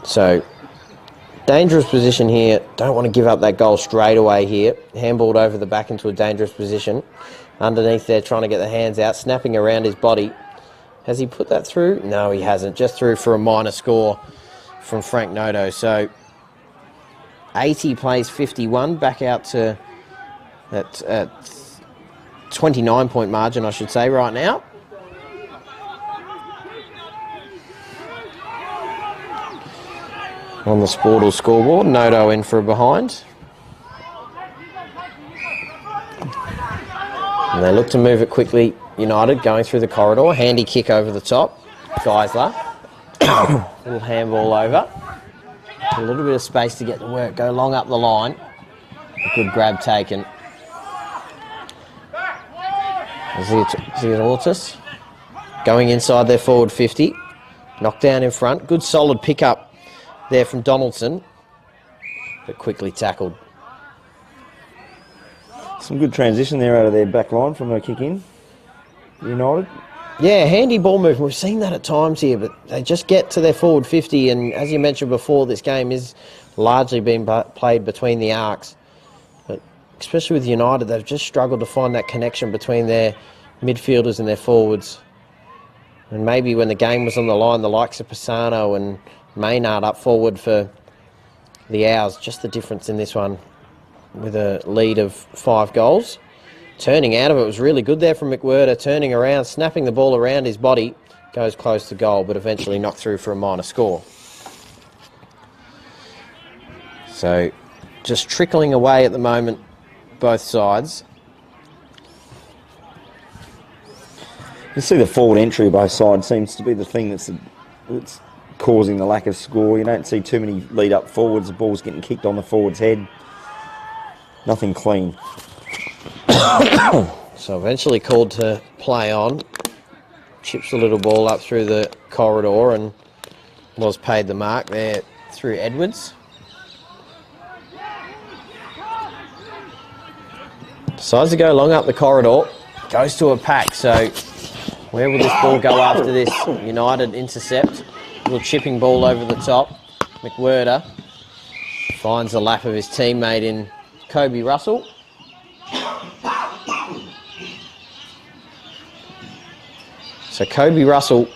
So, dangerous position here. Don't want to give up that goal straight away here. Handballed over the back into a dangerous position. Underneath there, trying to get the hands out, snapping around his body. Has he put that through? No, he hasn't. Just through for a minor score from Frank Noto. So, 80 plays 51, back out to that 29-point margin, I should say, right now. On the Sportal scoreboard, Noto in for a behind. And they look to move it quickly. United going through the corridor. Handy kick over the top. Geisler. Little handball over. A little bit of space to get the work go long up the line. A good grab taken. Is he Ortis? going inside their forward 50. Knocked down in front. Good solid pickup there from Donaldson, but quickly tackled. Some good transition there out of their back line from a kick in. United. Yeah, handy ball movement. We've seen that at times here, but they just get to their forward 50, and as you mentioned before, this game is largely being played between the arcs. But especially with United, they've just struggled to find that connection between their midfielders and their forwards. And maybe when the game was on the line, the likes of Pisano and Maynard up forward for the Owls, just the difference in this one with a lead of 5 goals. Turning out of it was really good there from McWhirter, turning around, snapping the ball around his body, goes close to goal, but eventually knocked through for a minor score. So just trickling away at the moment, both sides. You see the forward entry of both sides seems to be the thing that's causing the lack of score. You don't see too many lead-up forwards. The ball's getting kicked on the forward's head. Nothing clean. So eventually called to play on. Chips the little ball up through the corridor and was paid the mark there through Edwards. Decides to go long up the corridor. Goes to a pack, so where will this ball go after this? United intercept. Little chipping ball over the top. McWhirter finds the lap of his teammate in Kobe Russell. So Kobe Russell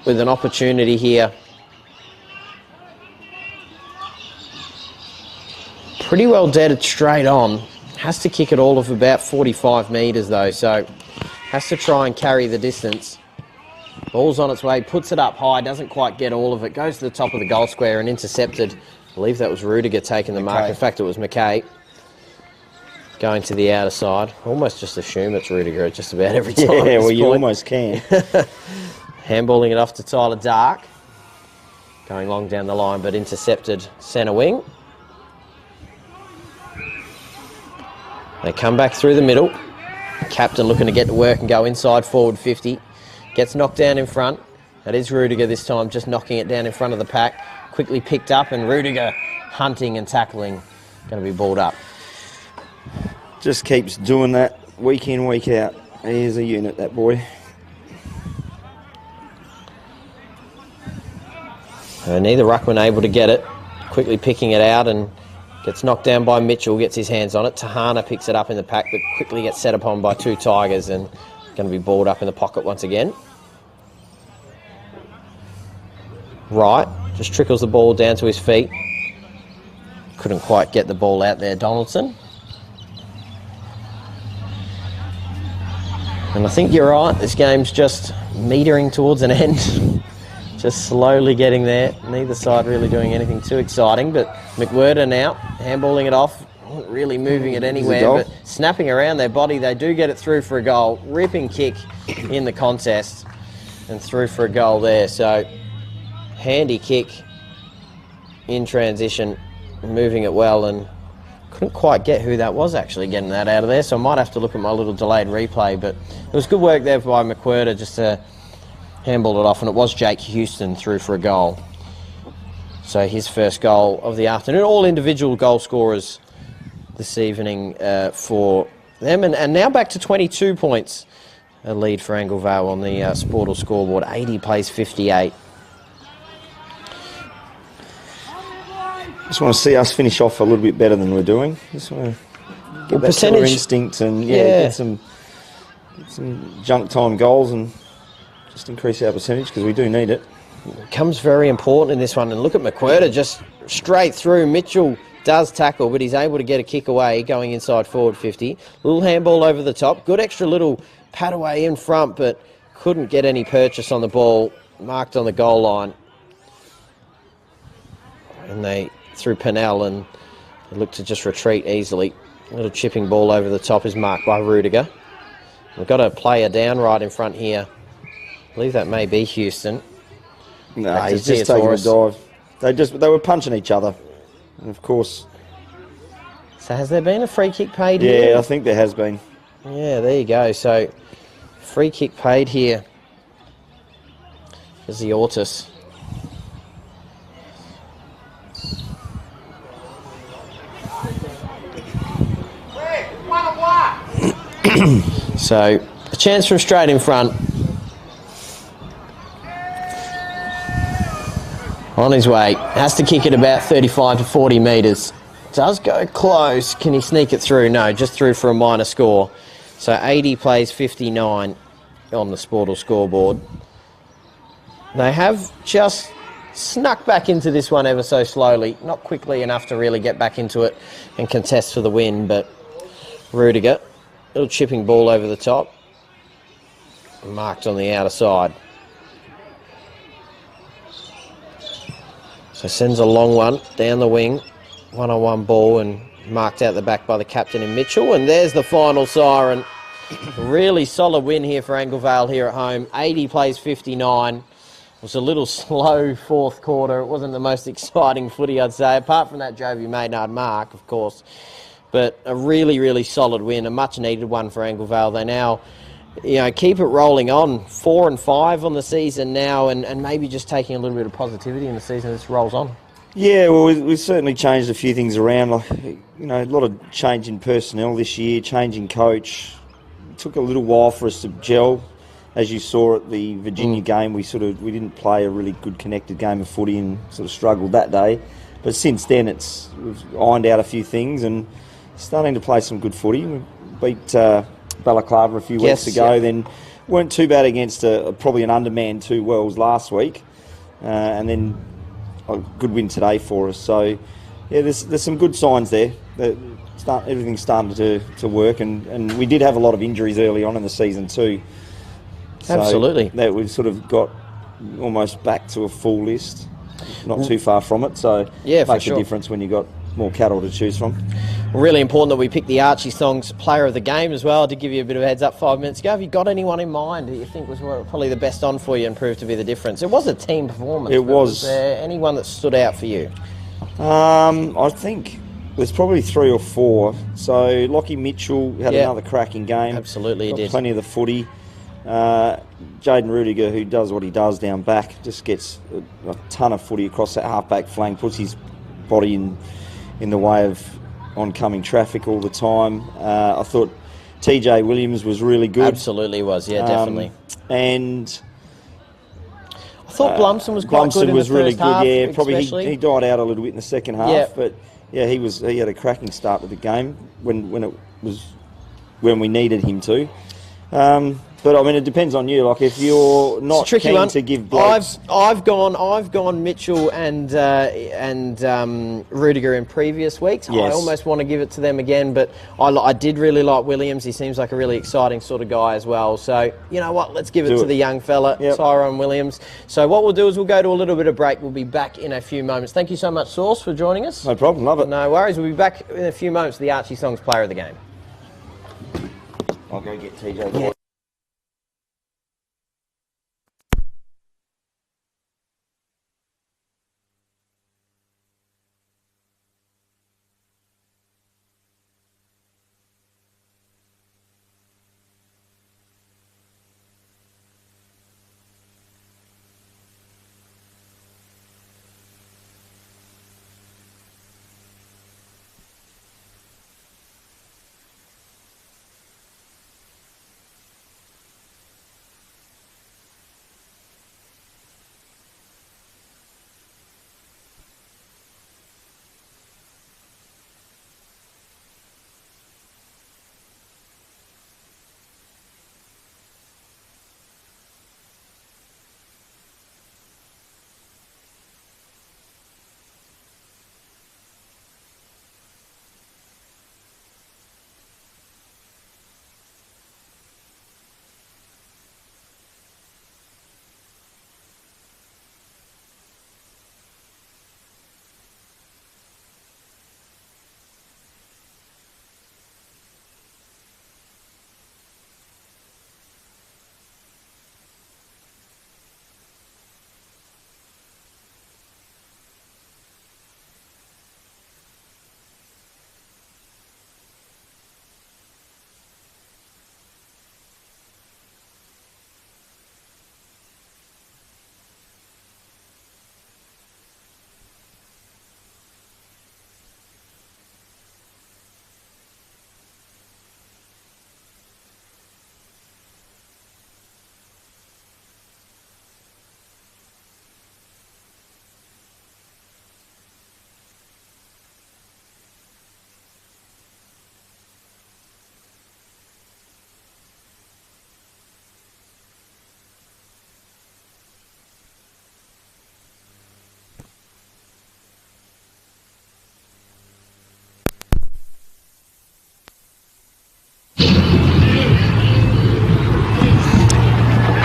with an opportunity here. Pretty well deaded straight on. Has to kick it all of about 45 metres though, so has to try and carry the distance. Ball's on its way, puts it up high, doesn't quite get all of it, goes to the top of the goal square and intercepted. I believe that was Rudiger taking the mark. In fact, it was McKay going to the outer side. Almost just assume it's Rudiger just about every time. Yeah, well, you almost can. Handballing it off to Tyler Dark. Going long down the line, but intercepted centre wing. They come back through the middle. Captain looking to get to work and go inside forward 50. Gets knocked down in front. That is Rudiger this time, just knocking it down in front of the pack. Quickly picked up, and Rudiger hunting and tackling. Going to be balled up. Just keeps doing that week in, week out. He is a unit, that boy. Neither ruckman able to get it. Quickly picking it out and gets knocked down by Mitchell, gets his hands on it. Tahana picks it up in the pack, but quickly gets set upon by 2 Tigers and going to be balled up in the pocket once again. Right, just trickles the ball down to his feet. Couldn't quite get the ball out there, Donaldson. And I think you're right, this game's just metering towards an end. Just slowly getting there. Neither side really doing anything too exciting, but McWhirter now, handballing it off, not really moving it anywhere, but snapping around their body. They do get it through for a goal. Ripping kick in the contest and through for a goal there. So, handy kick in transition, moving it well, and couldn't quite get who that was actually getting that out of there, so I might have to look at my little delayed replay, but it was good work there by McWhirter just to handball it off, and it was Jake Houston through for a goal. So his first goal of the afternoon. All individual goal scorers this evening for them, and now back to 22 points, a lead for Anglevale on the Sportal scoreboard. 80 plays 58. Just want to see us finish off a little bit better than we're doing. Just want to get that killer instinct and get some junk time goals and just increase our percentage because we do need it. Comes very important in this one. And look at McWhirter just straight through. Mitchell does tackle, but he's able to get a kick away going inside forward 50. Little handball over the top. Good extra little pat away in front, but couldn't get any purchase on the ball. Marked on the goal line. And they through Pennell and look to just retreat easily. A little chipping ball over the top is marked by Rudiger. We've got a player down right in front here. I believe that may be Houston. No, he's just taking a dive. They were punching each other. And of course. So has there been a free kick paid here? Yeah, I think there has been. Yeah, there you go. So free kick paid here There's the Ortis. So, a chance from straight in front. On his way. Has to kick it about 35 to 40 metres. Does go close. Can he sneak it through? No, just through for a minor score. So 80 plays 59 on the Sportal scoreboard. They have just snuck back into this one ever so slowly. Not quickly enough to really get back into it and contest for the win, but Rudiger, little chipping ball over the top. Marked on the outer side. So sends a long one down the wing. One-on-one ball and marked out the back by the captain in Mitchell. And there's the final siren. Really solid win here for Anglevale here at home. 80 plays 59. It was a little slow fourth quarter. It wasn't the most exciting footy, I'd say, apart from that Jovi Maynard mark, of course. But a really, really solid win, a much-needed one for Anglevale. They now, keep it rolling on. 4 and 5 on the season now, and maybe just taking a little bit of positivity in the season as it rolls on. Yeah, well, we've certainly changed a few things around. Like, a lot of change in personnel this year, change in coach. It took a little while for us to gel. As you saw at the Virginia game, we didn't play a really good connected game of footy and sort of struggled that day. But since then, we've ironed out a few things and starting to play some good footy. We beat Balaclava a few weeks ago, then weren't too bad against probably an undermanned 2 Wells last week, and then a good win today for us. So, yeah, there's some good signs there. Everything's starting to work, and we did have a lot of injuries early on in the season too. So absolutely. That we've sort of got almost back to a full list, not too far from it. So yeah, it makes for sure. a difference when you've got more cattle to choose from. Really important that we pick the Archie Songs player of the game as well. I did give you a bit of a heads up 5 minutes ago. Have you got anyone in mind that you think was probably the best on for you and proved to be the difference? It was a team performance. It was. Was there anyone that stood out for you? I think there's probably 3 or 4. So Lockie Mitchell had another cracking game. Absolutely, he did. Plenty of the footy. Jaden Rudiger, who does what he does down back, just gets a ton of footy across that half-back flank, puts his body in the way of oncoming traffic all the time. I thought TJ Williams was really good. Absolutely was, yeah, definitely. And I thought Blumson was quite good in the first half, yeah. Probably he died out a little bit in the second half, but yeah, he had a cracking start to the game when we needed him to. But I mean, it depends on you. Like, if you're not keen to give blokes, I've gone Mitchell and Rudiger in previous weeks. Yes. I almost want to give it to them again, but I did really like Williams. He seems like a really exciting sort of guy as well. So you know what? Let's give it to the young fella, Tyrone Williams. So what we'll do is we'll go to a little bit of break. We'll be back in a few moments. Thank you so much, Source, for joining us. No problem, love it. No worries. We'll be back in a few moments. The Archie Songs player of the game. I'll go get TJ. Yeah.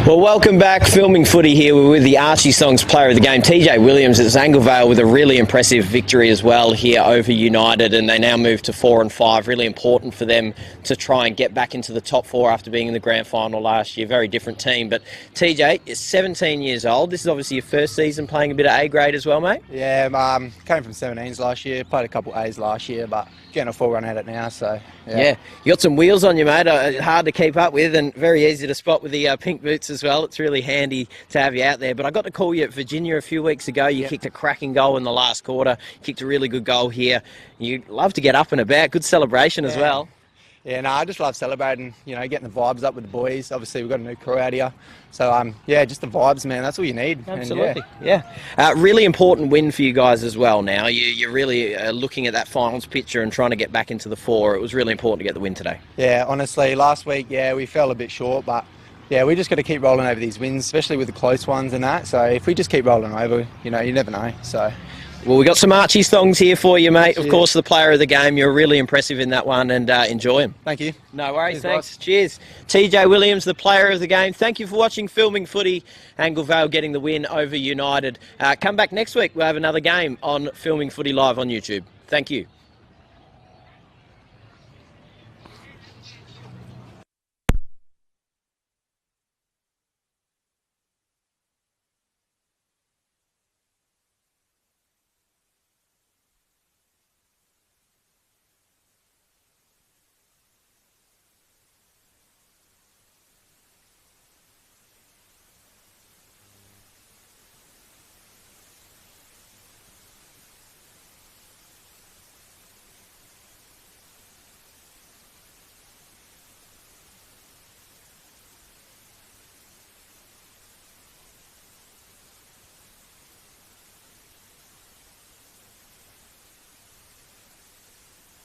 Well, welcome back. Filming footy here. We're with the Archie Songs player of the game, TJ Williams at Anglevale, with a really impressive victory as well here over United, and they now move to 4 and 5. Really important for them to try and get back into the top 4 after being in the grand final last year. Very different team. But TJ is 17 years old. This is obviously your first season playing a bit of A grade as well, mate? Yeah, came from 17s last year, played a couple A's last year, but getting a full run at it now, so yeah. You got some wheels on you, mate. Hard to keep up with and very easy to spot with the pink boots as well. It's really handy to have you out there. But I got to call you at Virginia a few weeks ago. You kicked a cracking goal in the last quarter. Kicked a really good goal here. You love to get up and about. Good celebration as well. Yeah, no, I just love celebrating, you know, getting the vibes up with the boys. Obviously, we've got a new crew out here. So, yeah, just the vibes, man. That's all you need. Absolutely, and, really important win for you guys as well now. You're really looking at that finals picture and trying to get back into the 4. It was really important to get the win today. Yeah, honestly, last week, we fell a bit short, but, yeah, we just got to keep rolling over these wins, especially with the close ones and that. So if we just keep rolling over, you know, you never know, so... Well, we got some Archie songs here for you, mate. Cheers. Of course, the player of the game. You're really impressive in that one, and enjoy them. Thank you. No worries, thanks. Cheers. TJ Williams, the player of the game. Thank you for watching Filming Footy. Anglevale getting the win over United. Come back next week. We'll have another game on Filming Footy Live on YouTube. Thank you.